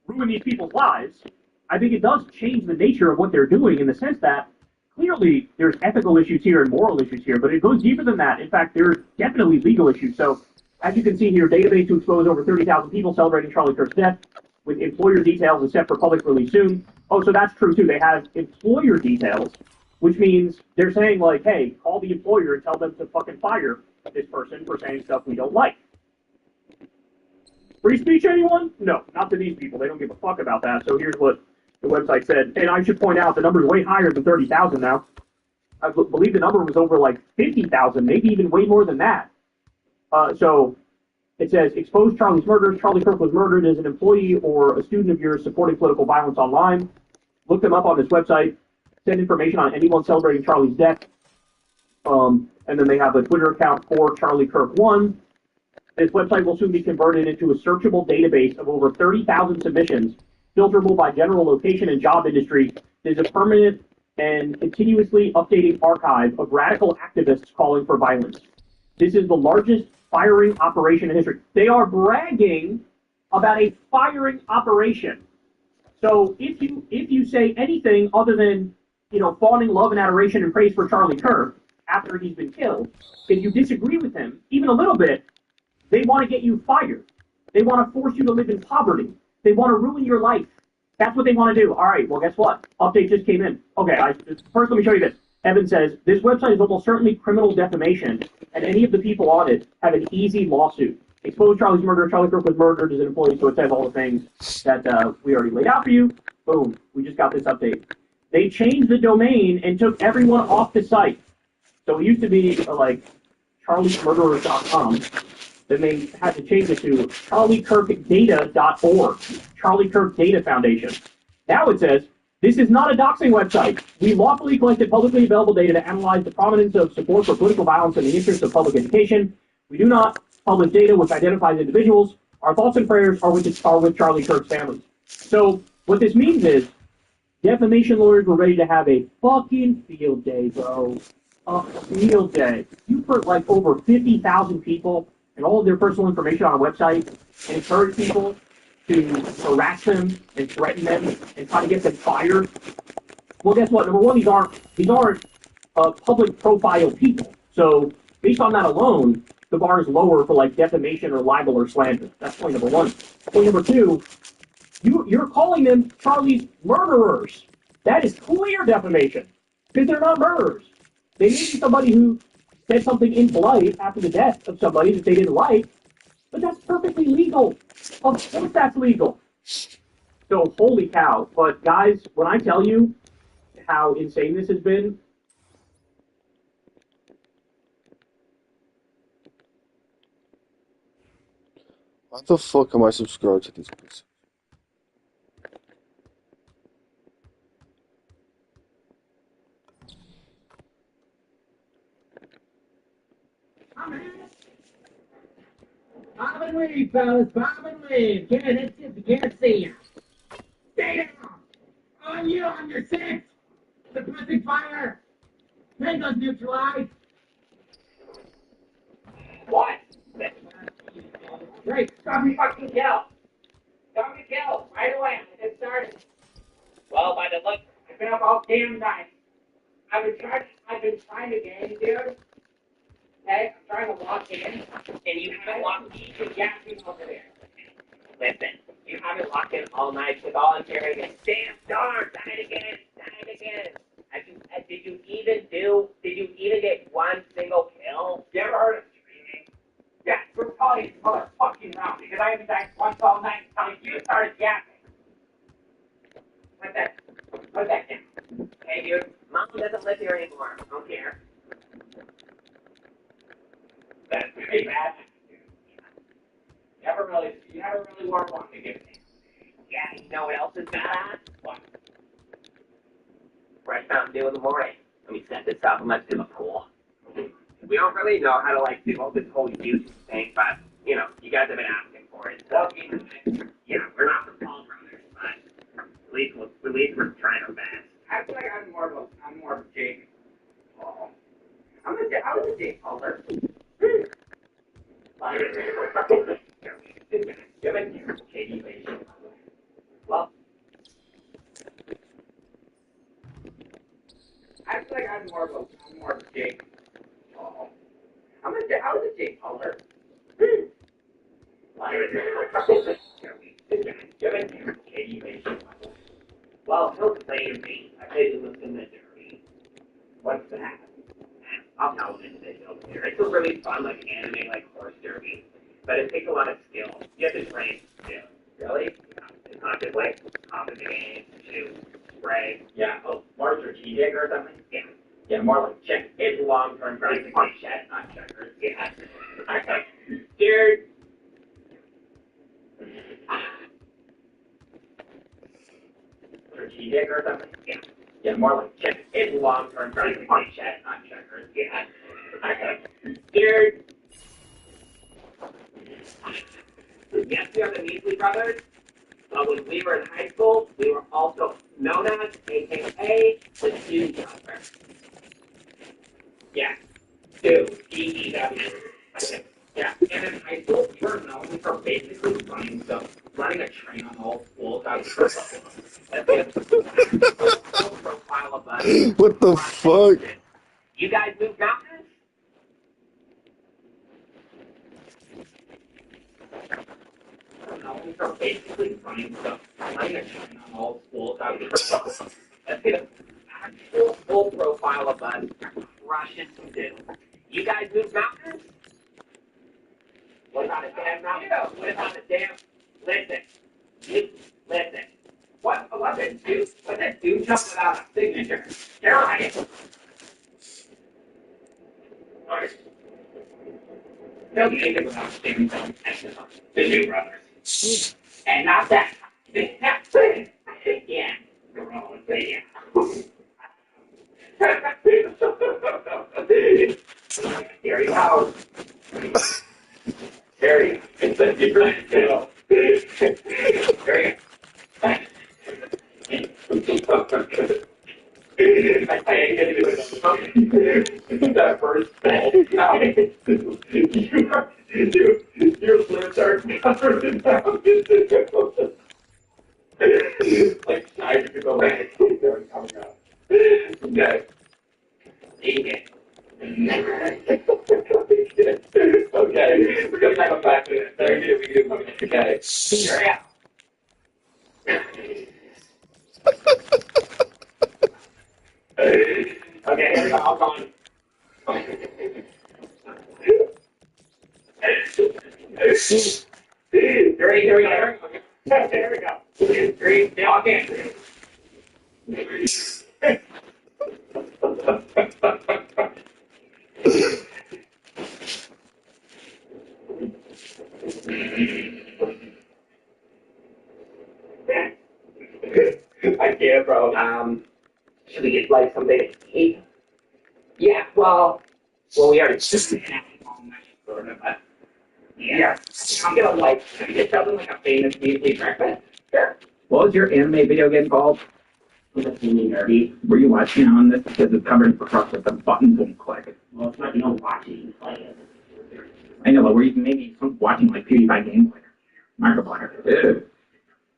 [SPEAKER 20] ruin these people's lives, I think it does change the nature of what they're doing in the sense that clearly there's ethical issues here and moral issues here, but it goes deeper than that. In fact, there's definitely legal issues. So, as you can see here, database to expose over 30,000 people celebrating Charlie Kirk's death, with employer details is set for public release soon. Oh, so that's true too. They have employer details, which means they're saying like, hey, call the employer and tell them to fucking fire this person for saying stuff we don't like. Free speech, anyone? No, not to these people. They don't give a fuck about that. So here's what the website said. And I should point out the number is way higher than 30,000 now. I believe the number was over like 50,000, maybe even way more than that. So it says, expose Charlie's murders. Charlie Kirk was murdered as an employee or a student of yours supporting political violence online. Look them up on this website. Send information on anyone celebrating Charlie's death. And then they have a Twitter account for Charlie Kirk 1. This website will soon be converted into a searchable database of over 30,000 submissions, filterable by general location and job industry. There's a permanent and continuously updating archive of radical activists calling for violence. This is the largest firing operation in history. They are bragging about a firing operation. So if you say anything other than, you know, fawning love and adoration and praise for Charlie Kirk after he's been killed, if you disagree with him even a little bit, they want to get you fired. They want to force you to live in poverty. They want to ruin your life. That's what they want to do. All right, well, guess what? Update just came in. Okay, first let me show you this. Evan says, this website is almost certainly criminal defamation, and any of the people on it have an easy lawsuit. Expose Charlie's murder. Charlie Kirk was murdered as an employee, so it says all the things that we already laid out for you. Boom, we just got this update. They changed the domain and took everyone off the site. So it used to be like charliesmurderers.com. Then they had to change it to charliekirkdata.org, Charlie Kirk Data Foundation. Now it says, this is not a doxing website. We lawfully collected publicly available data to analyze the prominence of support for political violence in the interest of public education. We do not publish data which identifies individuals. Our thoughts and prayers are with Charlie Kirk's family. So what this means is, defamation lawyers were ready to have a fucking field day, bro. A field day. You put like over 50,000 people and all of their personal information on a website and encourage people to harass them and threaten them and try to get them fired. Well, guess what? Number one, these aren't public profile people. So based on that alone, the bar is lower for like defamation or libel or slander. That's point number one. Point number two, you're calling them Charlie's murderers. That is clear defamation because they're not murderers. They may be somebody who said something impolite after the death of somebody that they didn't like, but that's perfectly legal. Of course that's legal. So holy cow! But guys, when I tell you how insane this has been.
[SPEAKER 10] Why the fuck am I subscribed to these places?
[SPEAKER 11] Bob and weave, fellas, bob and weave. Get it, you can't see you. Stay down. On you, on your six. Suppressing fire. Tango's neutralized. What? Great, stop me fucking kill. Stop me kill. Right away. I just started. Well, by the look, I've been up all damn night. I've been trying to get in, dude. Okay, I'm trying to lock in, and you haven't locked me to yapping over there. Listen, you haven't locked in all night because all I'm hearing is, damn star, done it again. Did you even get one single kill? You ever heard of streaming? Yeah, we're probably another fucking round because I haven't died once all night until you started yapping. Put that down. Hey, dude, Mom doesn't live here anymore. I don't care. That's pretty bad. You never really were one to give me. Yeah, you know what else is bad? What? Fresh Mountain Dew in the morning. Let me set this up and let's do the pool. We don't really know how to do all this whole YouTube thing, but you know, you guys have been asking for it. So you know, we're not the Paul brothers, but at least we're trying our best. I feel like I'm more of a Jake Paul. I was a Jake Pauler. Well, I feel like I'm more of a Jake Paul. I was a Jake Pauler. Well, he'll play me. I played him in the derby. What's that? I'll tell him in the video here. It's a really fun, anime, horse derby. But it takes a lot of skill. You have to train too. Really? Yeah. It's not just hop in the game, shoot, spray. Yeah. Oh, more strategic or something? Yeah. Yeah, more like check. It's long-term grinding like chess, not checkers. Yeah. Dude. Strategic or something? Yeah. Yeah, more like check. It's long-term grinding like chess, not checkers. Yeah. Dude. Yes, we are the Measley brothers. When we were in high school, we were also known as, a.k.a. the Stew Brothers. Yeah, Stew, D-E-W. Yeah, and in high school, we were known for basically running a train on the whole school. Profile of us.
[SPEAKER 10] What the fuck?
[SPEAKER 11] You guys move mountains? Are basically running a train on the whole school. Let's get an actual full profile of us Russian do. You guys move mountains? What about a damn mountain? What about a damn? Listen. What's that dude? What's that dude jump without a signature? You're right. Alright. They'll be anything without a signature. The New Brothers. And not that. Yeah. Here you go. There you go. It's a different deal. There you go. I ain't gonna do it. That first your lips are covered in mountains. Like side to go back. They're coming up. Okay. Okay. We're gonna come back to it. Okay. Here I am. Okay, here we go. I'll go on. Ready? Here we go. There we go.
[SPEAKER 20] 2, 3, now again. I can't, bro. Should we get like something to eat? Yeah, well, we already just had all night, sort of, but yeah. I'm gonna like get something like a famous weekly breakfast. Sure. What was your anime video game called? Was it really nerdy? Were you watching on this because it's covered across with the buttons and click? Well, it's not, watching you play it. I know, but were you maybe watching like PewDiePie gameplay? Markiplier.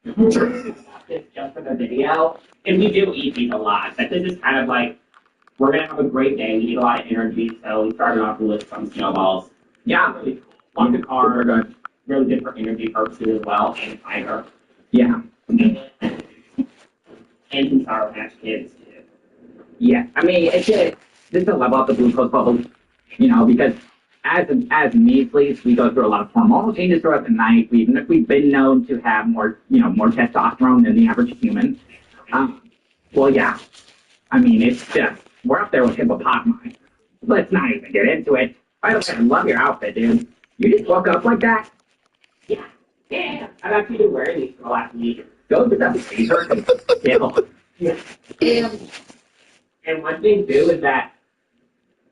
[SPEAKER 20] Just for the video. And we do eat these a lot. But this is kind of like, we're going to have a great day. We need a lot of energy. So we started off with some snowballs. Yeah, really cool. On the car, really good for energy purposes as well. And fiber. Yeah. And some Sour Patch Kids too. Yeah, I mean, it's just to level up the glucose bubbles, because as measles, we go through a lot of hormonal changes throughout the night. We've been known to have more testosterone than the average human. Well, yeah, I mean, it's just, we're up there with hippopotami. Let's not even get into it. By the way, I love your outfit, dude. You just woke up like that? Yeah. Yeah, I've actually been wearing these for the last week. Go to the freezer and kill. Yeah. And one thing too is that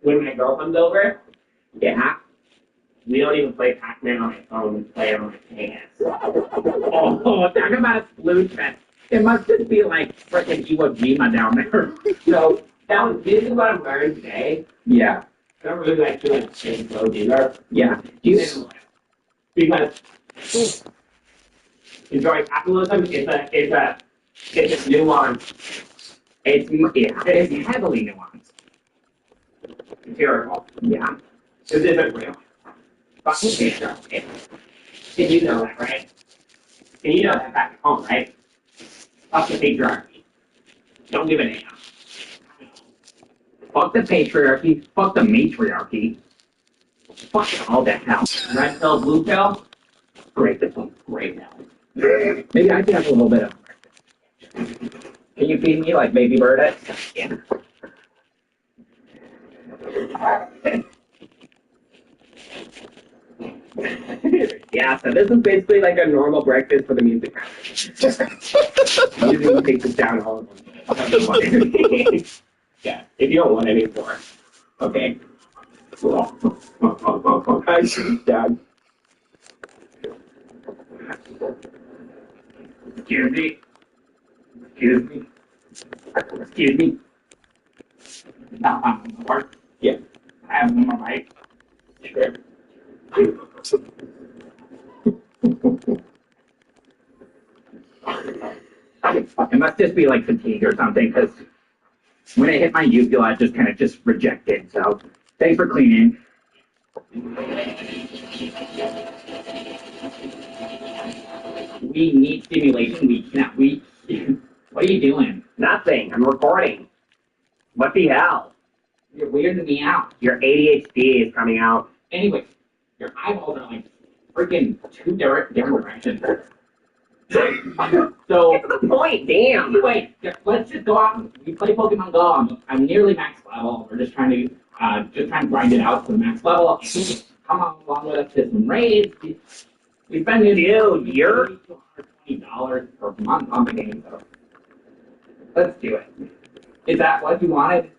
[SPEAKER 20] when my girl comes over, we don't even play Pac-Man on my phone, we play it on my pants. Oh, talk about a splooge fest. It must just be like freaking Iwo Jima down there. So this is what I'm wearing today. Yeah. I don't really like to change clothes either. Yeah. Because enjoy capitalism is a nuance. It's heavily nuanced. Empirical. Yeah. This isn't real. Fucking patriarchy. And you know that, right? And you know that back at home, right? Fuck the patriarchy. Don't give a damn. Fuck the patriarchy. Fuck the matriarchy. Fuck it all the hell. Red pill, blue pill? Great pill. Great pill. Maybe I can have a little bit of. Can you feed me like baby bird it? Yeah. Yeah, so this is basically like a normal breakfast for the music. Usually take this down all of them. Yeah, if you don't want any more. Okay. I should down. Excuse me. Excuse me. Excuse me. Now I'm on the work. Yeah. I have one more mic. Sure. It must just be like fatigue or something, because when it hit my uvula, it just kind of just rejected. So thanks for cleaning. We need stimulation. We cannot. What are you doing? Nothing. I'm recording. What the hell? You're weirding me out. Your ADHD is coming out. Anyway, your eyeballs are like freaking two different directions. So get to the point, damn. Anyway, let's just go out and we play Pokemon Go. I'm nearly max level. We're just trying to grind it out to the max level. Come on along with us to some raids. We spend you're $220 per month on the game, so let's do it. Is that what you wanted?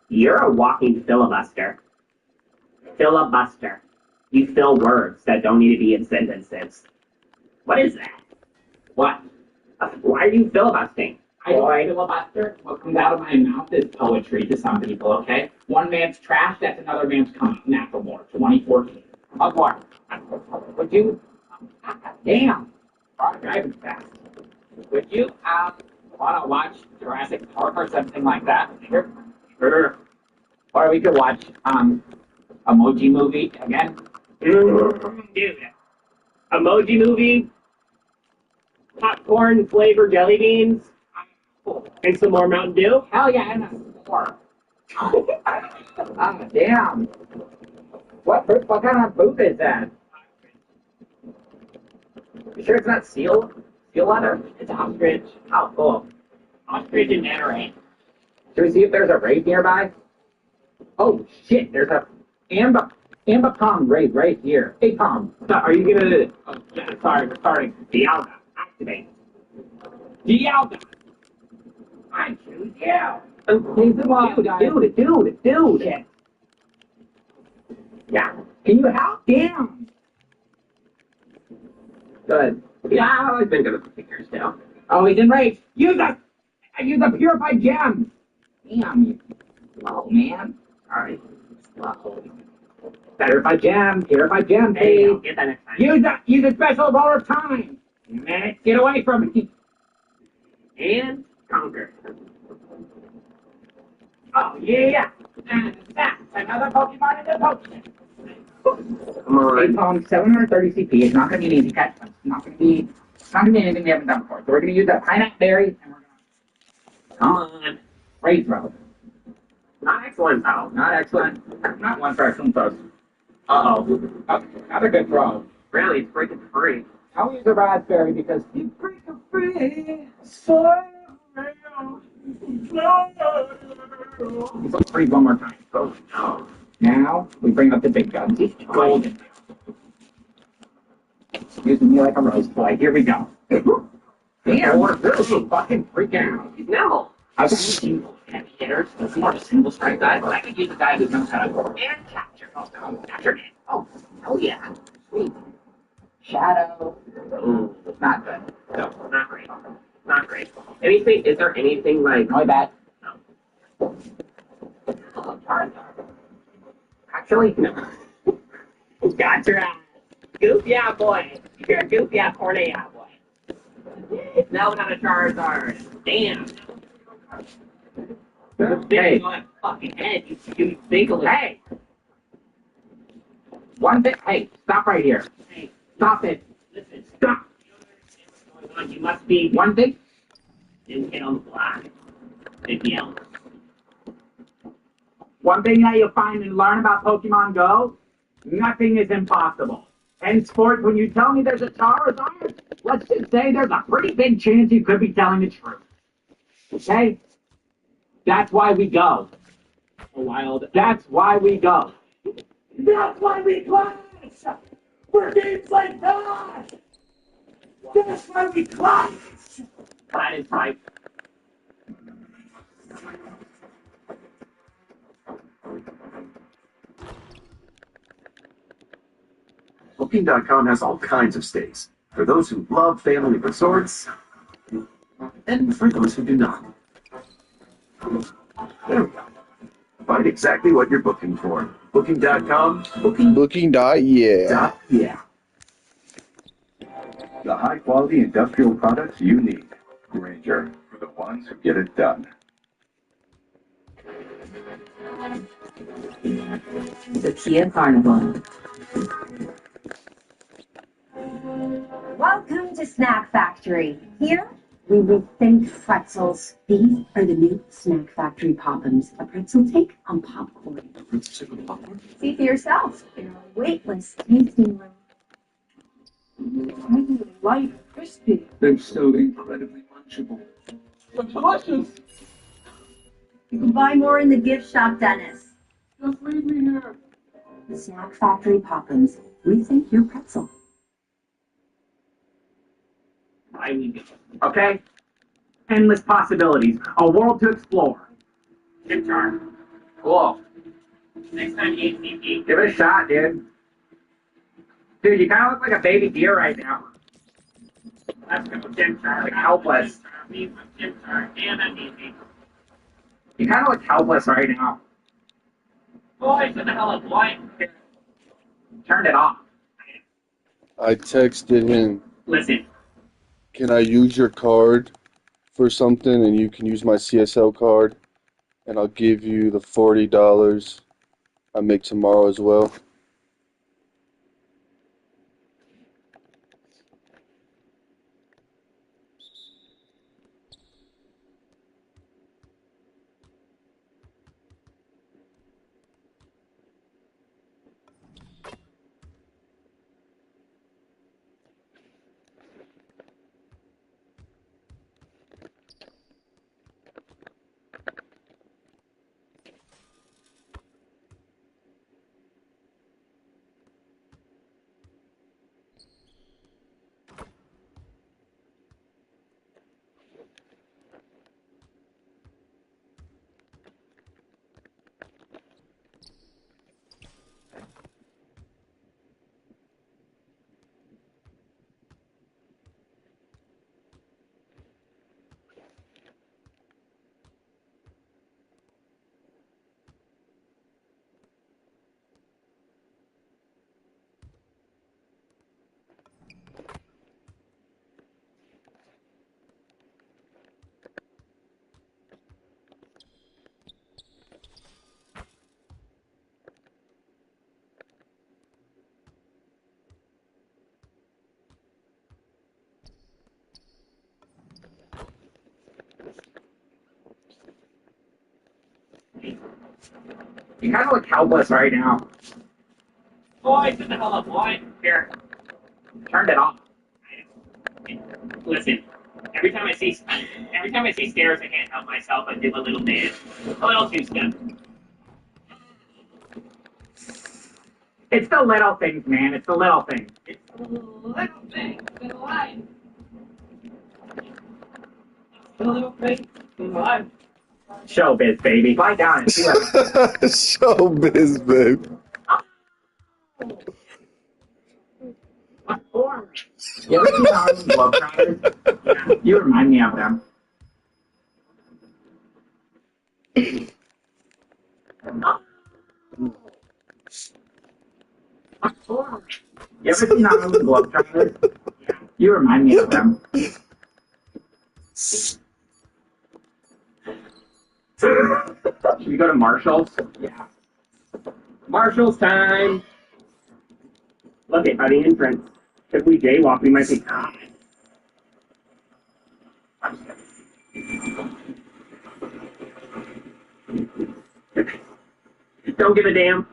[SPEAKER 20] You're a walking filibuster. Filibuster. You fill words that don't need to be in sentences. What is that? What? Why are you filibustering? I don't filibuster. What comes out of my mouth is poetry to some people, okay? One man's trash, that's another man's coming. Natural War, 2014. Of what? Would you... Damn. Our driving fast. Would you, want to watch Jurassic Park or something like that? Sure. Sure. Or we could watch, Emoji Movie again. Dude. Emoji Movie? Popcorn flavored jelly beans? And some more Mountain Dew? Hell yeah, and a score. Damn. What kind of booth is that? You sure it's not sealed Feel leather? It's ostrich. Oh, cool. Ostrich and Natterang. Should we see if there's a raid nearby? Oh shit, there's a Ambipom raid right here. Hey Tom, are you gonna sorry. Dialga. Activate. Dialga. I choose you. Dude. Shit. Yeah. Can you help? Damn. Good. Yeah, I've been good at figures now. Oh, he didn't raid. Use a purified gem. Damn you. Slow, man. Sorry. Slow. Purified gem,
[SPEAKER 19] Hey,
[SPEAKER 20] please.
[SPEAKER 19] get that next time.
[SPEAKER 20] Use a special roll of time. Man, get away from me.
[SPEAKER 19] And conquer.
[SPEAKER 20] Oh, yeah. And that's another Pokemon in the Pokemon.
[SPEAKER 19] Come on.
[SPEAKER 20] Hey, Tom, 730 CP. It's not going to be an easy catch. It's not going to be anything we haven't done before. So we're going to use that pineapple berry, and we're going to... Come on. Raid throw.
[SPEAKER 19] Not excellent, though.
[SPEAKER 20] Not excellent. Not one for excellent throws. Uh-oh. Another good throw.
[SPEAKER 19] Really, it's breaking free.
[SPEAKER 20] I'll use a raspberry because you break a free. So let's freeze one more time. Go. Now we bring up the big guns. Golden. Using me like a rose boy. Here we go. Damn, we're really fucking freaking out.
[SPEAKER 19] No.
[SPEAKER 20] I've got single heavy hitters. It's more of a single strike guy, but I could use a guy who knows how to and capture. Captured it. Oh, yeah. Sweet. Shadow.
[SPEAKER 19] Ooh,
[SPEAKER 20] Not good.
[SPEAKER 19] no, not great. Not great. Anything? Is there anything like?
[SPEAKER 20] My bad.
[SPEAKER 19] No.
[SPEAKER 20] Oh, Charizard. Actually,
[SPEAKER 19] No. Got your ass. Goofy out boy. You're a goofy out corny out boy. No, not a Charizard. Damn.
[SPEAKER 20] Hey.
[SPEAKER 19] On that fucking head, you biggly.
[SPEAKER 20] Hey! One thing. Hey, stop right here.
[SPEAKER 19] Hey,
[SPEAKER 20] Stop it.
[SPEAKER 19] listen.
[SPEAKER 20] Stop.
[SPEAKER 19] You don't understand what's going on. You must be
[SPEAKER 20] One thing.
[SPEAKER 19] new kid on the block. Big yell.
[SPEAKER 20] One thing that you'll find and learn about Pokemon Go, nothing is impossible. Henceforth, when you tell me there's a Charizard, let's just say there's a pretty big chance you could be telling the truth. Okay? That's why we go.
[SPEAKER 19] A wild.
[SPEAKER 20] That's why we go.
[SPEAKER 11] That's why we clash! For games like that! That's why we clash!
[SPEAKER 19] That is right.
[SPEAKER 7] Booking.com has all kinds of stays. For those who love family resorts, and for those who do not. There we go. Find exactly what you're booking for. Booking.com,
[SPEAKER 10] Booking dot yeah.
[SPEAKER 7] yeah. The high quality industrial products you need. Granger, for the ones who get it done.
[SPEAKER 2] The Kia Carnival.
[SPEAKER 13] Welcome to Snack Factory. Here, we rethink pretzels. These are the new Snack Factory Poppins, a pretzel take on popcorn. See for yourself in our weightless tasting room.
[SPEAKER 11] Really light, crispy.
[SPEAKER 7] They're so incredibly munchable.
[SPEAKER 11] But delicious!
[SPEAKER 13] You can buy more in the gift shop, Dennis.
[SPEAKER 11] Just leave me here.
[SPEAKER 13] Snack Factory Poppins. Rethink your pretzel.
[SPEAKER 19] I need it.
[SPEAKER 20] Okay? Endless possibilities. A world to explore.
[SPEAKER 19] Chip jar.
[SPEAKER 20] Cool.
[SPEAKER 19] Next time you ACP.
[SPEAKER 20] Give it a shot, dude. Dude, you kind of look like a baby deer right now.
[SPEAKER 19] Let's go, chip jar.
[SPEAKER 20] Like helpless.
[SPEAKER 19] Leave my chip jar. And I'm easy.
[SPEAKER 20] You kind of look helpless right now.
[SPEAKER 19] Boys, what the hell is what?
[SPEAKER 20] Turned it off.
[SPEAKER 10] I texted him,
[SPEAKER 19] Listen.
[SPEAKER 10] can I use your card for something and you can use my CSL card and I'll give you the $40 I make tomorrow as well.
[SPEAKER 19] You kind of look helpless right now.
[SPEAKER 20] Boy, shut the hell up, boy.
[SPEAKER 19] Here, turned it off.
[SPEAKER 20] Listen, every time I see stairs, I can't help myself. I do a little dance, a little two-step.
[SPEAKER 19] It's the little things, man. It's the little things.
[SPEAKER 20] It's the little things in life. The little things in life.
[SPEAKER 19] Showbiz, baby. Lie down and see what.
[SPEAKER 10] Showbiz, babe.
[SPEAKER 19] You ever seen Harlem Globetrotters? Yeah, you remind me of them. You ever seen Harlem Globetrotters? Yeah, you remind me of them. Should we go to Marshall's? Yeah. Marshall's time! Look at by the entrance. If we jaywalk, we might be caught. Don't give a damn.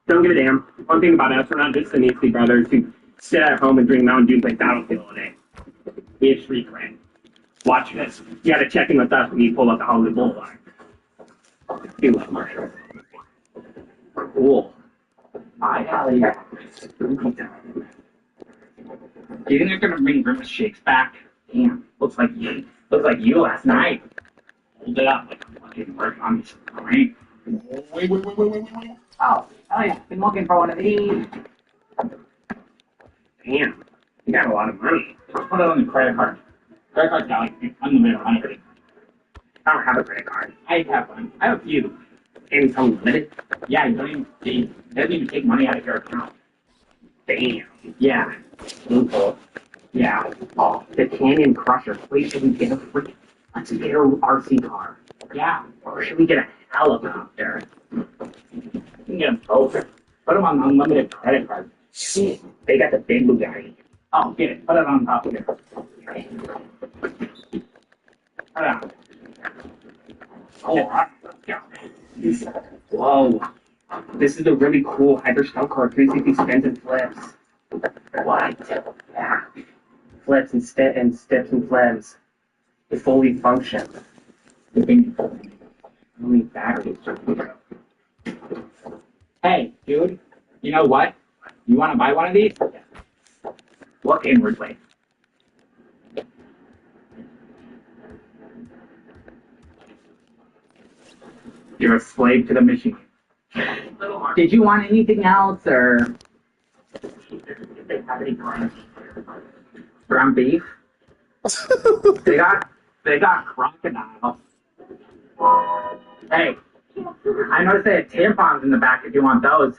[SPEAKER 19] Don't give a damn. One thing about us, we're not just the Neasley brothers who sit at home and drink Mountain Dew and play Battlefield all day. We have street cred. Watch this. You gotta check in with us when you pull up the Hollywood Boulevard. Do love Marshall. Cool. Hi, Allie. Do you think they're gonna bring Grimace Shakes back? Damn, looks like you last night. Hold it up like I'm fucking working on this crank. Wait. Oh, yeah, been looking for one of these. Damn, you got a lot of money. Just put it on the credit card. Credit card's got like unlimited money. I don't have a credit card. I have one. I have a few. And it's unlimited? Yeah, it doesn't even take money out of your account. Damn. Yeah. Loophole. Yeah. Oh, the Canyon Crusher. Wait, should we get a let's get a RC car. Yeah. Or should we get a helicopter? We can get them both. Put them on unlimited credit card. They got the big Bugatti. Oh, get it. Put it on top of it. Put it on. Oh, yeah. Whoa. This is a really cool hyper-style car. 360 spins and flips. What? Yeah. Flips and steps and flips. It fully functions. Only batteries. Hey, dude. You know what? You want to buy one of these? Look inwardly. You're a slave to the machine. Did you want anything else, or? Did they have any ground beef? they got crocodile. Hey, I noticed they had tampons in the back. If you want those,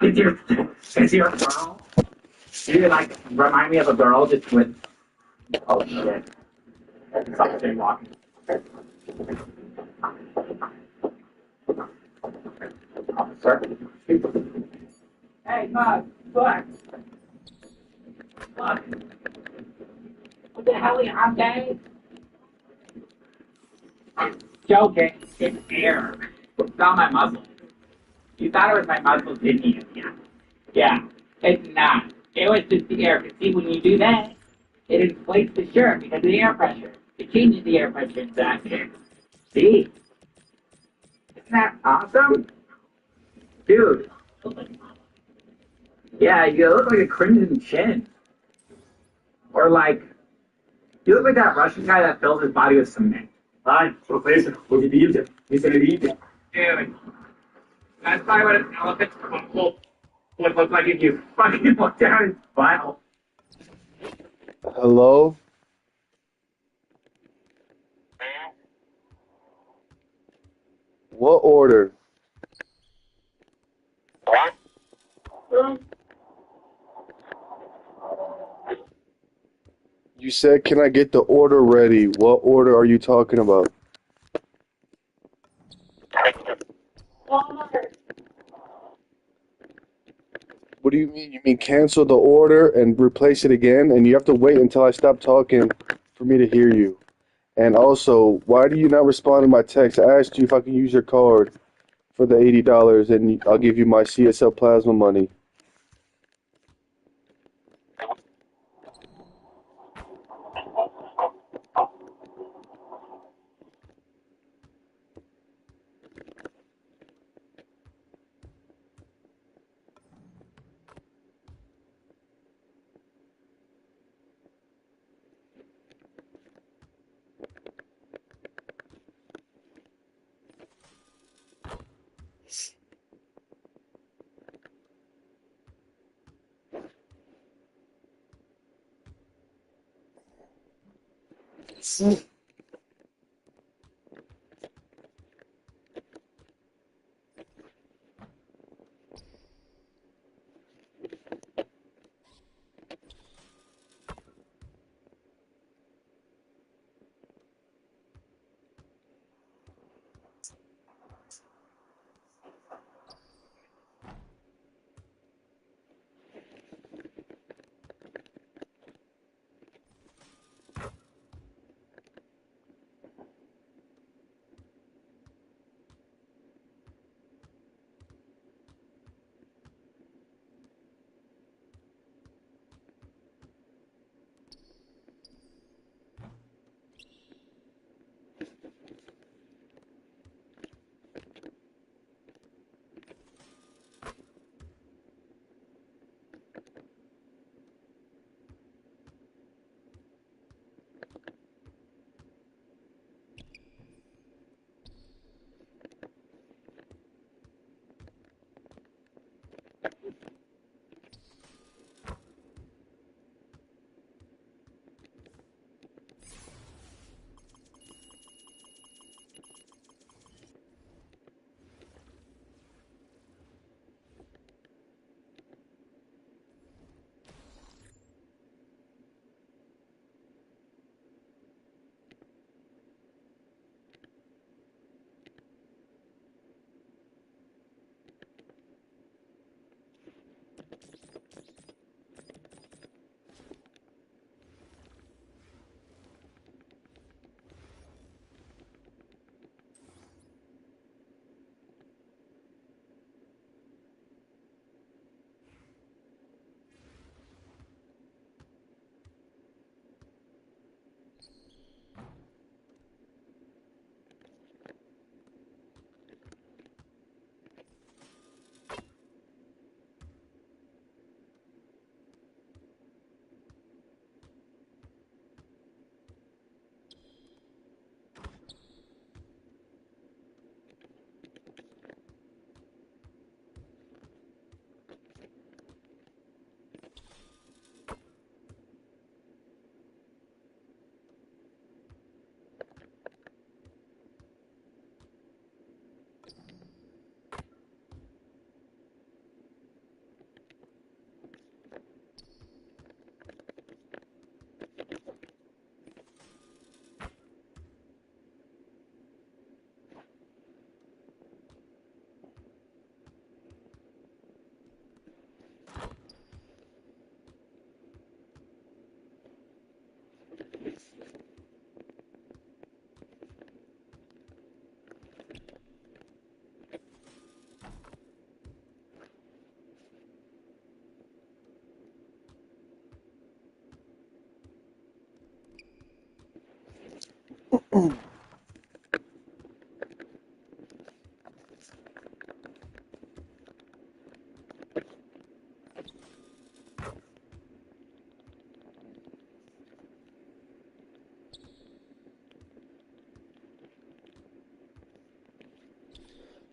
[SPEAKER 19] is your girl? Do you like remind me of a girl just with? Oh shit! Something walking. Officer. Hey, look. What the hell are you on, Dave? Joking. It's air. It's not my muzzle. You thought it was my muzzle, didn't you? Yeah. It's not. It was just the air. Because see, when you do that, it inflates the shirt because of the air pressure. It changes the air pressure inside here. See? Isn't that awesome? Dude. Yeah, you look like a Crimson Chin. Or like, you look like that Russian guy that fills his body with cement. Fine, Professor, what did you do? Dude, that's probably what an elephant's muscle would look like if you fucking look down his butt.
[SPEAKER 10] Hello? What order? You said, can I get the order ready? What order are you talking about? What do you mean? You mean cancel the order and replace it again? And you have to wait until I stop talking for me to hear you. And also, why do you not respond to my text? I asked you if I can use your card for the $80, and I'll give you my CSL plasma money.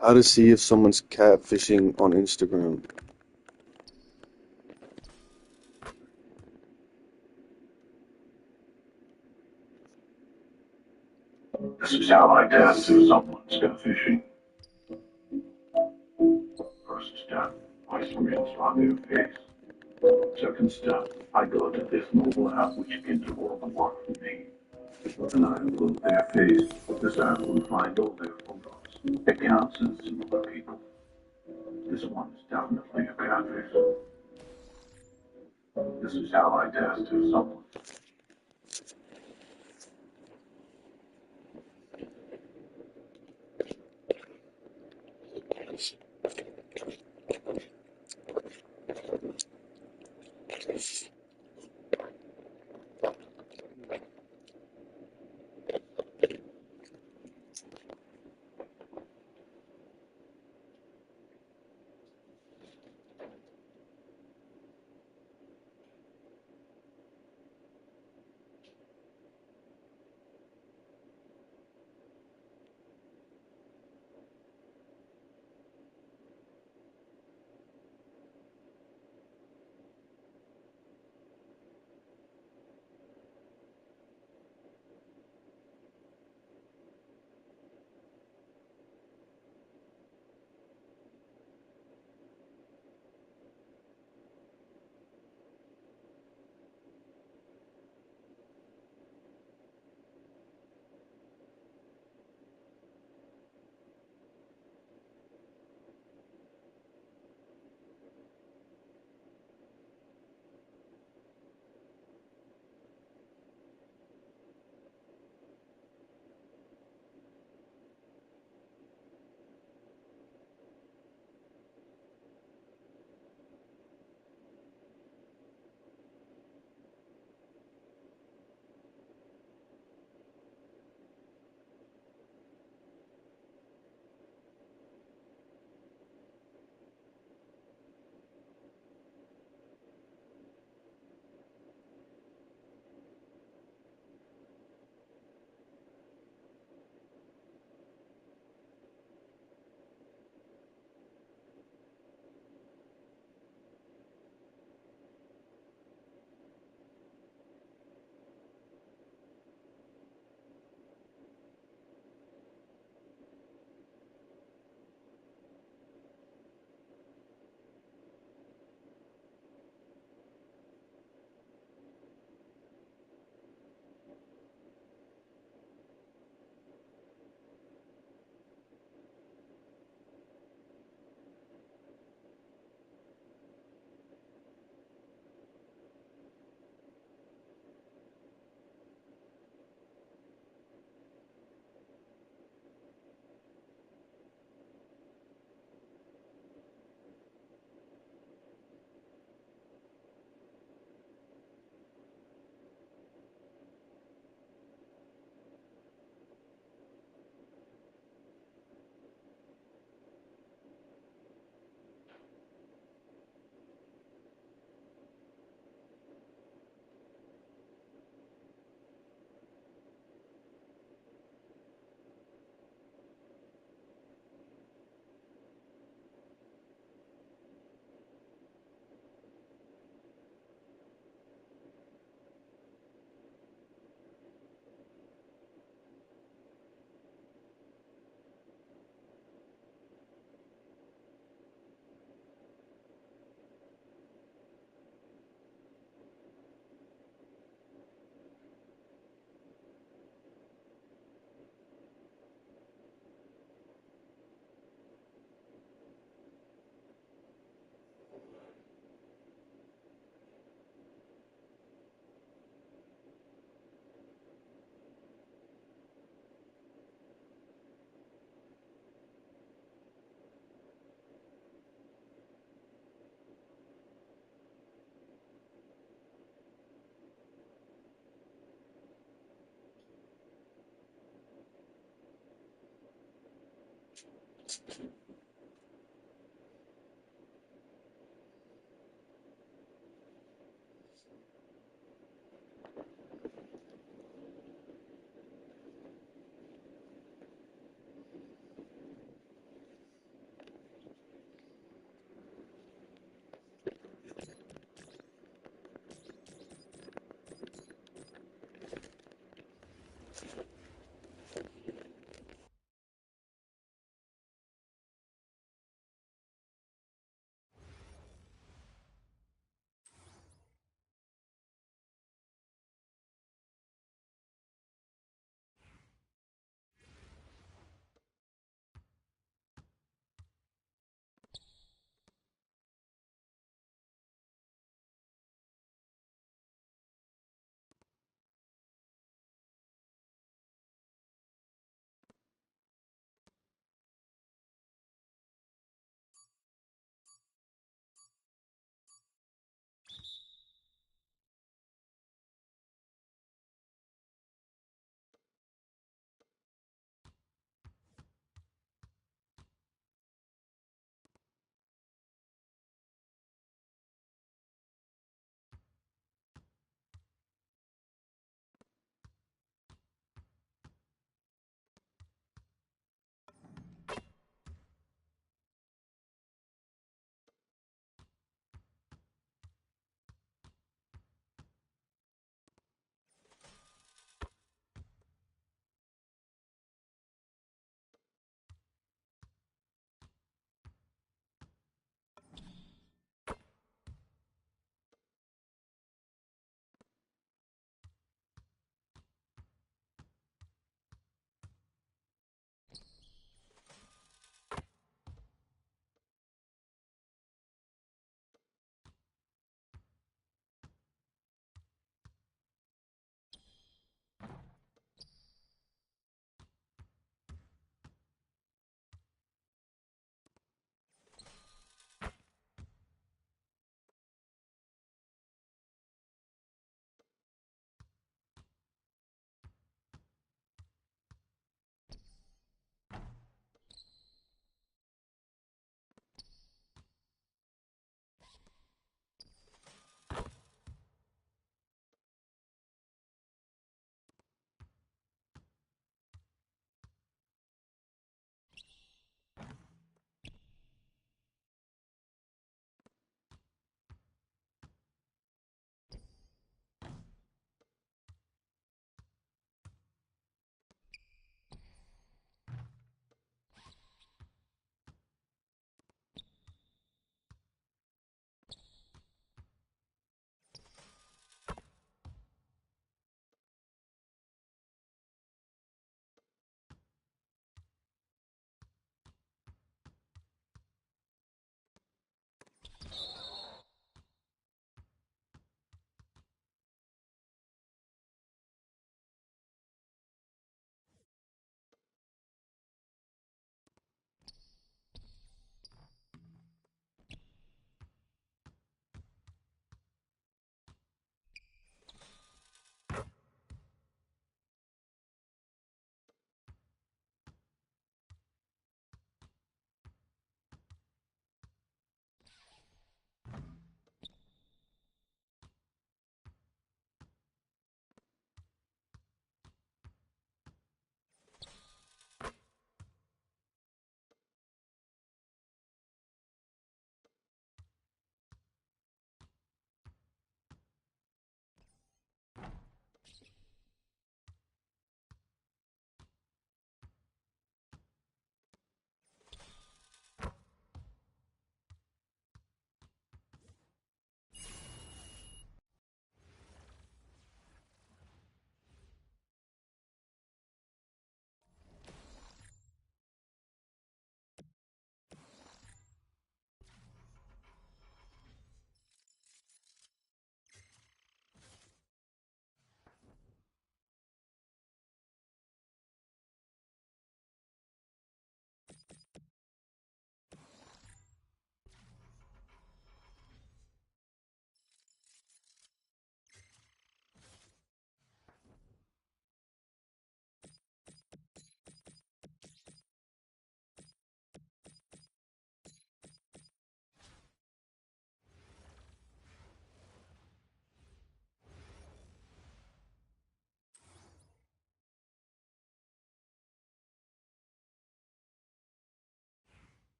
[SPEAKER 10] How to see if someone's catfishing on Instagram.
[SPEAKER 5] This is how I test if someone's catfishing. First step, I screenshot their face. Second step, I go to this mobile app which can do all the work for me. And I upload their face. This app will find all their photos, accounts, and similar people. This one is definitely a catfish. This is how I test if someone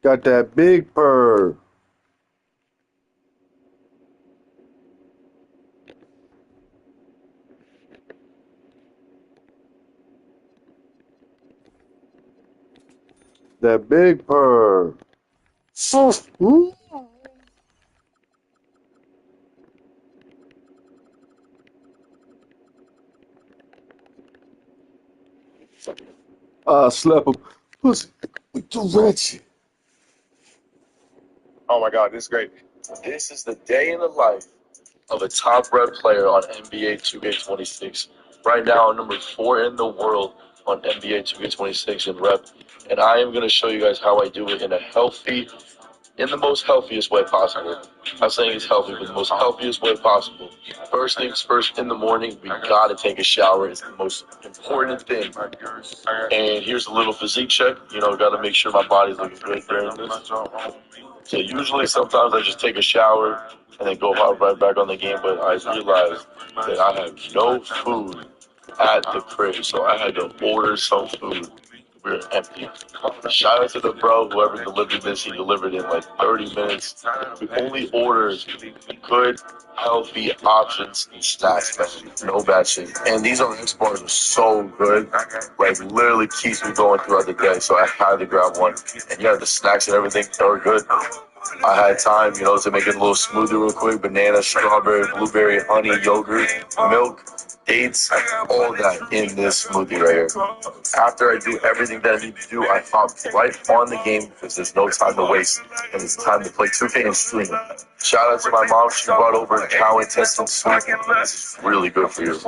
[SPEAKER 10] Got that big purr. That big purr. Ooh. Slap him. Pussy. With the wretched.
[SPEAKER 8] Oh my God, this is great. This is the day in the life of a top red player on NBA 2K26. Right now, I'm number 4 in the world on NBA 2K26 in rep, and I am going to show you guys how I do it in the most healthiest way possible. I'm saying it's healthy, but the most healthiest way possible. First things first, in the morning, we gotta take a shower. It's the most important thing. And here's a little physique check. Gotta make sure my body's looking good during this. So usually, sometimes I just take a shower and then go right back on the game. But I realized that I have no food at the crib, so I had to order some food. We were empty. Shout out to the bro, whoever delivered this. He delivered in like 30 minutes. We only ordered good, healthy options and snacks, man. No bad shit. And these RX bars are so good. Like, literally keeps me going throughout the day. So I had to grab one. And yeah, the snacks and everything, they were good. I had time, to make it a little smoother real quick. Banana, strawberry, blueberry, honey, yogurt, milk, dates, all that in this smoothie right here. After I do everything that I need to do, I hop right on the game because there's no time to waste. And it's time to play 2K and stream. Shout out to my mom. She brought over a cow intestine soup. This is really good for you.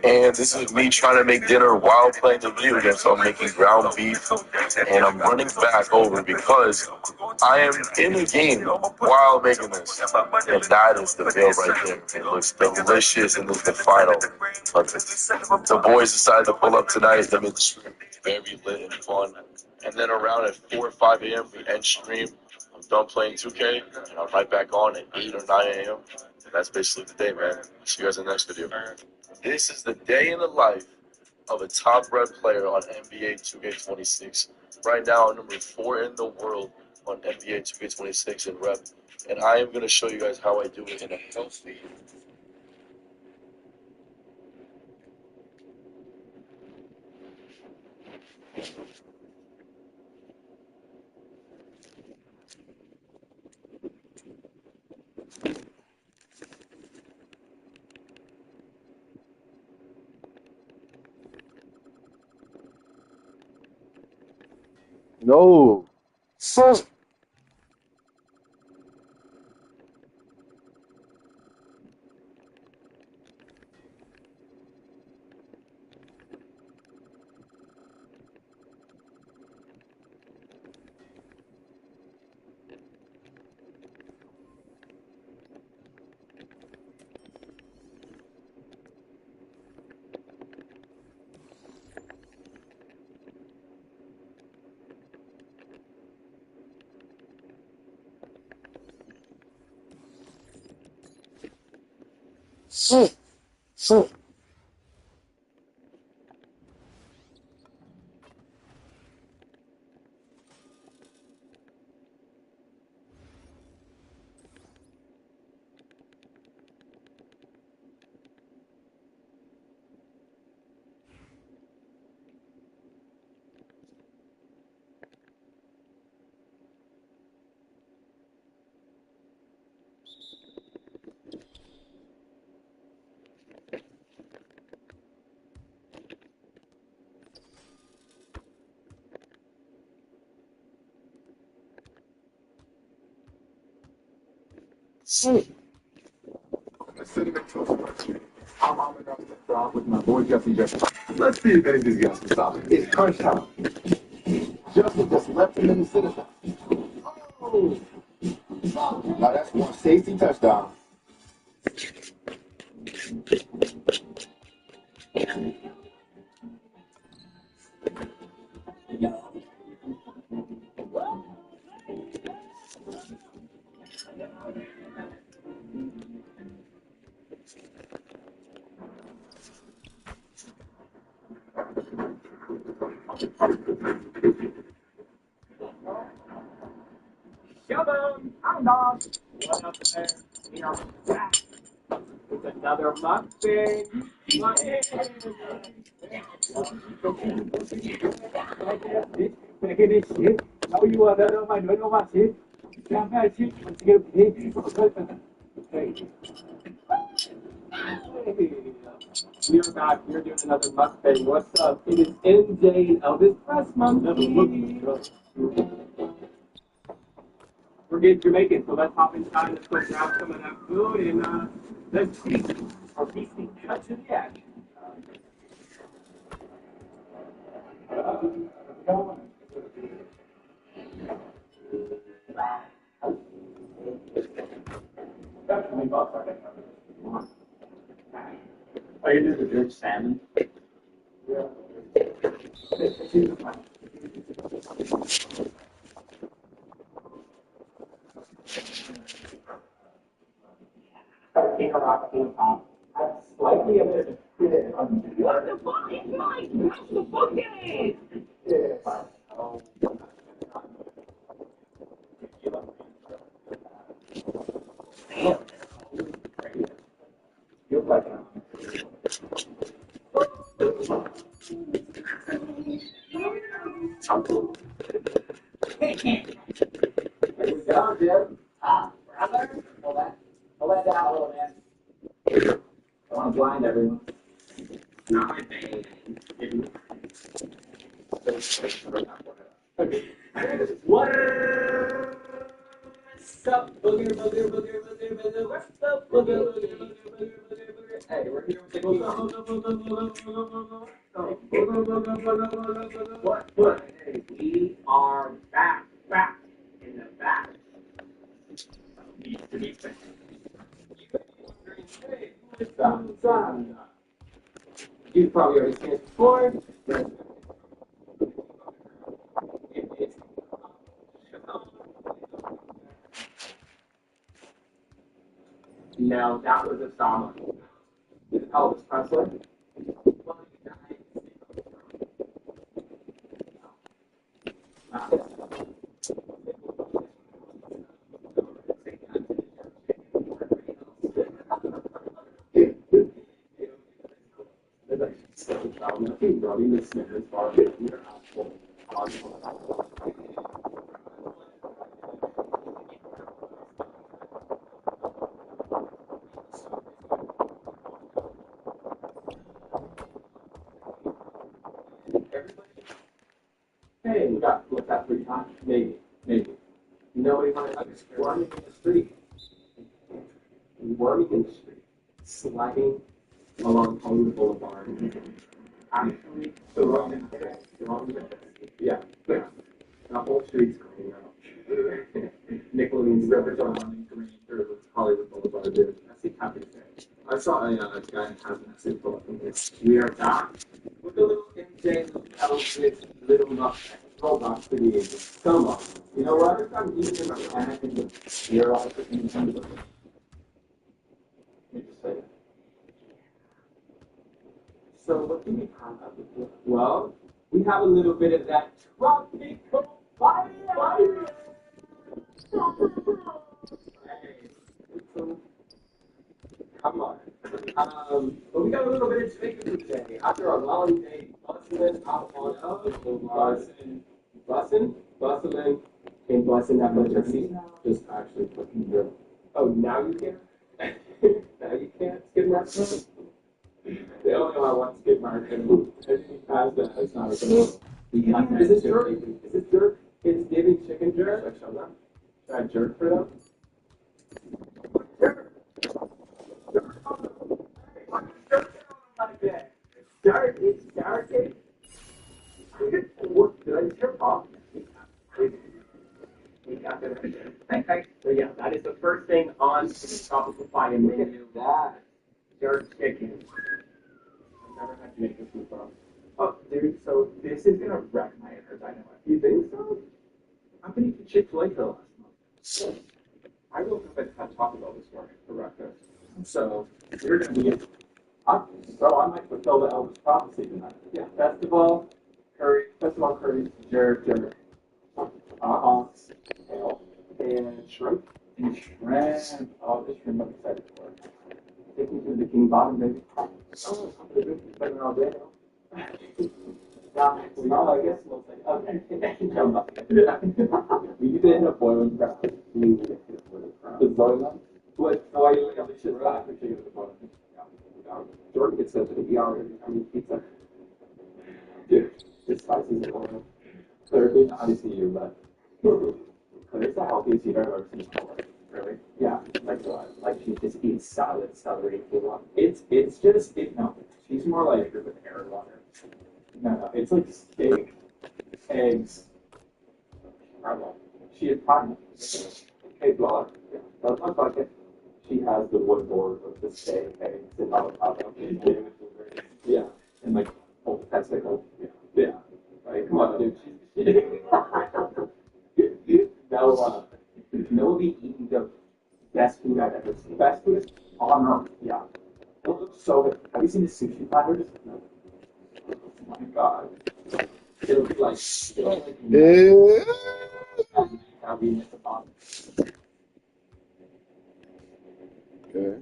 [SPEAKER 8] And this is me trying to make dinner while playing the video game. So I'm making ground beef. And I'm running back over because I am in the game while making this. And that is the meal right there. It looks delicious, and this is the final. But the boys decided to pull up tonight. They made the stream very lit and fun. And then around at 4 or 5 a.m., we end stream. I'm done playing 2K, and I'm right back on at 8 or 9 a.m. And that's basically the day, man. See you guys in the next video. This is the day in the life of a top red player on NBA 2K26. Right now, I'm number 4 in the world on NBA 2K26 in rep. And I am going to show you guys how I do it in a healthy.
[SPEAKER 10] No.
[SPEAKER 12] Cinnamon toast crunch. I'm on the dog with my boy Jesse Jesse. Let's see if any of these guys can stop it. It's crunch time. Justin just left him in the center. Oh! Now that's one safety touchdown.
[SPEAKER 20] What up there? We are back with another mukbang. Look at this shit. How you are that my no my shit. Can't buy shit. We are back. We're doing another mukbang. What's up? It is MJ Elvis Press Monkey. We're getting Jamaican, so let's hop inside. Let's go grab some of that food and let's feast or feasting. Cut to the action.
[SPEAKER 19] Are you doing the jerk salmon?
[SPEAKER 20] King of Rock, King of Pop. I'm slightly a bit. What the fuck is mine? What's the fuck is? Feels like down, Jim. Brother, hold that down a little, man. I want to blind everyone. Not my thing. What's up, booger? What's up, booger? Hey, we're here with What? Hey, we are back in the back. Needs to be fixed. You've probably already seen it before. No, that was a song. Elvis Presley. Hey, we got that free time. Maybe. Nobody wanted to worming in the street. Worming in the street. Sliding along Hollywood Boulevard. Actually, the wrong yeah. The whole street's cleaning out. Nickelodeon's rivers are running green through Hollywood Boulevard, dude. That's the happiest day. I saw a guy in hazmat pull up from this. We are back with a little MJ, little Elvis, little Muppet. Roblox for the ages. Come on. You know what? I'm using my planet in the zero out of the let me just say that. So what do we have up here? Well, we have a little bit of that tropical fire. Come on. But we got a little bit of Jamaican today. After a long day bustling out on bustling, and blessing that much of seat. Just actually fucking real. Oh, now you can't? Now you can't skid mark? They only allow one skid mark, and anything past that, it's not a good. Is this jerk? Is this jerk? It's giving chicken jerk? Like, show them. Should I jerk for them? Jerk! Dark, it's dark. What did I jerk off? So yeah, that is the first thing on the tropical fire menu. That jerk chicken. I've never had Jamaican food from. Oh, dude, so this is gonna wreck my entertainment. You think so? I've been eating Chick-fil-A for the last month. I woke up and had Taco Bell this morning for breakfast. So we're gonna be so I might fulfill the Elvis prophecy tonight. Yeah, festival curry, jerk, tail, and shrimp.
[SPEAKER 14] And shrimp. Oh, the shrimp I'm excited for. Take me to the King Bottom, baby. Oh, it's better than all day. No, I guess we'll say, okay. We could end up boiling crab. We could end up boiling crab. The boiling? What? Oh, you look at the shit back. We should get the boiling. Jordan gets sent to the ER every time he eats it. Dude, it spices it oil. Claire, obviously you, but Claire's the healthiest eater I've ever seen in my life. Really? Yeah. Like she just eats salad, celery, quinoa. It's just no. She's more like with air water. No, it's like steak, eggs. She is pregnant. Hey, blood. Yeah, that's not like it. She has the wood board of the steak, eggs, and avocado. Yeah, and like testicle. Yeah. Like, come on, dude. Mel will be eating the best food I've ever seen. Best food on earth. Yeah. It looks so good. Have you seen the sushi platters? No. Oh my god. It'll be like, I'll be at the bottom.
[SPEAKER 10] Okay.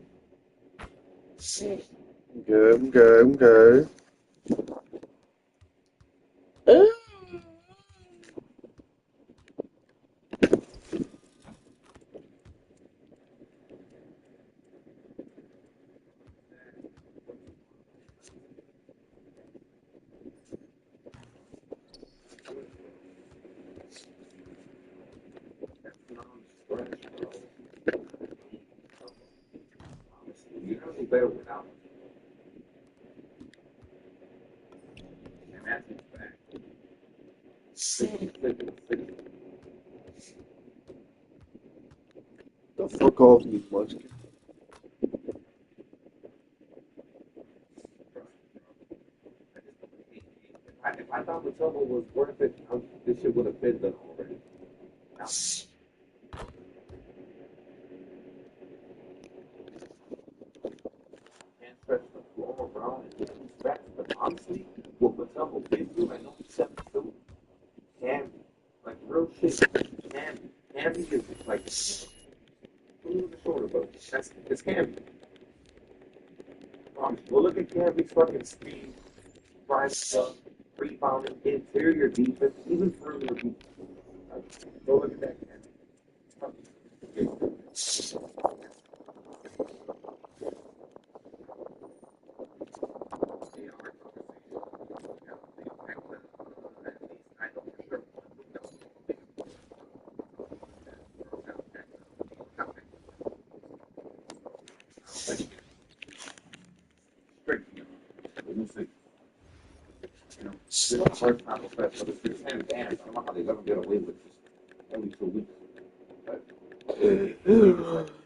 [SPEAKER 14] You know what's better without it? And that's his back.
[SPEAKER 10] The fuck off, you munchkin.
[SPEAKER 14] If I thought the trouble was worth it, this shit would have been done already. Now, can't stretch the floor, bro. And can't stretch, but honestly, what Mattel gives you, I know you said the food. Candy. Like real shit. Candy. Candy is like food shorter, but it's candy. Well, look at Candy's fucking speed, fried stuff, rebounding, interior defense, even perimeter defense. Go look at that Candy. Hard time with that, but it's the same band. I don't know how they let them get away with this only 2 weeks. But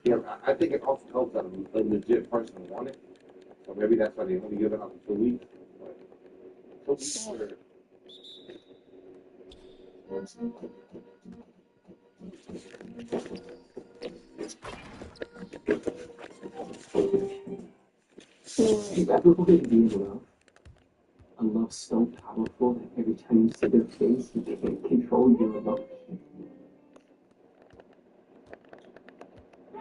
[SPEAKER 14] yeah, I think it also helps that a legit person won it. So maybe that's why they only give it out for 2 weeks. But 2 weeks
[SPEAKER 20] You ever believe in love? A love so powerful that every time you see their face, you can't control your emotion.
[SPEAKER 21] I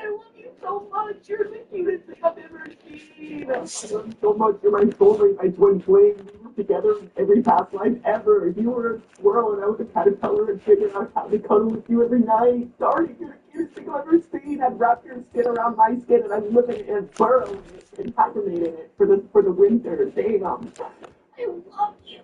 [SPEAKER 21] love you so much. You're the cutest thing I've ever seen.
[SPEAKER 20] I love you so much. You're my soulmate, my twin flame. We were together in every past life ever. You were a squirrel and I was a caterpillar and figured out how to cuddle with you every night. Sorry, you're the cutest thing I've ever seen. I'd wrap your skin around my skin and I'm living in a burrow and hibernating it for the winter. Damn.
[SPEAKER 21] I love you.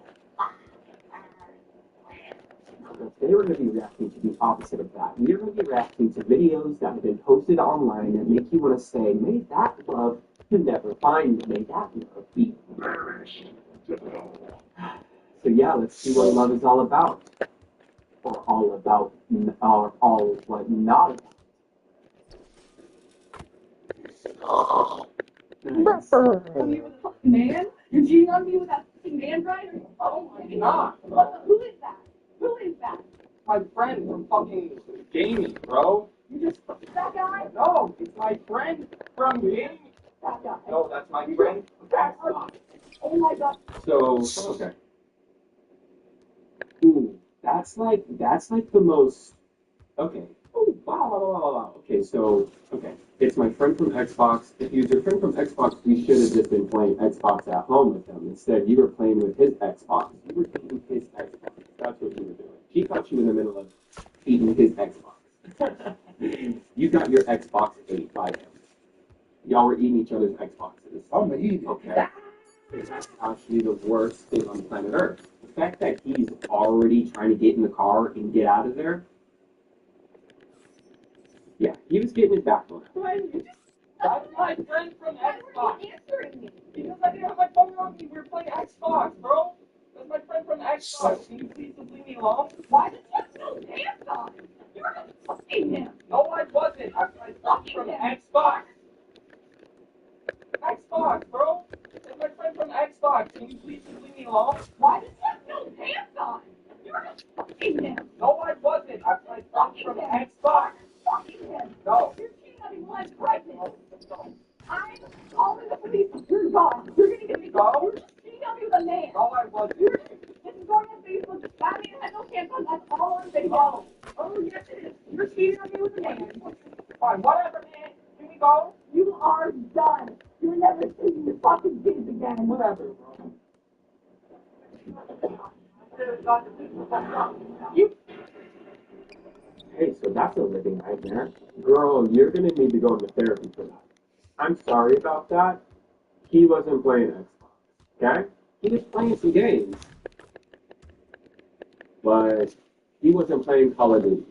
[SPEAKER 20] Today we're going to be reacting to the opposite of that. We are going to be reacting to videos that have been posted online that make you want to say, may that love never find you. May that love be perished. So yeah, let's see what love is all about. Or all about, or all what not about.
[SPEAKER 21] Nice. Are you a fucking man? You're cheating on me with that fucking man, right? Oh my god. Who is that? Who is that?
[SPEAKER 14] my friend from fucking Jamie, bro.
[SPEAKER 21] You just that guy?
[SPEAKER 14] No, it's my friend from Jamie.
[SPEAKER 21] That guy.
[SPEAKER 14] No, that's my friend.
[SPEAKER 21] Oh my god.
[SPEAKER 20] So, okay. Ooh, that's like the most
[SPEAKER 14] Okay. Oh, wow, wow, wow, wow, wow. Okay, so, okay. It's my friend from Xbox. If he was your friend from Xbox, we should have just been playing Xbox at home with him. Instead, you were playing with his Xbox. You were eating his Xbox. That's what you were doing. He caught you in the middle of eating his Xbox. You got your Xbox ate by him. Y'all were eating each other's Xboxes. I'm eating. Okay. That's actually the worst thing on planet Earth. The fact that he's already trying to get in the car and get out of there. Yeah, he was getting his backbone out.
[SPEAKER 11] That's my friend from Xbox. Answering me. Because I didn't have my phone on me. We were playing Xbox, bro. That's my friend from Xbox. Can you please just leave me alone? Why did you have no pants on? You were just fucking him. No, I wasn't. I was fucking from Xbox. Xbox, bro. That's my friend from Xbox. Can you please just leave me alone? Why did you have no pants on? You were just fucking him. No, I wasn't. I was fucking from Xbox. Fucking him. No. You're cheating on me while I'm pregnant. I'm calling the police. You're gone. You're gonna get me gone. You're just cheating on me with a man. No, I wasn't. This is going on Facebook. That man had no pants on. That's all on video. Oh, yes, it is. You're cheating on me with a man. Fine, whatever, man. Can we go? You are done. You're never seeing your fucking kids again. Whatever, bro. You.
[SPEAKER 14] Hey, so that's a living nightmare. Girl, you're gonna need to go into therapy for that. I'm sorry about that. He wasn't playing Xbox, okay? He was playing some games. But he wasn't playing Call of Duty.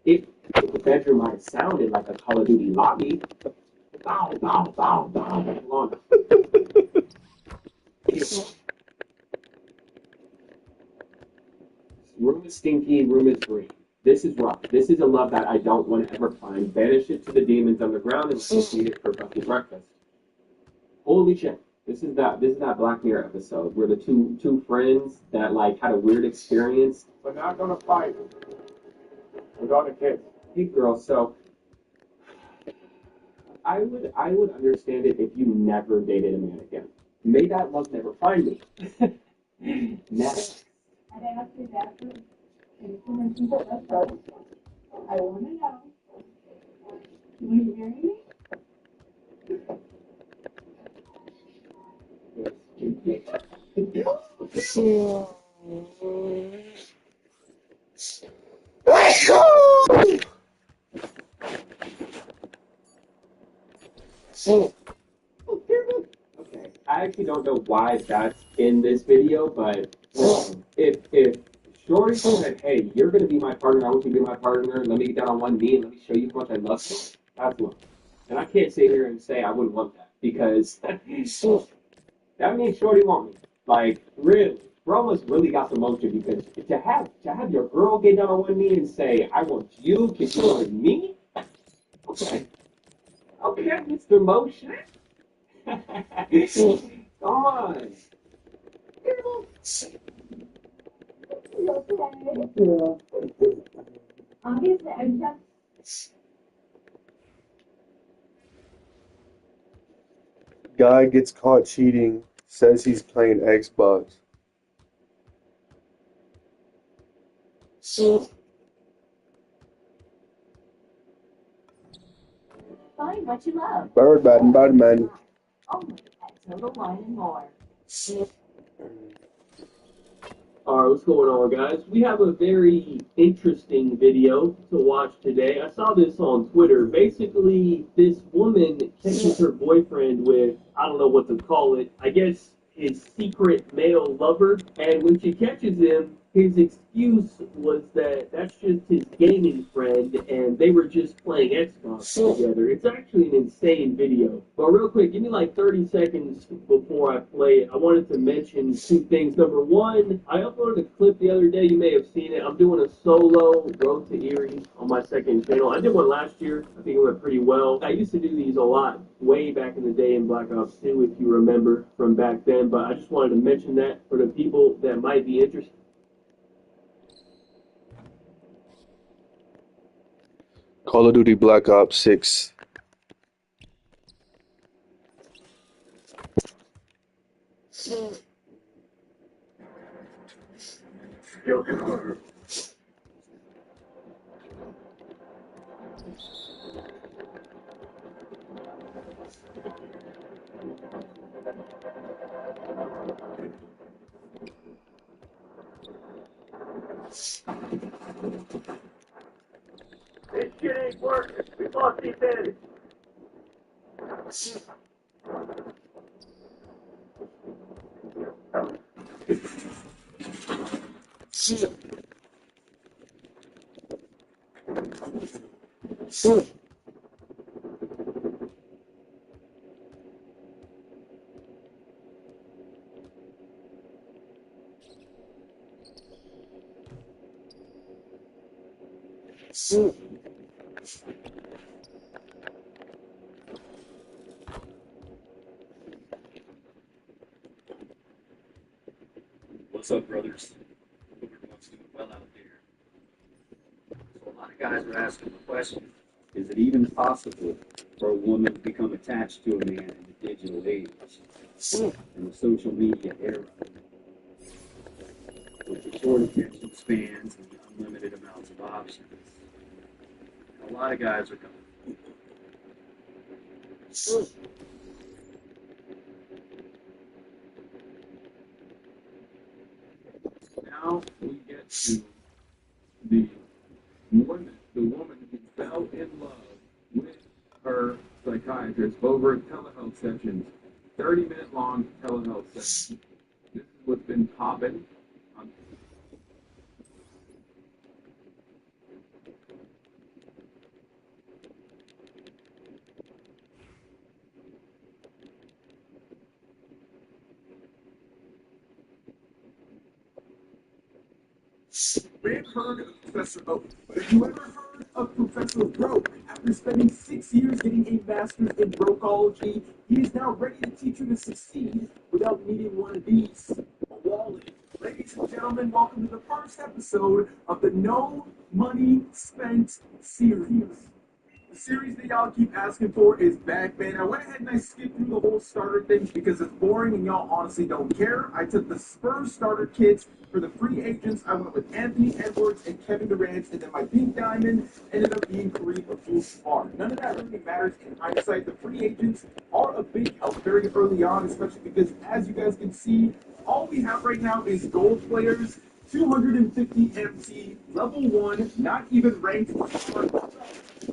[SPEAKER 14] If the bedroom might have sounded like a Call of Duty lobby, bow, bow, bow, bow, bow. Room is stinky, room is green. This is rough. This is a love that I don't want to ever find. Banish it to the demons underground and let me eat it for fucking breakfast. Holy shit. This is that Black Mirror episode where the two friends that like had a weird experience.
[SPEAKER 4] We're not gonna fight. We're gonna kiss.
[SPEAKER 14] Hey girl, so I would understand it if you never dated a man again. May that love never find me. Next.
[SPEAKER 17] I'd ask you that for information for us both. I want to know. Will you marry me?
[SPEAKER 14] Okay, I actually don't know why that's in this video, but if Shorty said, "Hey, you're gonna be my partner. I want you to be my partner. Let me get down on one knee and let me show you how much I love you," that's one. And I can't sit here and say I wouldn't want that because that means Shorty want me. Like really, Broma's really got the motion because to have your girl get down on one knee and say, "I want you," because you want me. Okay, Mr. Motion. Come on.
[SPEAKER 17] Obviously, I'm just.
[SPEAKER 10] Guy gets caught cheating, says he's playing Xbox.
[SPEAKER 2] Find what you love.
[SPEAKER 10] Bird man.
[SPEAKER 2] Only at Total Wine and More.
[SPEAKER 20] Alright, what's going on, guys? We have a very interesting video to watch today. I saw this on Twitter. Basically, this woman catches her boyfriend with, I don't know what to call it, I guess his secret male lover. And when she catches him, his excuse was that that's just his gaming friend and they were just playing Xbox together. It's actually an insane video. But real quick, give me like 30 seconds before I play it. I wanted to mention two things. Number one, I uploaded a clip the other day. You may have seen it. I'm doing a solo Road to Erie on my second channel. I did one last year. I think it went pretty well. I used to do these a lot way back in the day in Black Ops 2, if you remember from back then. But I just wanted to mention that for the people that might be interested.
[SPEAKER 10] Call of Duty Black Ops 6.
[SPEAKER 11] This shit ain't working. We lost the advantage.
[SPEAKER 15] What's up, brothers? Hope everyone's doing well out there. So a lot of guys are asking the question, is it even possible for a woman to become attached to a man in the digital age, in the social media era, with the short attention spans and the unlimited amounts of options? And a lot of guys are going, now we get to the woman who fell in love with her psychiatrist over a telehealth session, 30-minute long telehealth session. This is what's been popping on.
[SPEAKER 7] We've heard of Professor Oak, but have you ever heard of Professor Broke? After spending 6 years getting a master's in Brokeology, he is now ready to teach you to succeed without needing one of these, a wallet. Ladies and gentlemen, welcome to the first episode of the No Money Spent series. The series that y'all keep asking for is back, man. I went ahead and I skipped through the whole starter thing because it's boring and y'all honestly don't care. I took the Spurs starter kits for the free agents. I went with Anthony Edwards and Kevin Durant, and then my pink diamond ended up being Kareem Abdul-Jabbar. None of that really matters in hindsight. The free agents are a big help very early on, especially because, as you guys can see, all we have right now is gold players, 250 MT, level 1, not even ranked.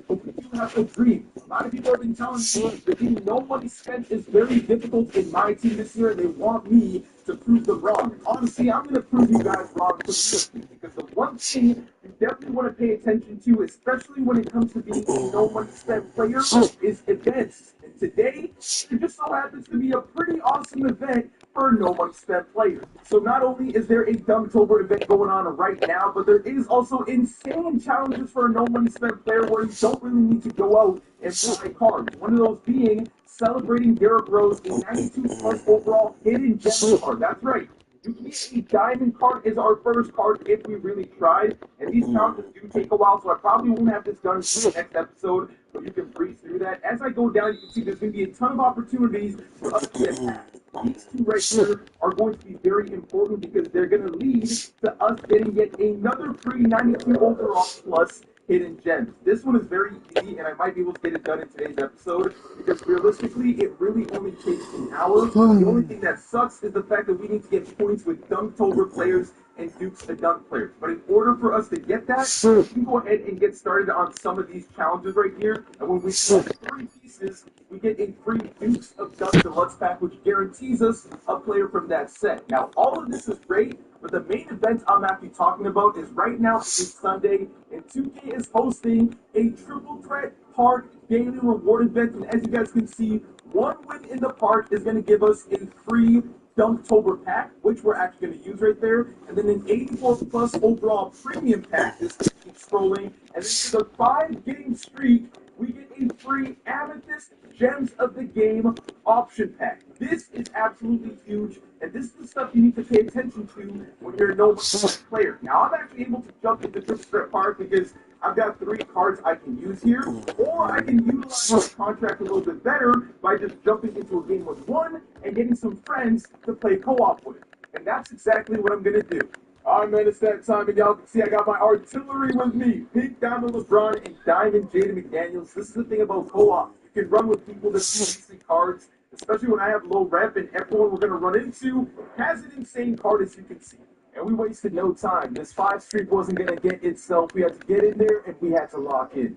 [SPEAKER 7] But we do have a dream. A lot of people have been telling me that getting no money spent is very difficult in my team this year, and they want me to prove them wrong. And honestly, I'm going to prove you guys wrong because the one thing you definitely want to pay attention to, especially when it comes to being a no money spent player, is events. And today, it just so happens to be a pretty awesome event for no money spent players. So not only is there a Dunktober event going on right now, but there is also insane challenges for a no money spent player where you don't really need to go out and buy cards. One of those being celebrating Derrick Rose, a 92 plus overall hidden gem card. That's right. You can get a diamond card is our first card if we really tried. And these challenges do take a while, so I probably won't have this done in the next episode, but you can breeze through that. As I go down, you can see there's going to be a ton of opportunities for us to get past. These two right here are going to be very important because they're going to lead to us getting yet another free 92 overall plus hidden gems. This one is very easy, and I might be able to get it done in today's episode because realistically, it really only takes an hour. The only thing that sucks is the fact that we need to get points with Dunktober players and Dukes the Dunk players. But in order for us to get that, we can go ahead and get started on some of these challenges right here. And when we get 3 pieces, we get a free Dukes of Dunk Deluxe pack, which guarantees us a player from that set. Now, all of this is great, but the main event I'm actually talking about is right now, it's Sunday, and 2K is hosting a triple threat park daily reward event. And as you guys can see, one win in the park is going to give us a free Dunktober pack, which we're actually going to use right there, and then an 84 plus overall premium pack. This keeps scrolling, and then for the 5-game streak, we get a free Amethyst Gems of the Game option pack. This is absolutely huge, and this is the stuff you need to pay attention to when you're a no player. Now, I'm actually able to jump into Triple Threat Park because I've got 3 cards I can use here, or I can utilize my contract a little bit better by just jumping into a game with 1 and getting some friends to play co-op with. And that's exactly what I'm going to do.
[SPEAKER 4] All right, man, it's that time, and y'all can see I got my artillery with me. Pink Diamond LeBron and Diamond Jaden McDaniels. This is the thing about co-op. You can run with people that have decent cards, especially when I have low rep, and everyone we're going to run into has an insane card, as you can see. And we wasted no time. This 5 streak wasn't going to get itself. We had to get in there, and we had to lock in.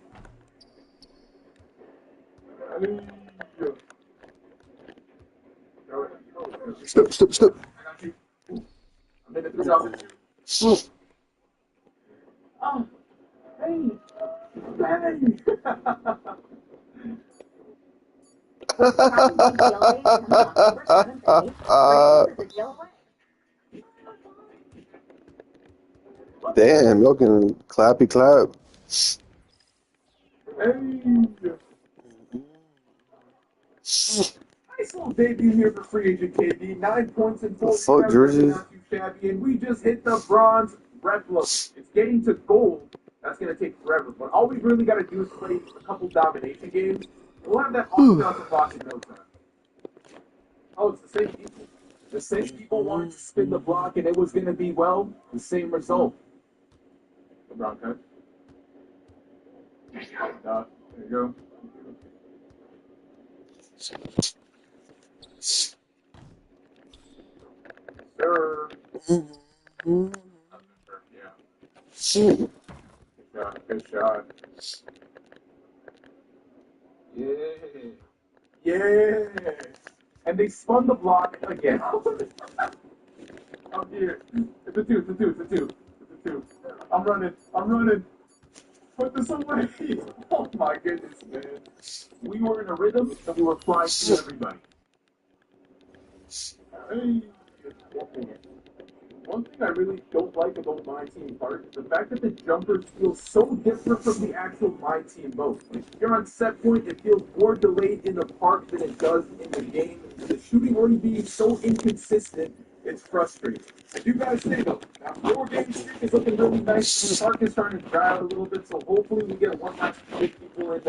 [SPEAKER 10] Stop.
[SPEAKER 4] I'm in the 3002. Oh, hey, bang!
[SPEAKER 10] Damn, y'all can clappy clap.
[SPEAKER 4] Nice little debut here for free agent KD. 9 points in 4
[SPEAKER 10] fuck, jerseys?
[SPEAKER 4] not too shabby, and we just hit the bronze replica. It's getting to gold. That's going to take forever, but all we really got to do is play a couple domination games. We'll have that option out the box in no time. Oh, it's the same people. The same people wanted to spin the block, and it was going to be, well, the same result. LeBron cut. There you go. Sir. Yeah. Good shot. Yeah. And they spun the block again. I'm here. It's a two. I'm running. Put this away. Oh my goodness, man. We were in a rhythm and we were flying through everybody. Hey. One thing I really don't like about My Team part is the fact that the jumpers feel so different from the actual My Team mode. If you're on set point, it feels more delayed in the park than it does in the game. The shooting already being so inconsistent, it's frustrating. I do gotta say though, that 4-game streak is looking really nice. The park is starting to dry out a little bit, so hopefully we get one last big people and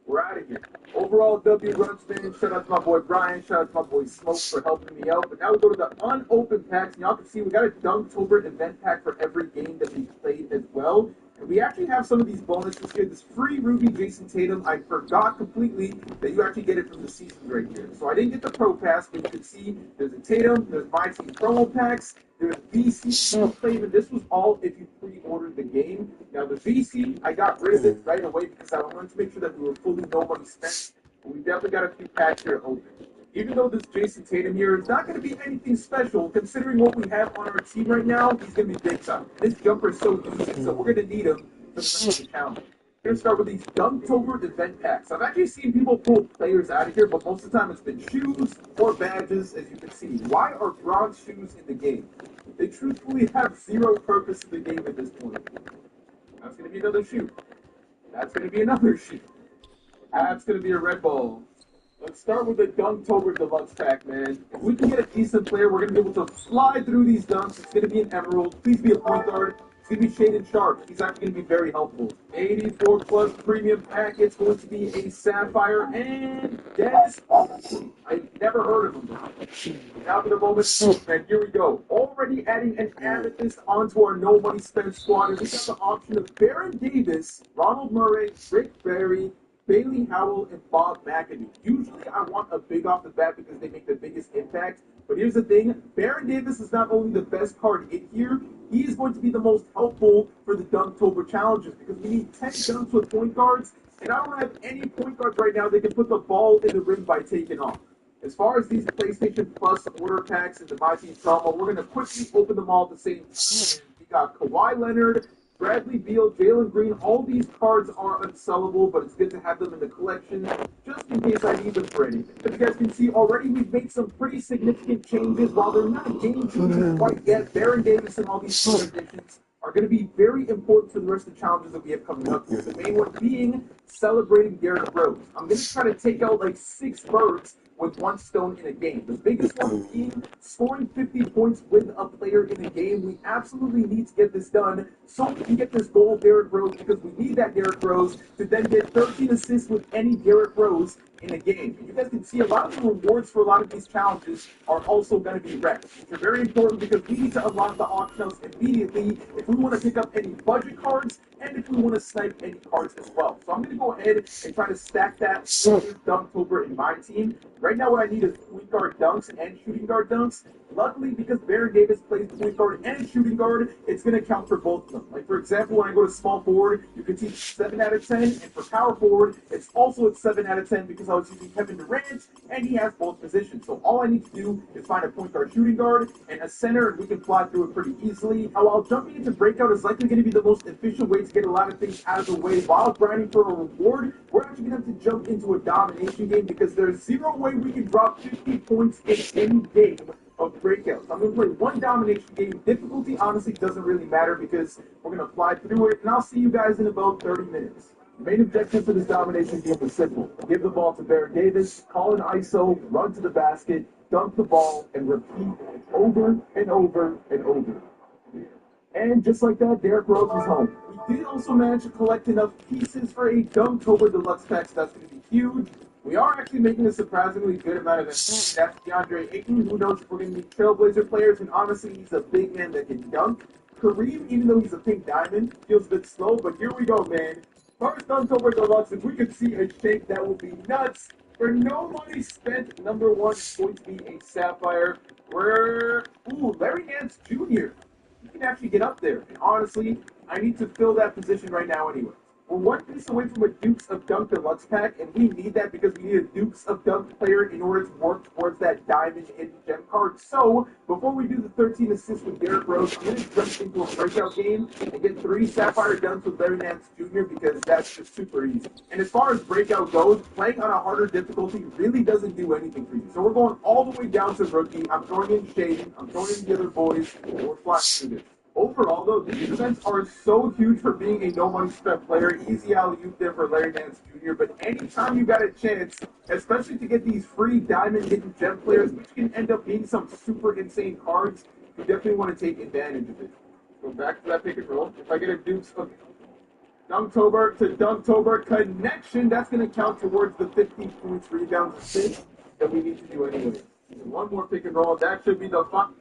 [SPEAKER 4] we're out of here. Overall, W runs, man. Shout out to my boy Brian. Shout out to my boy Smoke for helping me out. But now we go to the unopened packs. And y'all can see we got a Dunktober event pack for every game that we played as well. And we actually have some of these bonuses here. This free Ruby Jason Tatum. I forgot completely that you actually get it from the seasons right here. So I didn't get the Pro Pass, but you can see there's a Tatum, there's My Team promo packs, there's VC played, and this was all if you pre-ordered the game. Now the VC, I got rid of it right away because I wanted to make sure that we were fully no money spent. But we definitely got a few packs here open. Even though this Jason Tatum here is not going to be anything special, considering what we have on our team right now, he's going to be big time. This jumper is so decent, so we're going to need him for the rest of the challenge. We're going to start with these Dunktober event packs. I've actually seen people pull players out of here, but most of the time it's been shoes or badges, as you can see. Why are bronze shoes in the game? They truthfully have zero purpose in the game at this point. That's going to be another shoe. That's going to be another shoe. That's going to be a red ball. Let's start with the Dunktober Deluxe pack, man. If we can get a decent player, we're going to be able to slide through these dunks. It's going to be an emerald. Please be a point guard. It's going to be Shaden Sharp. He's actually going to be very helpful. 84 plus premium pack. It's going to be a sapphire and Dennis. I never heard of him. Now for the moment, and here we go. Already adding an amethyst onto our no money spent squad. And we got the option of Baron Davis, Ronald Murray, Rick Barry, Bailey Howell, and Bob McAdoo. Usually I want a big off the bat because they make the biggest impact. But here's the thing, Baron Davis is not only the best card in here, he is going to be the most helpful for the Dunktober challenges because we need 10 dunks with point guards, and I don't have any point guards right now that can put the ball in the rim by taking off. As far as these PlayStation Plus order packs and the My Team Trauma, we're going to quickly open them all at the same time. We got Kawhi Leonard, Bradley Beal, Jalen Green, all these cards are unsellable, but it's good to have them in the collection just in case I need them for anything. As you guys can see, already we've made some pretty significant changes. While they're not game changing quite yet, Baron Davis and all these card additions are going to be very important for the rest of the challenges that we have coming up here. The main one being celebrating Derrick Rose. I'm going to try to take out like 6 birds with 1 stone in a game. The biggest one being scoring 50 points with a player in a game. We absolutely need to get this done so we can get this goal, Derrick Rose, because we need that Derrick Rose to then get 13 assists with any Derrick Rose
[SPEAKER 7] in a game. And you guys can see a lot of the rewards for a lot of these challenges are also going to be wrecked. These are very important because we need to unlock the auction house immediately if we want to pick up any budget cards and if we want to snipe any cards as well. So I'm going to go ahead and try to stack that Dunktober in my team. Right now what I need is point guard dunks and shooting guard dunks. Luckily, because Baron Davis plays point guard and shooting guard, it's going to count for both of them. Like, for example, when I go to small forward, you can see 7 out of 10, and for power forward, it's also at 7 out of 10 because I was using Kevin Durant, and he has both positions. So all I need to do is find a point guard, shooting guard, and a center, and we can fly through it pretty easily. While jumping into breakout is likely going to be the most efficient way to get a lot of things out of the way while grinding for a reward, we're actually going to have to jump into a domination game because there's zero way we can drop 50 points in any game of breakouts. I'm going to play one domination game. Difficulty honestly doesn't really matter because we're going to fly through it, and I'll see you guys in about 30 minutes. The main objective for this domination game is simple. Give the ball to Baron Davis, call an ISO, run to the basket, dunk the ball, and repeat over and over and over. And just like that, Derrick Rose is home. We did also manage to collect enough pieces for a Dunktober Deluxe pack, so that's going to be huge. We are actually making a surprisingly good amount of investment. That's DeAndre Ayton. Who knows if we're going to need Trailblazer players, and honestly, he's a big man that can dunk. Kareem, even though he's a pink diamond, feels a bit slow, but here we go, man. First Dunktober Deluxe, if we could see a shake, that would be nuts. For no money spent, number one is going to be a Sapphire. Larry Nance Jr. You can actually get up there. And honestly, I need to fill that position right now anyway. We're one piece away from a Dukes of Dunk Deluxe pack, and we need that because we need a Dukes of Dunk player in order to work towards that diamond hidden gem card. So, before we do the 13 assists with Derrick Rose, I'm going to jump into a breakout game and get 3 Sapphire Dunks with Larry Nance Jr. because that's just super easy. And as far as breakout goes, playing on a harder difficulty really doesn't do anything for you. So we're going all the way down to rookie. I'm throwing in Shaden, I'm throwing in the other boys, and we're flying through this. Overall, though, these events are so huge for being a no-money spent player. Easy alley-oop there for Larry Nance Jr. But anytime you got a chance, especially to get these free diamond hidden gem players, which can end up being some super insane cards, you definitely want to take advantage of it. Go back to that pick and roll. If I get a Dukes of Dunktober to Dunktober connection, that's going to count towards the 15 points, rebounds, assists that we need to do anyway. And one more pick and roll. That should be the fun.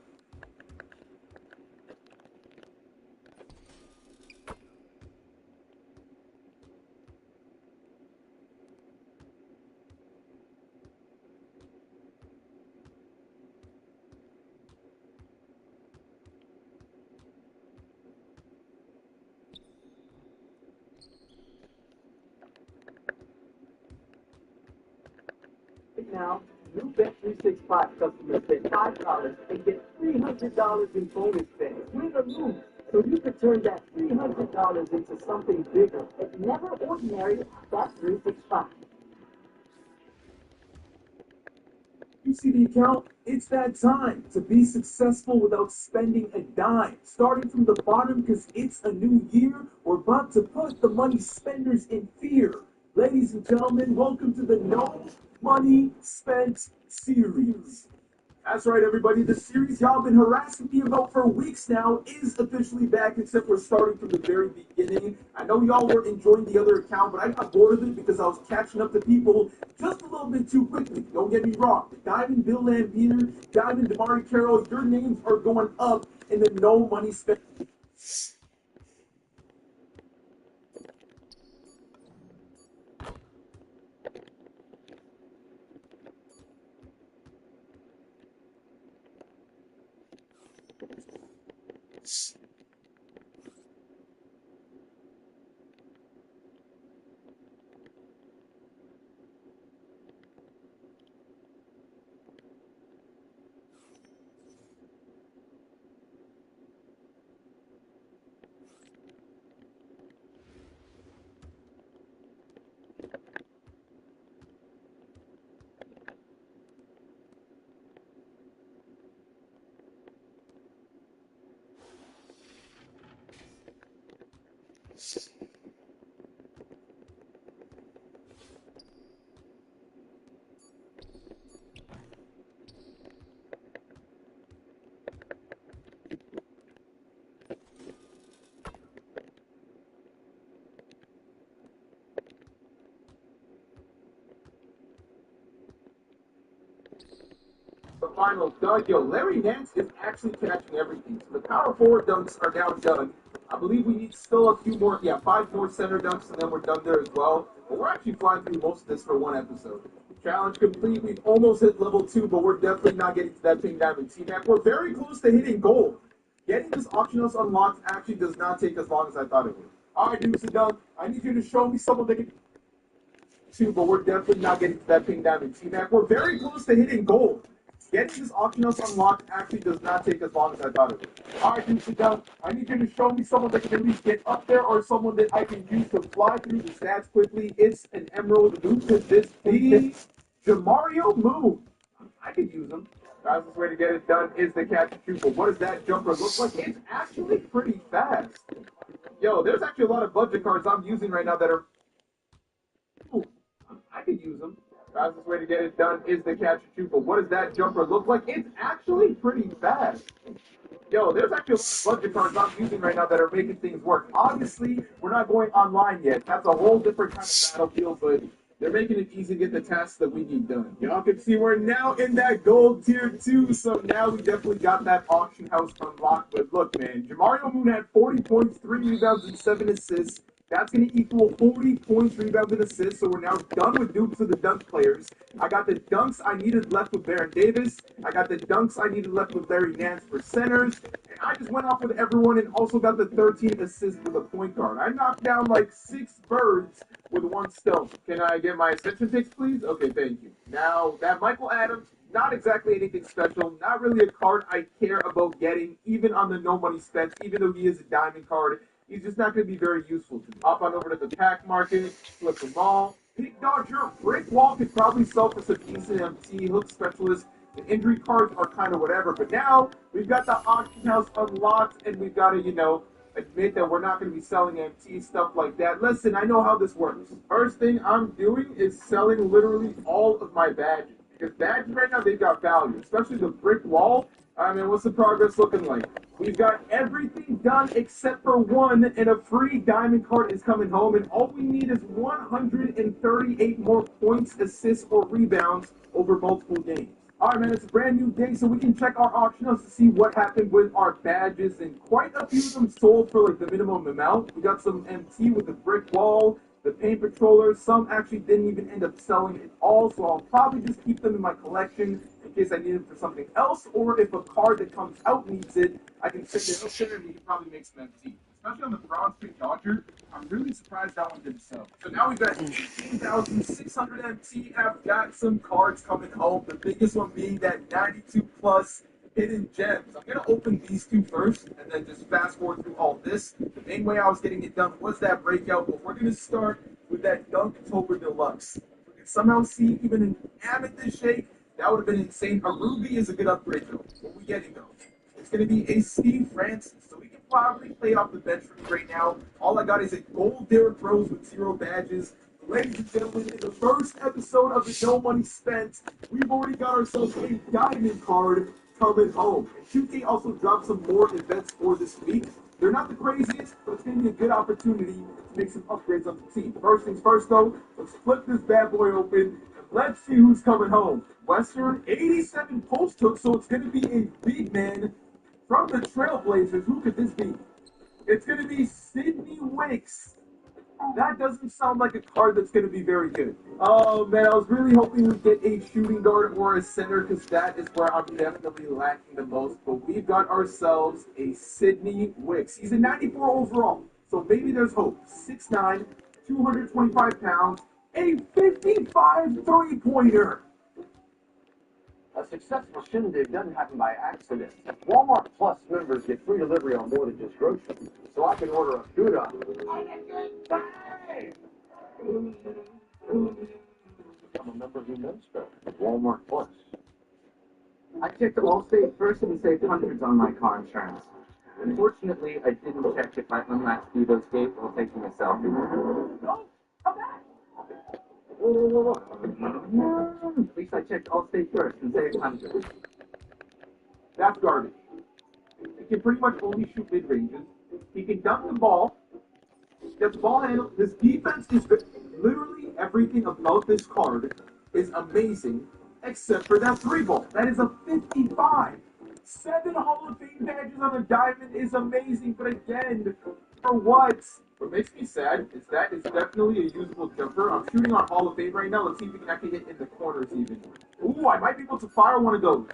[SPEAKER 21] Now, new Bet365 customers bet $5 and get $300 in bonus bets. Win or lose, so you could turn that $300 into something bigger.
[SPEAKER 2] It's never ordinary. Bet365.
[SPEAKER 7] You see the account? It's that time to be successful without spending a dime. Starting from the bottom because it's a new year, we're about to put the money spenders in fear. Ladies and gentlemen, welcome to the No Money Spent series. That's right, everybody. The series y'all been harassing me about for weeks now is officially back, except we're starting from the very beginning. I know y'all were enjoying the other account, but I got bored of it because I was catching up to people just a little bit too quickly. Don't get me wrong. Diamond Bill Lambier, Diamond DeMari Carroll, your names are going up in the No Money Spent.
[SPEAKER 4] final dunk. Yo, Larry Nance is actually catching everything. So the power forward dunks are now done. I believe we need still a few more, 5 more center dunks, and then we're done there as well. But we're actually flying through most of this for one episode. Challenge complete. We've almost hit level 2, but we're definitely not getting to that pink diamond T-Mac. We're very close to hitting gold. Getting this auction house unlocked actually does not take as long as I thought it would. All right, Deuce and Dunk, I need you to show me someone that can... but we're definitely not getting to that pink diamond T-Mac. We're very close to hitting gold. Getting this auction house unlocked actually does not take as long as I thought it would. All right, Deuce and Dunk, I need you to show me someone that can at least get up there or someone that I can use to fly through the stats quickly. It's an emerald. Who could this be? Jamario Moon. I could use him. Fastest way to get it done is the catch and shoot. But what does that jumper look like? It's actually pretty fast. Yo, there's actually a lot of budget cards I'm using right now that are... Ooh, I could use them. Fastest way to get it done is the catch and shoot. But what does that jumper look like? It's actually pretty fast. Yo, there's actually a lot of budget cards I'm using right now that are making things work. Obviously, we're not going online yet. That's a whole different kind of battlefield, but they're making it easy to get the tasks that we need done. Y'all can see we're now in that gold tier 2, so now we definitely got that auction house unlocked. But look, man, Jamario Moon had 40 points, 3 rebounds, and 7 assists. That's going to equal 40 points, rebounds, and assists, so we're now done with dupes of the dunk players. I got the dunks I needed left with Baron Davis. I got the dunks I needed left with Larry Nance for centers. And I just went off with everyone and also got the 13 assists with a point guard. I knocked down like 6 birds with 1 stone. Can I get my ascension picks, please? Okay, thank you. Now, that Michael Adams, not exactly anything special. Not really a card I care about getting, even on the no money spent, even though he is a diamond card. He's just not going to be very useful to me. Hop on over to the pack market, flip them all. Pick Dodger, Brick Wall could probably sell for some decent MT. Hook Specialist, the injury cards are kind of whatever. But now, we've got the auction house unlocked, and we've got to, admit that we're not going to be selling MT, stuff like that. Listen, I know how this works. First thing I'm doing is selling literally all of my badges. Because badges right now, they've got value. Especially the Brick Wall. I mean, what's the progress looking like? We've got everything done except for one, and a free diamond card is coming home, and all we need is 138 more points, assists, or rebounds over multiple games. Alright, man, it's a brand new day, so we can check our auction house to see what happened with our badges, and quite a few of them sold for, the minimum amount. We got some MT with the Brick Wall, the Paint Patroller. Some actually didn't even end up selling at all, so I'll probably just keep them in my collection in case I need them for something else, or if a card that comes out needs it, I can send it up there and we can probably make some MT. Especially on the Bronze Pink Dodger, I'm really surprised that one didn't sell. So now we've got 18,600 MT, and I've got some cards coming home, the biggest one being that 92 plus hidden gems. I'm going to open these 2 first, and then just fast forward through all this. The main way I was getting it done was that breakout, but we're going to start with that Dunktober Deluxe. If we can somehow see even an amethyst shake, that would have been insane. A ruby is a good upgrade, though. What we getting, though? It's going to be a Steve Francis, so we can probably play off the bench for me right now. All I got is a gold Derrick Rose with 0 badges. Ladies and gentlemen, in the first episode of the No Money Spent, we've already got ourselves a diamond card coming home. And 2K also dropped some more events for this week. They're not the craziest, but it's going to be a good opportunity to make some upgrades on the team. First things first, though, let's flip this bad boy open, and let's see who's coming home. Western, 87 post hook, so it's going to be a big man from the Trailblazers. Who could this be? It's going to be Sidney Wicks. That doesn't sound like a card that's going to be very good. Oh, man, I was really hoping we'd get a shooting guard or a center, because that is where I'm definitely lacking the most. But we've got ourselves a Sidney Wicks. He's a 94 overall, so maybe there's hope. 6'9", 225 pounds, a 55 three-pointer.
[SPEAKER 18] A successful shindig doesn't happen by accident. Walmart Plus members get free delivery on more than just groceries, so I can order a Gouda on a good day. I'm a member of the Minster. Walmart Plus.
[SPEAKER 22] I checked Allstate first and saved hundreds on my car insurance. Unfortunately, I didn't check if my unlatched Evo's gate while taking a selfie. No, come back! At least I checked Allstate first and saved hundreds.
[SPEAKER 4] That's garbage. He can pretty much only shoot mid-ranges. He can dunk the ball. The ball handle. His defense is literally everything about this card is amazing.
[SPEAKER 7] except for that 3-ball. That is a 55. 7 Hall of Fame badges on a diamond is amazing, but again, for what? What makes me sad is that it's definitely a usable jumper. I'm shooting on Hall of Fame right now. Let's see if we can actually hit in the corners even. Ooh, I might be able to fire one of those.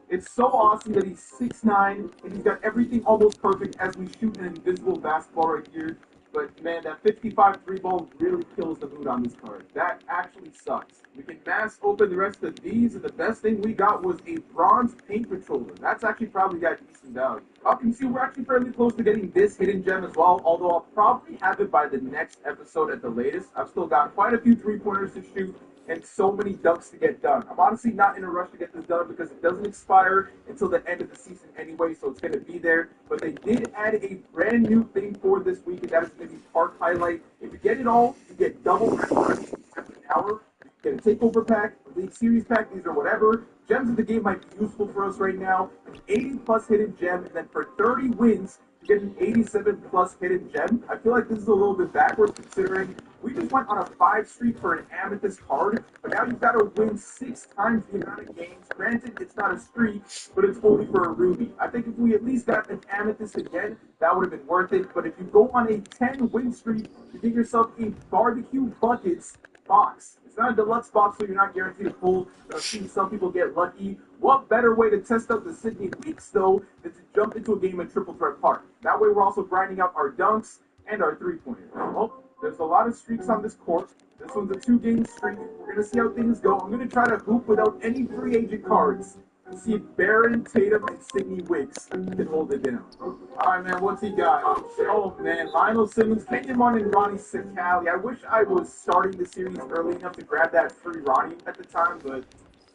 [SPEAKER 7] It's so awesome that he's 6'9", and he's got everything almost perfect as we shoot an invisible basketball right here. But man, that 55 3-ball really kills the mood on this card. That actually sucks. We can mass open the rest of these, and the best thing we got was a bronze paint patroller. That's actually probably got decent value. You can see we're actually fairly close to getting this hidden gem as well, although I'll probably have it by the next episode at the latest. I've still got quite a few 3-pointers to shoot and so many dunks to get done. I'm honestly not in a rush to get this done because it doesn't expire until the end of the season anyway, so it's going to be there. But they did add a brand new thing for this week, and that is going to be Park Highlight. If you get it all, you get double every hour. You get a takeover pack, a League Series pack, these are whatever. Gems of the game might be useful for us right now. An 80 plus hidden gem, and then for 30 wins, you get an 87 plus hidden gem. I feel like this is a little bit backwards considering we just went on a 5 streak for an amethyst card, but now you've got to win 6 times the amount of games. Granted, it's not a streak, but it's only for a ruby. I think if we at least got an amethyst again, that would have been worth it. But if you go on a 10 win streak, you get yourself a barbecue buckets box. It's not a deluxe box, so you're not guaranteed to pull. I've seen some people get lucky. What better way to test out the Sydney Weeks, though, than to jump into a game at Triple Threat Park? That way, we're also grinding out our dunks and our 3-pointers. Well, there's a lot of streaks on this court. This one's a 2-game streak. We're going to see how things go. I'm going to try to hoop without any free agent cards and see if Baron, Tatum, and Sydney Wicks can hold it down. All right, man, what's he got? Oh, man, Lionel Simmons, Kenyon Martin, and Ronnie Sakali. I wish I was starting the series early enough to grab that free Ronnie at the time, but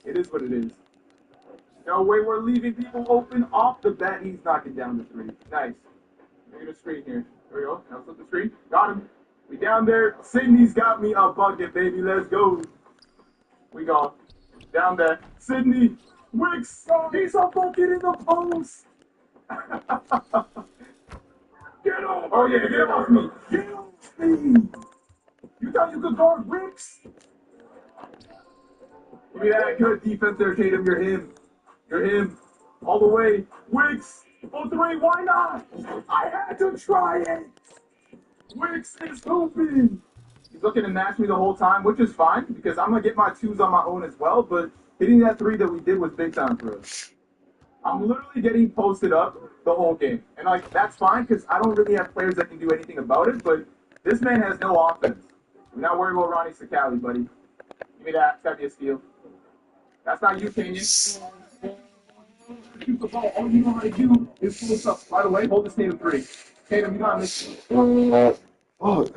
[SPEAKER 7] it is what it is. No way we're leaving people open off the bat. He's knocking down the 3. Nice. Look at the screen here. There we go. Now flip the screen. Got him. We down there. Sydney's got me a bucket, baby. Let's go. We go. Down there. Sydney. Wicks. He's a bucket in the post. Get off. Oh, yeah. Get off me. Get off me. You thought you could guard Wicks? Give me that good defense there, Tatum. You're him. You're him. All the way. Wicks. 0-3. Why not? I had to try it. Wicks is hooping. He's looking to match me the whole time, which is fine because I'm going to get my 2s on my own as well, but hitting that 3 that we did was big time for us. I'm literally getting posted up the whole game. And like that's fine because I don't really have players that can do anything about it, but this man has no offense. I'm not worried about Ronnie Sakali, buddy. Give me that. It's got to be a steal. That's not you, Kenyon. Shoot the ball. All you know how to do is pull this up. By the way, hold this Tatum 3. Tatum, you got this.
[SPEAKER 10] Oh.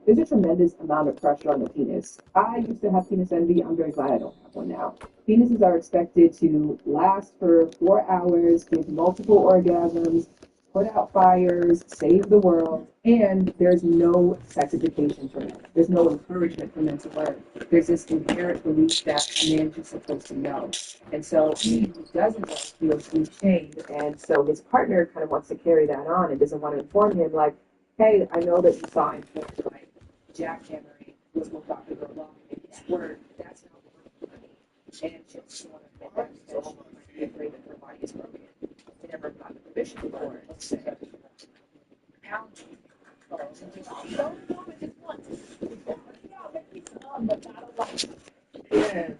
[SPEAKER 6] There's a tremendous amount of pressure on the penis. I used to have penis envy. I'm very glad I don't have one now. Penises are expected to last for 4 hours, give multiple orgasms, put out fires, save the world, and there's no sex education for men. There's no encouragement for men to learn. There's this inherent belief that a man is supposed to know. And so he who doesn't know feels shamed, and so his partner kind of wants to carry that on and doesn't want to inform him, like, hey, I know that you saw him like jackhammering was what Dr. Verlong made his word. That's not what money. And she doesn't want to admit that because she might be afraid that her body is broken. They never got the permission for it. Let's say,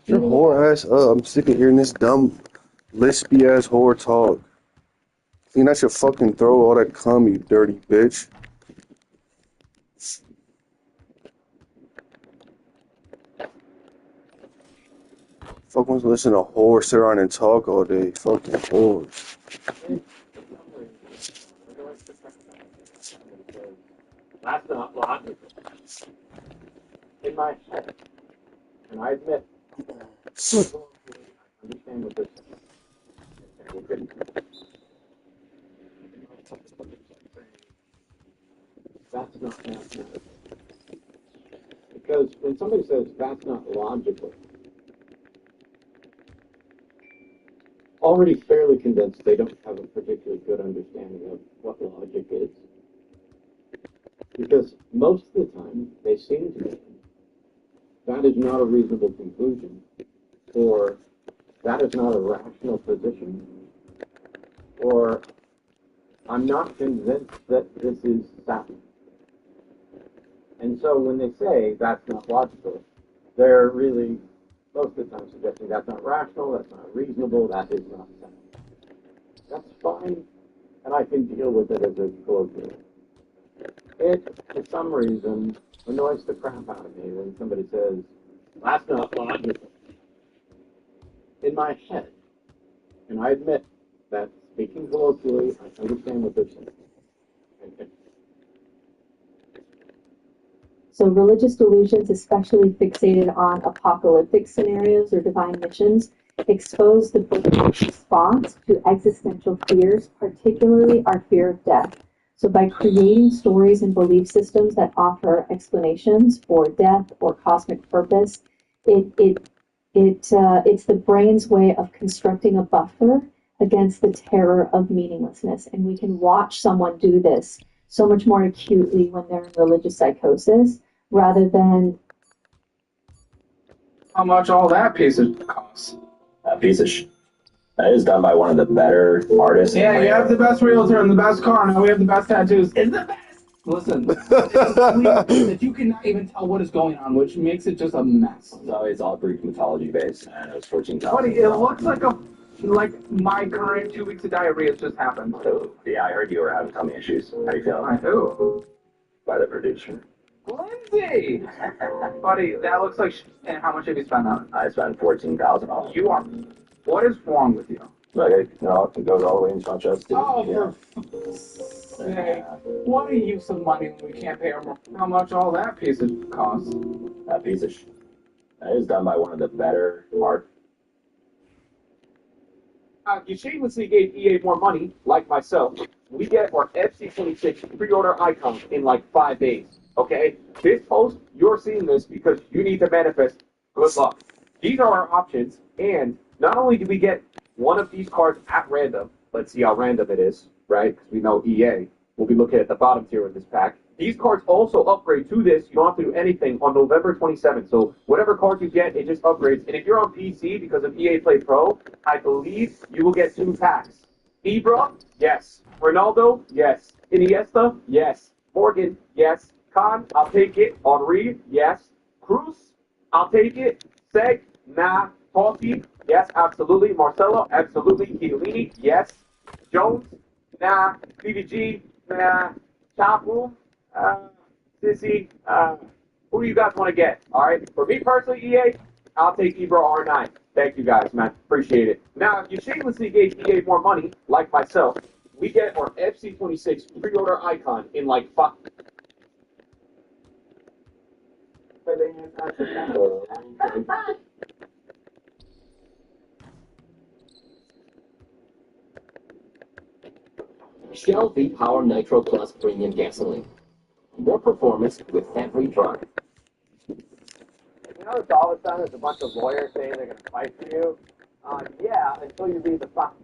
[SPEAKER 10] Your whore ass up. I'm sick of hearing this dumb, lispy ass whore talk. Clean out your fucking throat, all that cum, you dirty bitch. Fuck wants to listen to whores sit around and talk all day. Fucking whores.
[SPEAKER 18] That's not logical. In my head, and I admit, I understand what this is. That's not mathematical. Because when somebody says that's not logical, already fairly convinced they don't have a particularly good understanding of what logic is. Because most of the time, they seem to think that is not a reasonable conclusion, or that is not a rational position, or I'm not convinced that this is sound. And so when they say that's not logical, they're really, most of the time, suggesting that's not rational, that's not reasonable, that is not sound. That's fine, and I can deal with it as a colloquial. It, for some reason, annoys the crap out of me when somebody says, that's not logical. In my head, and I admit that speaking colloquially, I understand what they're saying.
[SPEAKER 2] So religious delusions, especially fixated on apocalyptic scenarios or divine missions, expose the book's response to existential fears, particularly our fear of death. So by creating stories and belief systems that offer explanations for death or cosmic purpose, it's the brain's way of constructing a buffer against the terror of meaninglessness. And we can watch someone do this so much more acutely when they're in religious psychosis, rather than
[SPEAKER 16] how much all that piece of costs.
[SPEAKER 9] A piece of shit. That is done by one of the better artists.
[SPEAKER 1] Yeah, you have the best realtor and the best car. Now we have the best tattoos. It's the best. Listen, that you cannot even tell what is going on, which makes it just a mess.
[SPEAKER 9] So it's all Greek mythology based, and it was 14,000.
[SPEAKER 1] Buddy, it looks like my current 2 weeks of diarrhea just happened.
[SPEAKER 9] So, yeah, I heard you were having tummy issues. How do you feel?
[SPEAKER 1] By who?
[SPEAKER 9] By the producer.
[SPEAKER 1] Lindsay! Buddy, that looks like and how much have you spent on it?
[SPEAKER 9] I spent $14,000.
[SPEAKER 1] You are. What is wrong with you?
[SPEAKER 9] Look, it goes all the way into my chest.
[SPEAKER 1] Oh, for sake. What a use of money when we can't pay how much all that piece of costs.
[SPEAKER 9] That piece of that is done by one of the better art.
[SPEAKER 22] You shamelessly gave EA more money, like myself. We get our FC26 pre-order icon in like 5 days, okay? This post, you're seeing this because you need to manifest good luck. These are our options, and not only do we get one of these cards at random, let's see how random it is, right? Because we know EA. We'll be looking at the bottom tier of this pack. These cards also upgrade to this. You don't have to do anything on November 27th. So whatever card you get, it just upgrades. And if you're on PC because of EA Play Pro, I believe you will get 2 packs. Ibra, yes. Ronaldo, yes. Iniesta, yes. Morgan, yes. Khan, I'll take it. Henry, yes. Cruz, I'll take it. Seg, nah. Toffee, yes, absolutely. Marcelo, absolutely. Chiellini, yes. Jones, nah. BBG, nah. Chapu, Sissy, who do you guys want to get? All right. For me personally, EA, I'll take Ibra R9. Thank you guys, man. Appreciate it. Now, if you shamelessly gave EA more money, like myself, we get our FC26 pre-order icon in like 5.
[SPEAKER 9] Shell V-Power Nitro Plus Premium Gasoline. More performance with every drive.
[SPEAKER 22] You know it's all of a sudden there's a bunch of lawyers saying they're going to fight for you? Yeah, until you read the fuck.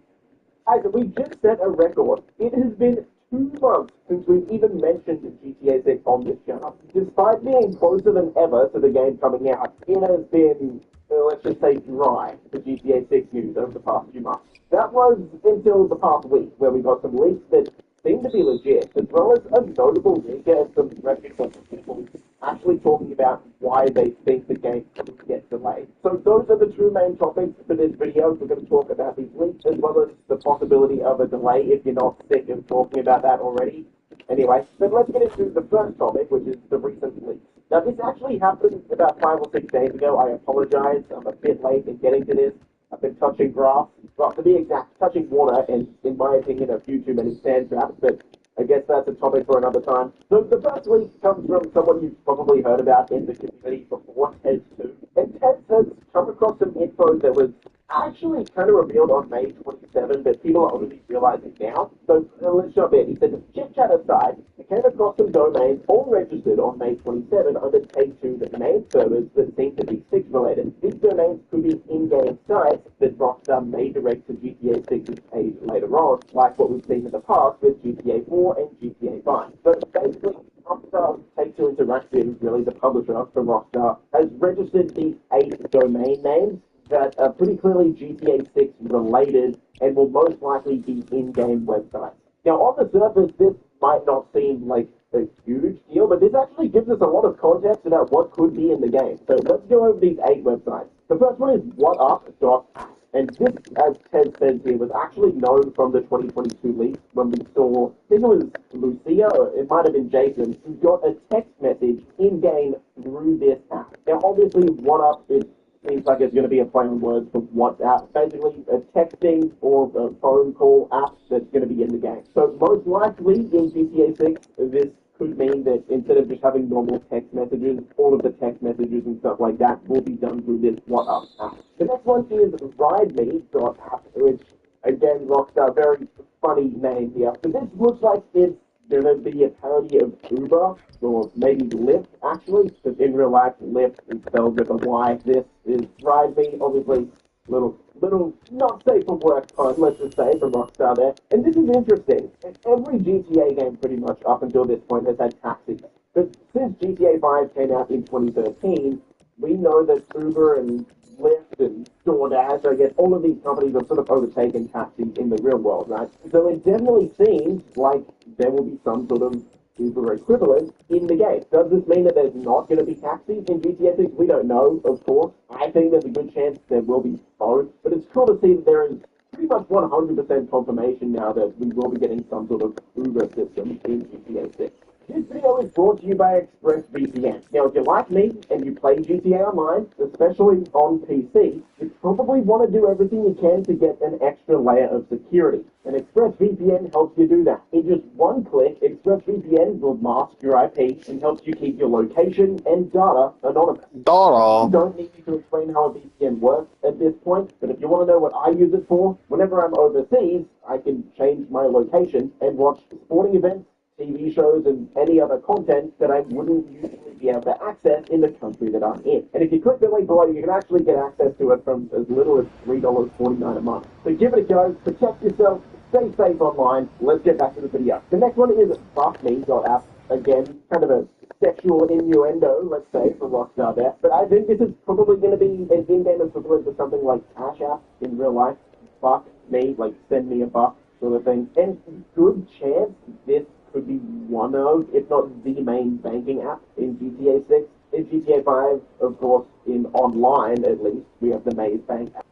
[SPEAKER 22] Isaac, we just set a record. It has been 2 months since we've even mentioned GTA 6 on this channel. Despite being closer than ever to the game coming out, it has been, let's just say, dry for GTA 6 news over the past few months. That was until the past week, where we got some leaks that seemed to be legit, as well as a notable leak and some reputable people actually talking about why they think the game could get delayed. So those are the 2 main topics for this video. We're going to talk about these leaks, as well as the possibility of a delay if you're not sick of talking about that already. Anyway, but let's get into the first topic, which is the recent leaks. Now, this actually happened about 5 or 6 days ago. I apologize. I'm a bit late in getting to this. I've been touching grass, well, to be exact, touching water, and in my opinion, a few too many sand traps, but I guess that's a topic for another time. So the first leak comes from someone you've probably heard about in the community before, Tez2. And Tez has come across some info that was actually kind of revealed on May 27, but people are only realizing now. So let's jump in. He said, chit chat aside, I came across some domains all registered on May 27 under Take-Two's main servers that seem to be 6 related. These domains could be in-game sites that Rockstar may direct to GTA 6's page later on, like what we've seen in the past with GTA 4 and GTA 5. So basically, Rockstar Take-Two Interactive, really the publisher for Rockstar, has registered these 8 domain names that are pretty clearly GTA 6 related and will most likely be in-game websites. Now, on the surface, this might not seem like a huge deal, but this actually gives us a lot of context about what could be in the game. So let's go over these 8 websites. The first one is whatup.app. And this, as Ted says here, was actually known from the 2022 leak when we saw, I think it was Lucia, or it might have been Jason, who got a text message in-game through this app. Now, obviously, whatup is seems like it's going to be a play on words for WhatsApp. Basically, a texting or a phone call app that's going to be in the game. So most likely in GTA 6, this could mean that instead of just having normal text messages, all of the text messages and stuff like that will be done through this WhatsApp app. The next one is RideMe.app, which, again, Rockstar, very funny name here. But this looks like it's going to be a parody of Uber, or maybe Lyft, actually, because in real life, Lyft is spelled with a Y. This is RideMe, obviously, little not safe for work pun, let's just say, from Rockstar there. And this is interesting. Every GTA game, pretty much, up until this point, has had taxis. But since GTA 5 came out in 2013, we know that Uber and Lyft and DoorDash, I guess all of these companies have sort of overtaken taxis in the real world, right? So it definitely seems like there will be some sort of Uber equivalent in the game. Does this mean that there's not going to be taxis in GTA 6? We don't know, of course. I think there's a good chance there will be both, but it's cool to see that there is pretty much 100% confirmation now that we will be getting some sort of Uber system in GTA 6. This video is brought to you by ExpressVPN. Now, if you're like me and you play GTA Online, especially on PC, you probably want to do everything you can to get an extra layer of security. And ExpressVPN helps you do that. In just one click, ExpressVPN will mask your IP and helps you keep your location and data anonymous. I don't need you to explain how a VPN works at this point, but if you want to know what I use it for, whenever I'm overseas, I can change my location and watch sporting events, TV shows, and any other content that I wouldn't usually be able to access in the country that I'm in. And if you click the link below, you can actually get access to it from as little as $3.49 a month. So give it a go, protect yourself, stay safe online. Let's get back to the video. The next one is BuffMe.app. Again, kind of a sexual innuendo, let's say, for Rockstar there. But I think this is probably going to be an in-game equivalent to something like Cash App in real life. Buck me, like send me a buck sort of thing. And good chance this could be one of, if not the main banking app in GTA 6. In GTA 5, of course, in online at least, we have the Maze Bank app.